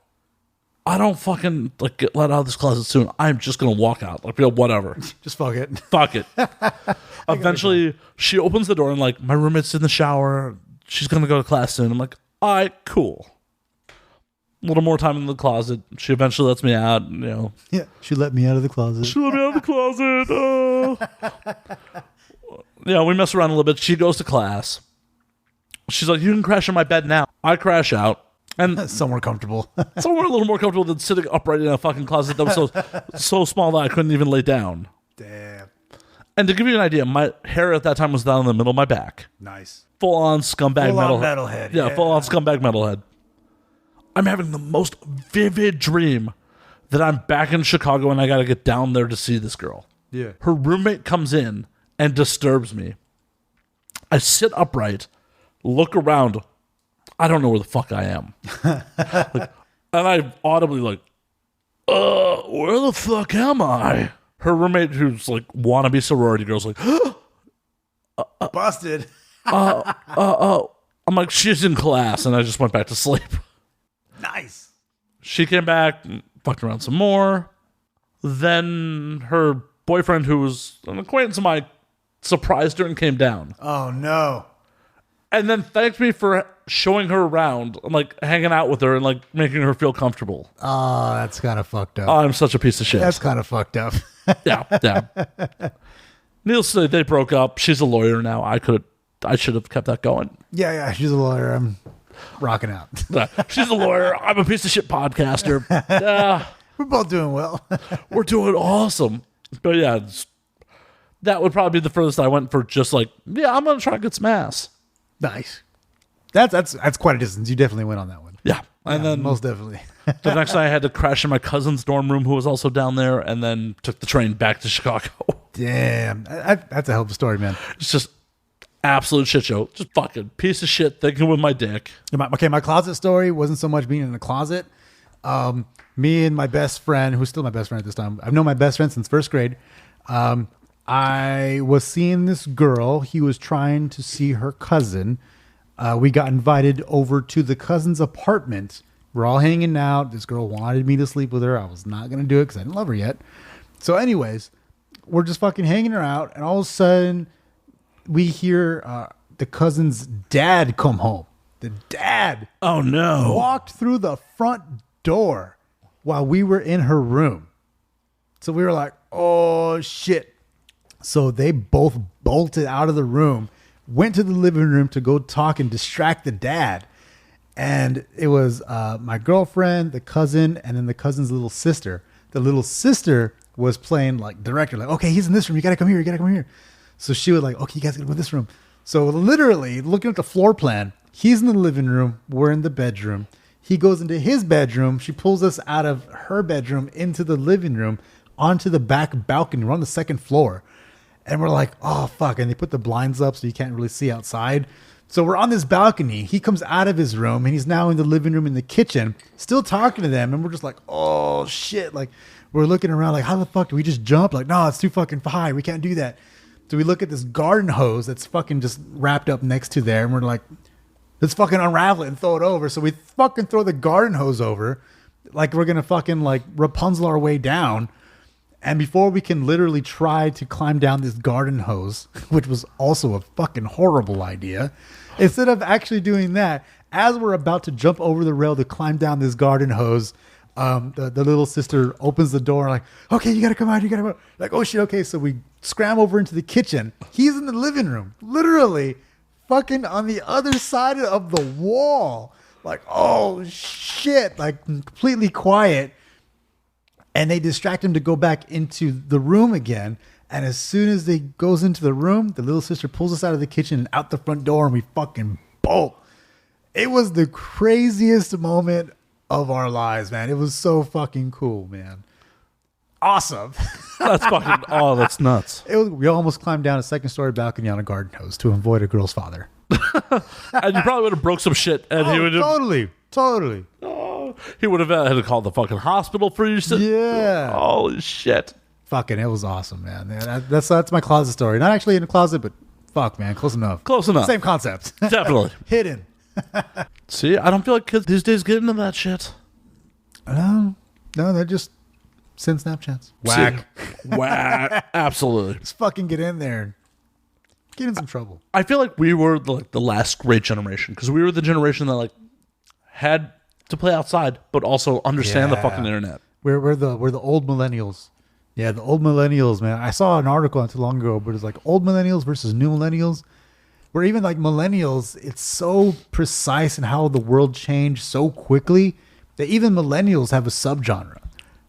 I don't fucking get let out of this closet soon, I'm just gonna walk out. Whatever. Just fuck it. Fuck it. Eventually, she opens the door and my roommate's in the shower. She's gonna go to class soon. I'm like, all right, cool. A little more time in the closet. She eventually lets me out. Yeah, she let me out of the closet. We mess around a little bit. She goes to class. She's like, you can crash in my bed now. I crash out. And somewhere comfortable. Somewhere a little more comfortable than sitting upright in a fucking closet that was so small that I couldn't even lay down. Damn. And to give you an idea, my hair at that time was down in the middle of my back. Nice. Full-on scumbag metalhead. Yeah, full-on scumbag metalhead. I'm having the most vivid dream that I'm back in Chicago and I got to get down there to see this girl. Yeah. Her roommate comes in and disturbs me. I sit upright, look around. I don't know where the fuck I am. And I audibly where the fuck am I? Her roommate, who's wannabe sorority girl's busted. I'm like, she's in class, and I just went back to sleep. Nice. She came back, fucked around some more. Then her boyfriend, who was an acquaintance of mine, surprised her and came down. Oh, no. And then thanked me for showing her around, and hanging out with her and making her feel comfortable. Oh, that's kind of fucked up. I'm such a piece of shit. That's kind of fucked up. Yeah. Needless to say, they broke up. She's a lawyer now. I should have kept that going. Yeah. She's a lawyer. I'm rocking out. She's a lawyer. I'm a piece of shit podcaster. We're both doing well. We're doing awesome. But yeah, that would probably be the furthest I went for just I'm going to try to get some ass. Nice. That's quite a distance. You definitely went on that one. Yeah. And then most definitely. The next night I had to crash in my cousin's dorm room who was also down there, and then took the train back to Chicago. Damn. That's a hell of a story, man. It's just absolute shit show. Just fucking piece of shit thinking with my dick. My closet story wasn't so much being in a closet. Me and my best friend, who's still my best friend at this time, I've known my best friend since first grade. I was seeing this girl. He was trying to see her cousin. We got invited over to the cousin's apartment. We're all hanging out. This girl wanted me to sleep with her. I was not going to do it because I didn't love her yet. So anyways, we're just fucking hanging her out. And all of a sudden, we hear the cousin's dad come home. The dad. Oh, no. Walked through the front door while we were in her room. So we were like, oh, shit. So they both bolted out of the room, went to the living room to go talk and distract the dad. And it was my girlfriend, the cousin, and then the cousin's little sister. The little sister was playing like director, like, okay, he's in this room. You got to come here. You got to come here. So she was like, okay, you guys got to go in this room. So literally looking at the floor plan, he's in the living room. We're in the bedroom. He goes into his bedroom. She pulls us out of her bedroom into the living room onto the back balcony. We're on the second floor. And we're like, oh, fuck. And they put the blinds up so you can't really see outside. So we're on this balcony. He comes out of his room and he's now in the living room in the kitchen, still talking to them. And we're just like, oh, shit. Like, we're looking around like, how the fuck do we just jump? Like, no, it's too fucking high. We can't do that. So we look at this garden hose that's fucking just wrapped up next to there. And we're like, let's fucking unravel it and throw it over. So we fucking throw the garden hose over like we're going to fucking like Rapunzel our way down. And before we can literally try to climb down this garden hose, which was also a fucking horrible idea, instead of actually doing that, as we're about to jump over the rail to climb down this garden hose, the little sister opens the door like, okay, you got to come out. You got to come out. Like, oh shit. Okay. So we scram over into the kitchen. He's in the living room, literally fucking on the other side of the wall. Like, oh shit, like completely quiet. And they distract him to go back into the room again. And as soon as they goes into the room, the little sister pulls us out of the kitchen and out the front door, and we fucking bolt. It was the craziest moment of our lives, man. It was so fucking cool, man. Awesome. That's fucking, oh, that's nuts. We almost climbed down a second story balcony on a garden hose to avoid a girl's father. And you probably would have broke some shit. And he would have, Totally. oh, he would have had to call the fucking hospital for you. Yeah. Holy shit. Fucking, it was awesome, man. That's my closet story. Not actually in a closet, but fuck, man. Close enough. Same concept. Definitely. Hidden. See, I don't feel like kids these days get into that shit. No, they're just send Snapchats. Whack. Whack. Absolutely. Just fucking get in there and get in some trouble. I feel like we were the last great generation because we were the generation that like had to play outside but also understand the fucking internet. We're the old millennials. Yeah, the old millennials, man. I saw an article not too long ago, but it's like old millennials versus new millennials. Where even like millennials, it's so precise in how the world changed so quickly that even millennials have a subgenre.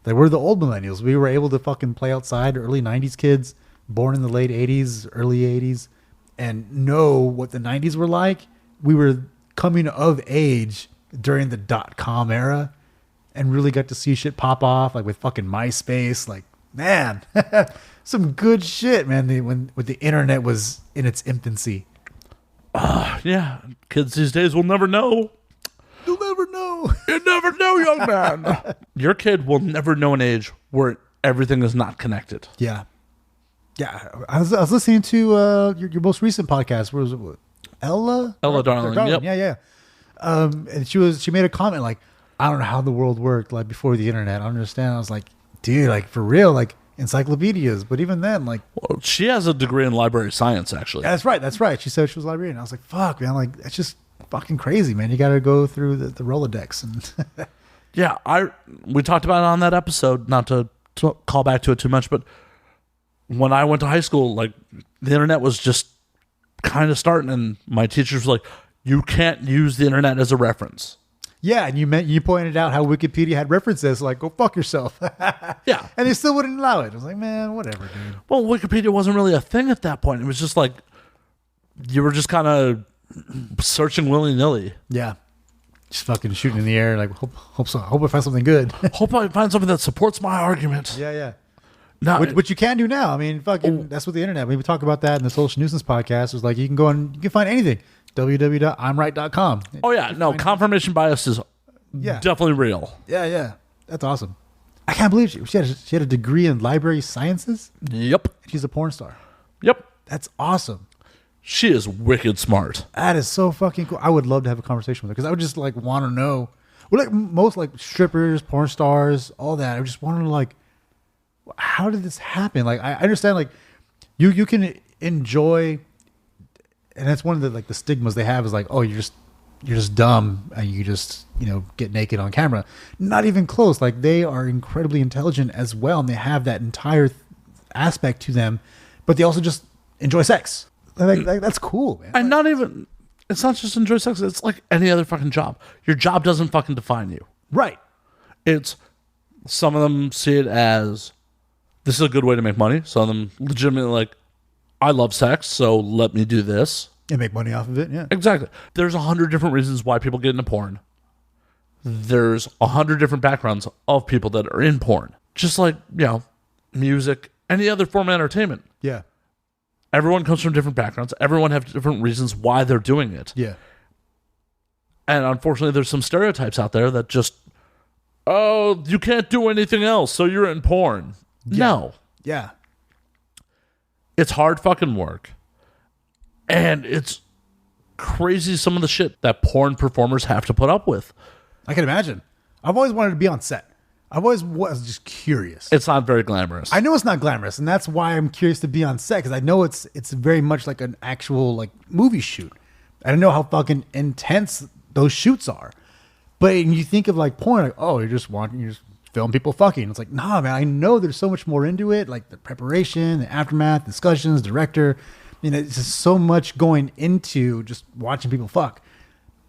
Like we're the old millennials. We were able to fucking play outside, early 90s kids, born in the late 80s, early 80s, and know what the 90s were like. We were coming of age during the .com era and really got to see shit pop off, like with fucking MySpace. Like, man, some good shit, man, when the internet was in its infancy. Yeah, kids these days will never know. You'll never know. You never know, young man. Your kid will never know an age where everything is not connected. Yeah. I was listening to your most recent podcast. Where was it? Ella Darling. Yep. Yeah. And she made a comment like, I don't know how the world worked like before the internet. I don't understand. I was like, dude, like for real, like encyclopedias. But even then, like, well, she has a degree in library science, actually. That's right. She said she was a librarian. I was like, fuck, man, like it's just fucking crazy, man. You got to go through the Rolodex and. Yeah, we talked about it on that episode. Not to call back to it too much, but when I went to high school, like the internet was just kind of starting, and my teachers were like, "You can't use the internet as a reference." Yeah, and you pointed out how Wikipedia had references, like, go fuck yourself. Yeah. And they still wouldn't allow it. I was like, man, whatever, dude. Well, Wikipedia wasn't really a thing at that point. It was just like, you were just kind of searching willy-nilly. Yeah. Just fucking shooting in the air, like, hope I find something good. Hope I find something that supports my argument. Yeah. No, which you can do now. I mean, fucking, that's what the internet. We talk about that in the Social Nuisance podcast. It's like, you can go and you can find anything. www.imright.com. Oh, yeah. No, confirmation bias is definitely real. Yeah. That's awesome. I can't believe she had a degree in library sciences. Yep. She's a porn star. Yep. That's awesome. She is wicked smart. That is so fucking cool. I would love to have a conversation with her because I would just like want to know. Well, like most like strippers, porn stars, all that. I just want to know, like, how did this happen? Like, I understand, like, you can enjoy. And that's one of the like the stigmas they have is like, oh, you're just dumb and you just, get naked on camera. Not even close. Like they are incredibly intelligent as well, and they have that entire aspect to them but they also just enjoy sex. Like, that's cool, man. And not even, it's not just enjoy sex. It's like any other fucking job. Your job doesn't fucking define you. Right. It's, some of them see it as, this is a good way to make money. Some of them legitimately like, I love sex, so let me do this. And make money off of it, yeah. Exactly. There's 100 different reasons why people get into porn. There's 100 different backgrounds of people that are in porn. Just like, music, any other form of entertainment. Yeah. Everyone comes from different backgrounds. Everyone has different reasons why they're doing it. Yeah. And unfortunately, there's some stereotypes out there that just, oh, you can't do anything else, so you're in porn. Yeah. No. Yeah. It's hard fucking work. And it's crazy some of the shit that porn performers have to put up with. I can imagine. I've always wanted to be on set. I've always was just curious. It's not very glamorous. I know it's not glamorous, and that's why I'm curious to be on set, because I know it's very much like an actual like movie shoot. I don't know how fucking intense those shoots are. But when you think of like porn, like, oh, you're just film people fucking. It's like, nah, man, I know there's so much more into it, like the preparation, the aftermath, discussions, director. It's just so much going into just watching people fuck.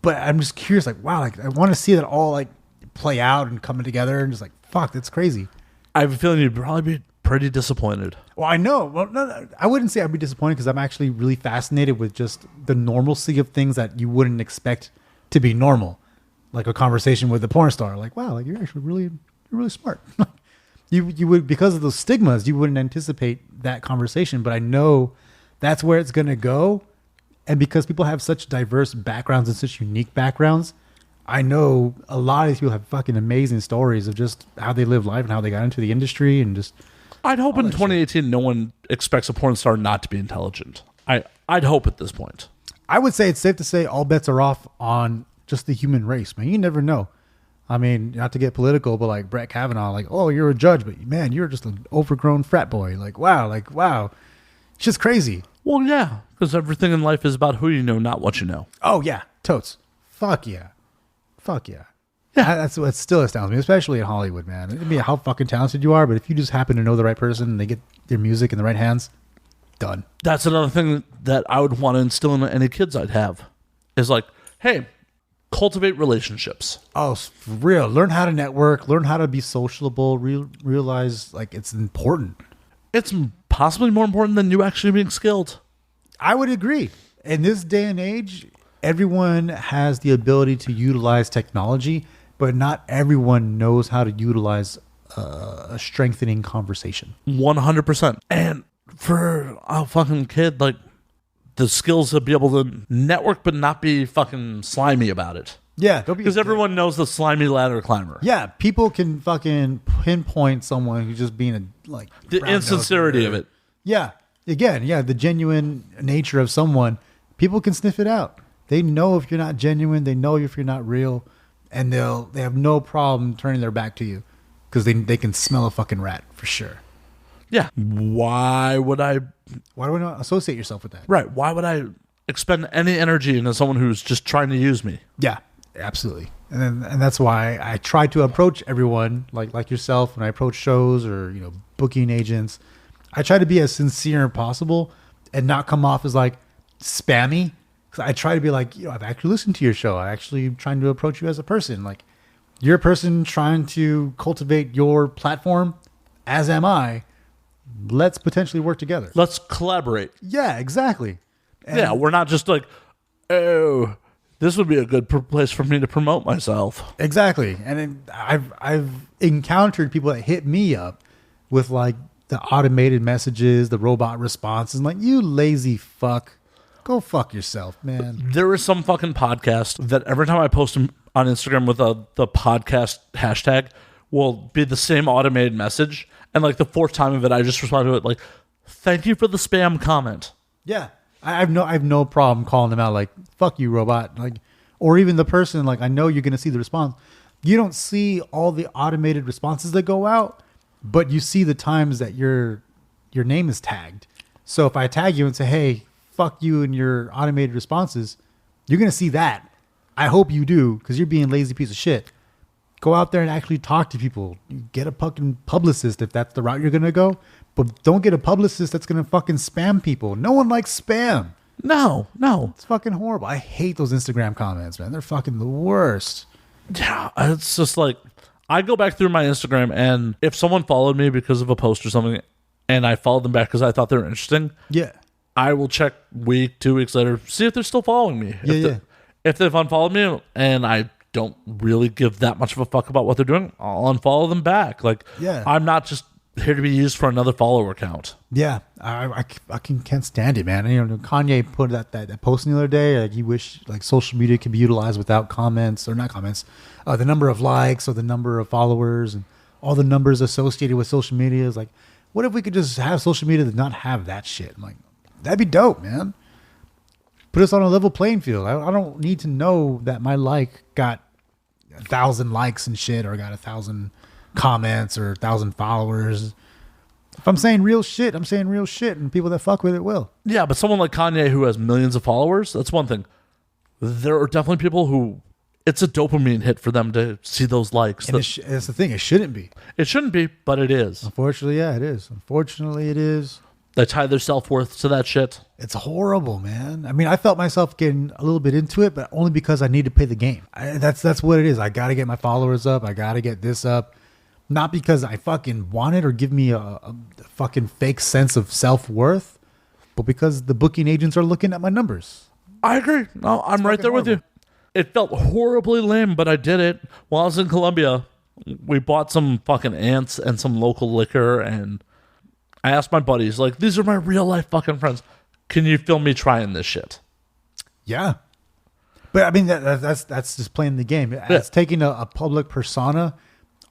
But I'm just curious, like, wow, like I want to see that all like play out and coming together, and just like, fuck, that's crazy. I have a feeling you'd probably be pretty disappointed. Well, I know. Well, no, I wouldn't say I'd be disappointed, because I'm actually really fascinated with just the normalcy of things that you wouldn't expect to be normal, like a conversation with a porn star. Like, wow, like you're actually really smart. you would, because of those stigmas, you wouldn't anticipate that conversation. But I know that's where it's gonna go, and because people have such diverse backgrounds and such unique backgrounds, I know a lot of these people have fucking amazing stories of just how they live life and how they got into the industry, and just. I'd hope in 2018 no one expects a porn star not to be intelligent. I'd hope at this point. I would say it's safe to say all bets are off on just the human race, man. You never know. I mean, not to get political, but like Brett Kavanaugh, like, oh, you're a judge, but man, you're just an overgrown frat boy. Like, wow. It's just crazy. Well, yeah, because everything in life is about who you know, not what you know. Oh, yeah. Totes. Fuck yeah. Yeah. That's what still astounds me, especially in Hollywood, man. I mean, how fucking talented you are, but if you just happen to know the right person and they get their music in the right hands, done. That's another thing that I would want to instill in any kids I'd have, is like, hey, cultivate relationships. Oh, for real. Learn how to network. Learn how to be sociable. Realize like it's important. It's possibly more important than you actually being skilled. I would agree. In this day and age, everyone has the ability to utilize technology, but not everyone knows how to utilize a strengthening conversation. 100%. And for a fucking kid, like, the skills to be able to network but not be fucking slimy about it. Yeah. Because everyone knows the slimy ladder climber. Yeah, people can fucking pinpoint someone who's just being the insincerity of it. Yeah. Again, the genuine nature of someone, people can sniff it out. They know if you're not genuine, they know if you're not real, and they have no problem turning their back to you, because they can smell a fucking rat for sure. Yeah. Why would you not associate yourself with that? Right. Why would I expend any energy into someone who's just trying to use me? Yeah, absolutely. And that's why I try to approach everyone like yourself when I approach shows or booking agents. I try to be as sincere as possible and not come off as like spammy. Because I try to be like, I've actually listened to your show. I actually am trying to approach you as a person. Like, you're a person trying to cultivate your platform, as am I. Let's potentially work together. Let's collaborate. Yeah, exactly. And we're not just like, oh, this would be a good place for me to promote myself. Exactly. And I've encountered people that hit me up with like the automated messages, the robot responses, like, you lazy fuck. Go fuck yourself, man. There is some fucking podcast that every time I post them on Instagram with the podcast hashtag will be the same automated message. And like the fourth time of it, I just respond to it like, thank you for the spam comment. Yeah. I have no problem calling them out like, fuck you, robot. Like, or even the person, like, I know you're going to see the response. You don't see all the automated responses that go out, but you see the times that your name is tagged. So if I tag you and say, hey, fuck you and your automated responses, you're going to see that. I hope you do, because you're being a lazy piece of shit. Go out there and actually talk to people. Get a fucking publicist if that's the route you're going to go. But don't get a publicist that's going to fucking spam people. No one likes spam. No. It's fucking horrible. I hate those Instagram comments, man. They're fucking the worst. Yeah, it's just like, I go back through my Instagram, and if someone followed me because of a post or something, and I followed them back because I thought they were interesting, Yeah. I will check week, 2 weeks later, see if they're still following me. If they've unfollowed me and I don't really give that much of a fuck about what they're doing, I'll unfollow them back. Like, Yeah. I'm not just here to be used for another follower count. Yeah, I can't stand it, man. You know, Kanye put that post the other day. Like, he wished like social media could be utilized without comments, or not comments, the number of likes or the number of followers and all the numbers associated with social media. Is like, what if we could just have social media that not have that shit? I'm like, that'd be dope, man. Put us on a level playing field. I don't need to know that my like got 1,000 likes and shit, or got 1,000 comments or 1,000 followers. If I'm saying real shit, I'm saying real shit, and people that fuck with it will. Yeah, but someone like Kanye who has millions of followers, that's one thing. There are definitely people who it's a dopamine hit for them to see those likes. And that's the thing. It shouldn't be. It shouldn't be, but it is. Unfortunately, yeah, it is. Unfortunately, it is. They tie their self-worth to that shit. It's horrible, man. I mean, I felt myself getting a little bit into it, but only because I need to play the game. That's what it is. I got to get my followers up. I got to get this up. Not because I fucking want it or give me a fucking fake sense of self-worth, but because the booking agents are looking at my numbers. I agree. No, I'm right there with you. It felt horribly lame, but I did it. While I was in Colombia, we bought some fucking ants and some local liquor, and I asked my buddies, like, these are my real life fucking friends. Can you film me trying this shit? Yeah. But I mean, that's just playing the game. It's taking a public persona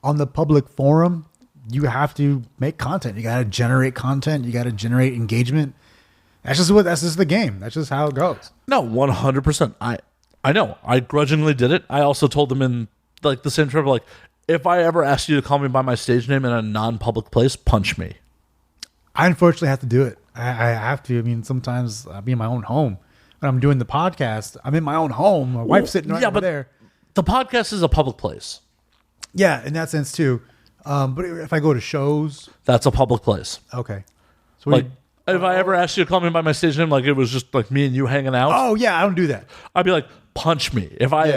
on the public forum. You have to make content. You got to generate content. You got to generate engagement. That's just the game. That's just how it goes. No, 100%. I know. I grudgingly did it. I also told them in like the same trip, like, if I ever ask you to call me by my stage name in a non-public place, punch me. I unfortunately have to do it. I have to. I mean, sometimes I'll be in my own home. When I'm doing the podcast, I'm in my own home. My wife's sitting right over there. The podcast is a public place. Yeah, in that sense too. But if I go to shows, that's a public place. Okay. So like, if I ever asked you to call me by my stage name, like it was just like me and you hanging out. Oh yeah, I don't do that. I'd be like, punch me. If I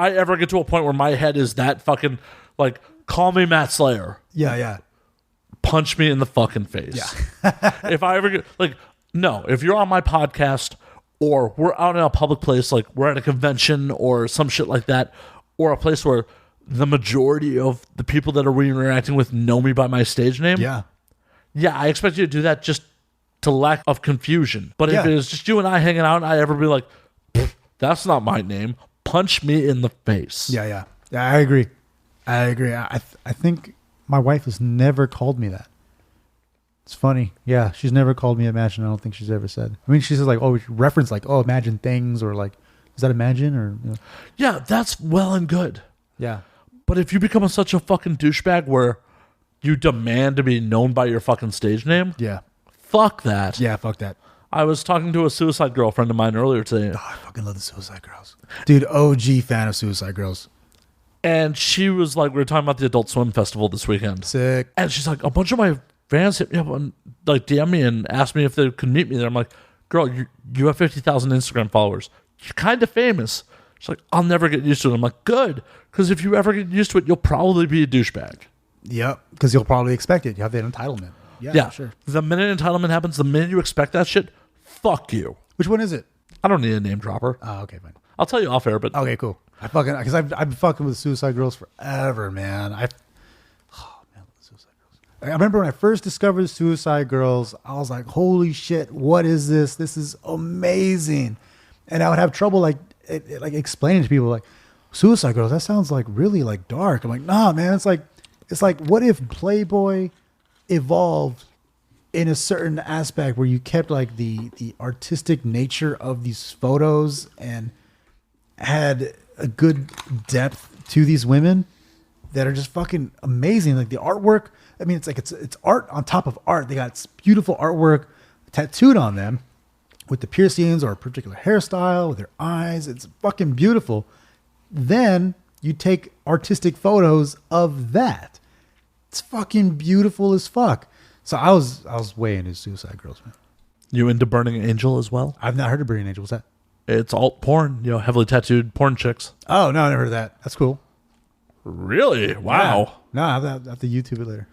ever get to a point where my head is that fucking like, call me Matt Slayer. Yeah. Punch me in the fucking face. Yeah. If I ever get like, no, if you're on my podcast or we're out in a public place, like we're at a convention or some shit like that, or a place where the majority of the people that are we interacting with know me by my stage name. Yeah, I expect you to do that just to lack of confusion. But if it is just you and I hanging out and I ever be like, that's not my name, punch me in the face. Yeah, I agree. I think my wife has never called me that. It's funny. Yeah, she's never called me Imagine. I don't think she's ever said. I mean, she says like, oh, reference like, oh, Imagine things, or like, is that Imagine, or you know? Yeah, that's well and good. Yeah. But if you become such a fucking douchebag where you demand to be known by your fucking stage name, fuck that. Yeah, fuck that. I was talking to a Suicide girlfriend of mine earlier today. Oh, I fucking love the Suicide Girls. Dude, OG fan of Suicide Girls. And she was like, we were talking about the Adult Swim Festival this weekend. Sick. And she's like, a bunch of my fans hit me up and like DM me and asked me if they could meet me there. I'm like, girl, you have 50,000 Instagram followers. You're kind of famous. She's like, I'll never get used to it. I'm like, good. Because if you ever get used to it, you'll probably be a douchebag. Yep. Because you'll probably expect it. You have that entitlement. Yeah, sure. The minute entitlement happens, the minute you expect that shit, fuck you. Which one is it? I don't need a name dropper. Oh, okay, fine. I'll tell you off air, but okay, cool. Because I've been fucking with Suicide Girls forever, man. Suicide Girls. I remember when I first discovered Suicide Girls, I was like, holy shit, what is this? This is amazing. And I would have trouble like explaining to people like, Suicide Girls, that sounds like really like dark. I'm like, nah, man, it's like what if Playboy evolved in a certain aspect where you kept like the artistic nature of these photos and had a good depth to these women that are just fucking amazing. Like the artwork, I mean, it's like it's art on top of art. They got beautiful artwork tattooed on them with the piercings or a particular hairstyle with their eyes. It's fucking beautiful. Then you take artistic photos of that. It's fucking beautiful as fuck. So I was way into Suicide Girls, man. You into Burning Angel as well? I've not heard of Burning Angel. What's that? It's alt porn, heavily tattooed porn chicks. Oh, no, I never heard of that. That's cool. Really? Wow. Yeah. No, I have to YouTube it later.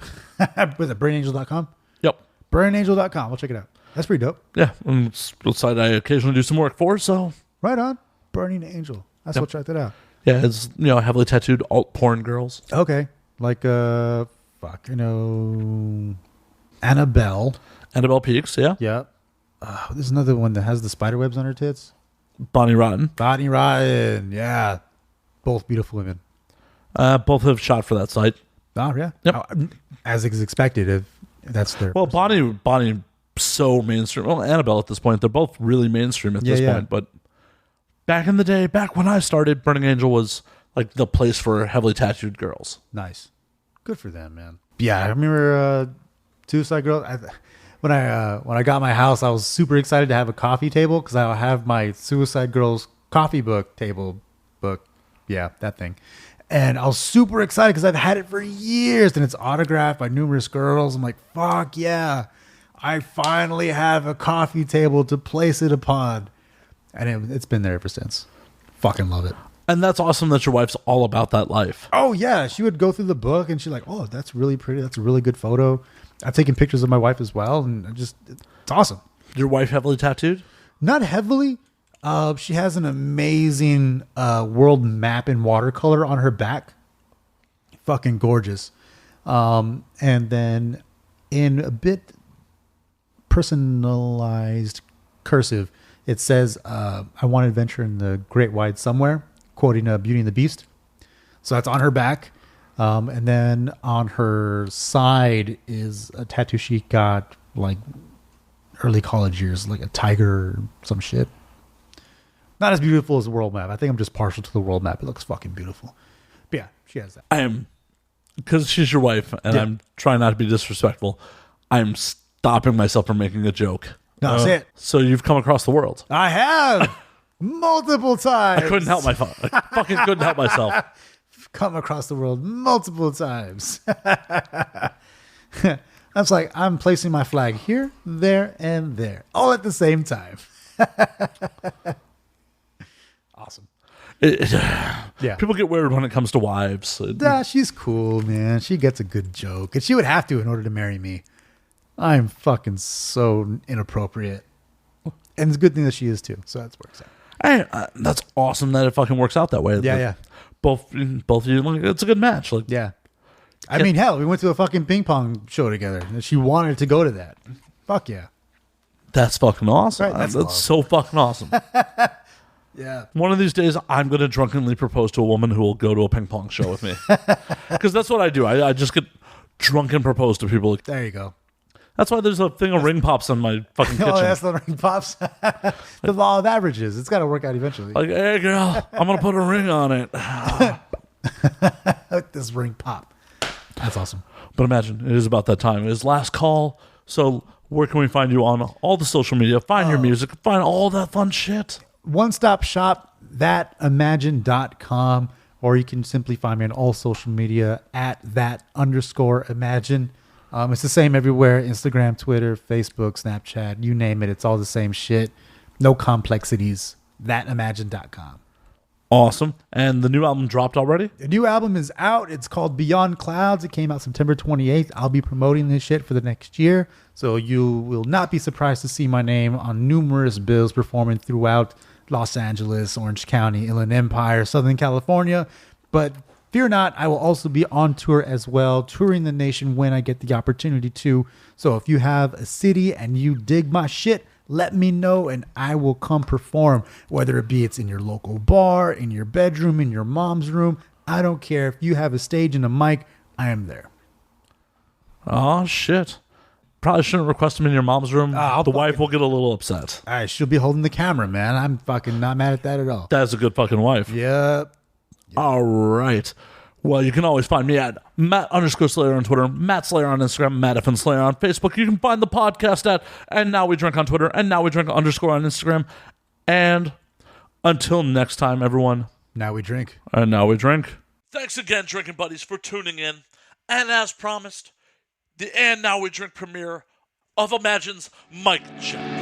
Was it BurningAngel.com? Yep. BurningAngel.com. We'll check it out. That's pretty dope. Yeah. It's a site I occasionally do some work for, so. Right on. Burning Angel. That's what check that out. Yeah, it's, heavily tattooed alt porn girls. Okay. Like, Annabelle. Annabelle Peaks, yeah. Yeah. There's another one that has the spider webs on her tits. Bonnie Rotten. Bonnie Ryan. Yeah. Both beautiful women. Both have shot for that site. Oh, yeah. Yep. As is expected, if that's their. Well, Bonnie, so mainstream. Well, Annabelle at this point, they're both really mainstream at this point. But back in the day, back when I started, Burning Angel was like the place for heavily tattooed girls. Nice. Good for them, man. Yeah, I remember Suicide Girls. When I got my house, I was super excited to have a coffee table because I'll have my Suicide Girls coffee book. Yeah, that thing. And I was super excited because I've had it for years and it's autographed by numerous girls. I'm like, fuck yeah. I finally have a coffee table to place it upon. And it's been there ever since. Fucking love it. And that's awesome that your wife's all about that life. Oh, yeah. She would go through the book and she's like, oh, that's really pretty. That's a really good photo. I've taken pictures of my wife as well. And it's awesome. Your wife heavily tattooed? Not heavily. She has an amazing world map in watercolor on her back. Fucking gorgeous. And then in a bit personalized cursive, it says, I want to adventure in the great wide somewhere, quoting Beauty and the Beast. So that's on her back. And then on her side is a tattoo she got like early college years, like a tiger or some shit. Not as beautiful as the world map. I think I'm just partial to the world map. It looks fucking beautiful. But yeah, she has that. I am, because she's your wife, and I'm trying not to be disrespectful, I'm stopping myself from making a joke. No, say it. So you've come across the world. I have multiple times. I couldn't help myself. I fucking couldn't help myself. Come across the world multiple times. I was like, I'm placing my flag here, there, and there, all at the same time. Awesome. Yeah. People get weird when it comes to wives. Nah, she's cool, man. She gets a good joke. And she would have to in order to marry me. I'm fucking so inappropriate. And it's a good thing that she is too. So that's works out. Hey, that's awesome that it fucking works out that way. Yeah, like, yeah. Both of you, like, it's a good match. Like, yeah. I mean, hell, we went to a fucking ping pong show together. And she wanted to go to that. Fuck yeah. That's fucking awesome. Right, that's so fucking awesome. Yeah. One of these days, I'm going to drunkenly propose to a woman who will go to a ping pong show with me. Because that's what I do. I just get drunk and propose to people. There you go. That's why there's a thing of ring pops in my fucking kitchen. Oh, that's the ring pops. The law of averages. It's got to work out eventually. Like, hey, girl, I'm going to put a ring on it. This ring pop. That's awesome. But imagine, it is about that time. It is last call. So where can we find you on all the social media? Find your music. Find all that fun shit. One-stop shop, thatimagine.com, or you can simply find me on all social media at that_imagine. It's the same everywhere. Instagram, Twitter, Facebook, Snapchat, you name it. It's all the same shit. No complexities. Thatimagine.com. Awesome. And the new album dropped already? The new album is out. It's called Beyond Clouds. It came out September 28th. I'll be promoting this shit for the next year. So you will not be surprised to see my name on numerous bills performing throughout Los Angeles, Orange County, Inland Empire, Southern California. But fear not, I will also be on tour as well, touring the nation when I get the opportunity to. So if you have a city and you dig my shit, let me know and I will come perform, whether it be it's in your local bar, in your bedroom, in your mom's room. I don't care. If you have a stage and a mic, I am there. Oh, shit. Probably shouldn't request them in your mom's room. The wife will get a little upset. All right, she'll be holding the camera, man. I'm fucking not mad at that at all. That's a good fucking wife. Yep. All right. Well, you can always find me at Matt_Slayer on Twitter, Matt Slayer on Instagram, Matt F. Slayer on Facebook. You can find the podcast at And Now We Drink on Twitter, and Now We Drink _ on Instagram. And until next time, everyone. Now we drink. And now we drink. Thanks again, drinking buddies, for tuning in. And as promised, the And Now We Drink premiere of Imagine's Mic Check.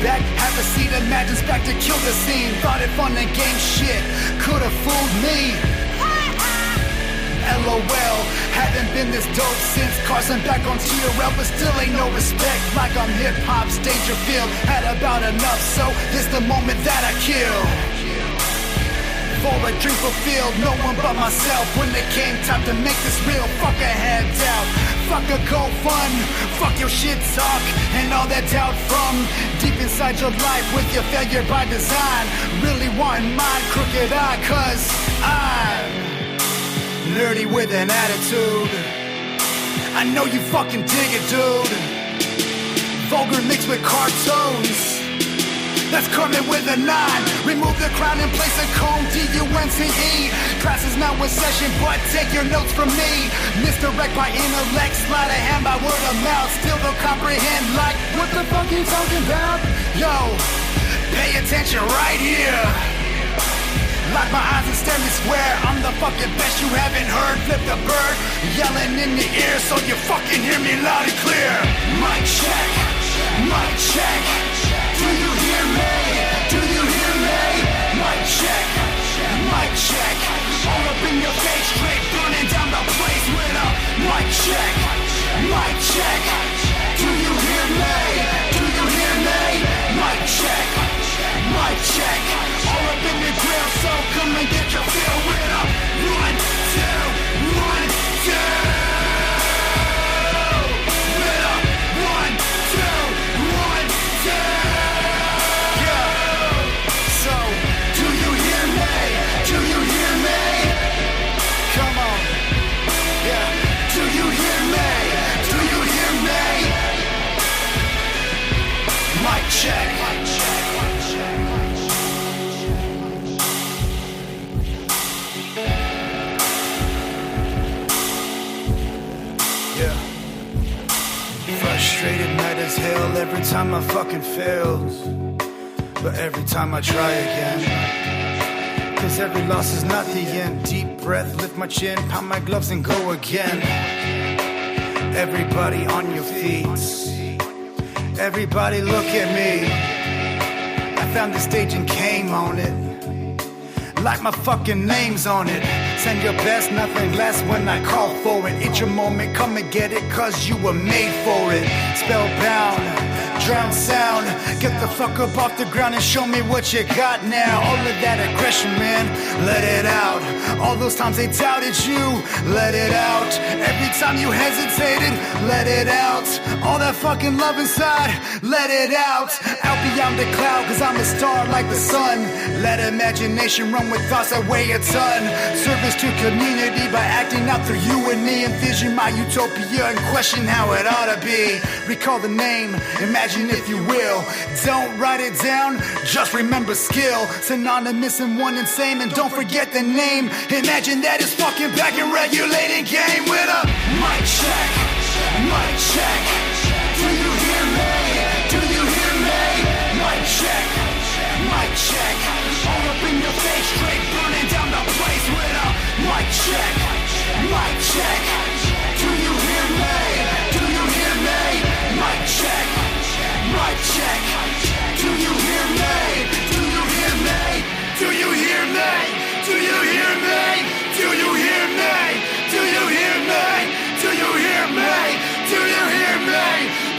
Back, have a seat, Imagine's back to kill the scene. Thought it fun and game shit, could've fooled me. LOL, haven't been this dope since Carson back on TRL, but still ain't no respect. Like I'm hip-hop's Dangerfield, had about enough, so this the moment that I kill. For a dream fulfilled, no one but myself. When it came time to make this real, fuck a handout. Fuck a go fun, fuck your shit talk and all that doubt from deep inside your life with your failure by design. Really wanting mine, crooked eye, cause I'm nerdy with an attitude. I know you fucking dig it, dude. Vulgar mixed with cartoons, that's coming with a 9. Remove the crown and place a cone, D-U-N-T-E. Class is now in session, but take your notes from me. Misdirect by intellect, sleight of hand by word of mouth. Still don't comprehend, like, what the fuck you talking about? Yo, pay attention right here. Lock my eyes and stare me square. I'm the fucking best you haven't heard. Flip the bird, yelling in the ear so you fucking hear me loud and clear. Mic check, mic check. Do you hear me? Do you hear me? Mic check, mic check. All up in your face, straight burning down the place with a mic check, mic check. Do you hear me? Do you hear me? Mic check, mic check. All up in the grill, so come and get your fill with a 1, 2, 1, 2. With a 1, 2, 1, 2. Check. Yeah. Frustrated night as hell every time I fucking fails, but every time I try again. Cause every loss is not the end. Deep breath, lift my chin, pound my gloves and go again. Everybody on your feet. Everybody look at me. I found the stage and came on it. Like my fucking name's on it. Send your best, nothing less when I call for it. It's your moment, come and get it, cause you were made for it. Spellbound, drown sound. Get the fuck up off the ground and show me what you got now. All of that aggression, man, let it out. All those times they doubted you, let it out. Every time you hesitated, let it out. All that fucking love inside, let it out. Out beyond the cloud, cause I'm a star like the sun. Let imagination run with thoughts that weigh a ton. Service to community by acting out through you and me. Envision my utopia and question how it ought to be. Recall the name, imagine if you will. Don't write it down, just remember skill. Synonymous and one and same, and don't forget the name. Imagine that it's fucking back and regulating game with a mic check, mic check. Do you hear me? Do you hear me? Mic check, mic check. All up in your face, straight burning down the place with a mic check, mic check. Do you hear me? Do you hear me? Mic check, mic check. Do you hear me? Do you hear me? Do you hear me? Do you hear me? Do you hear me? Do you hear me? Do you hear me? Do you hear me?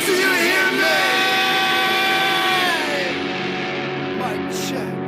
Do you hear me? Mic check.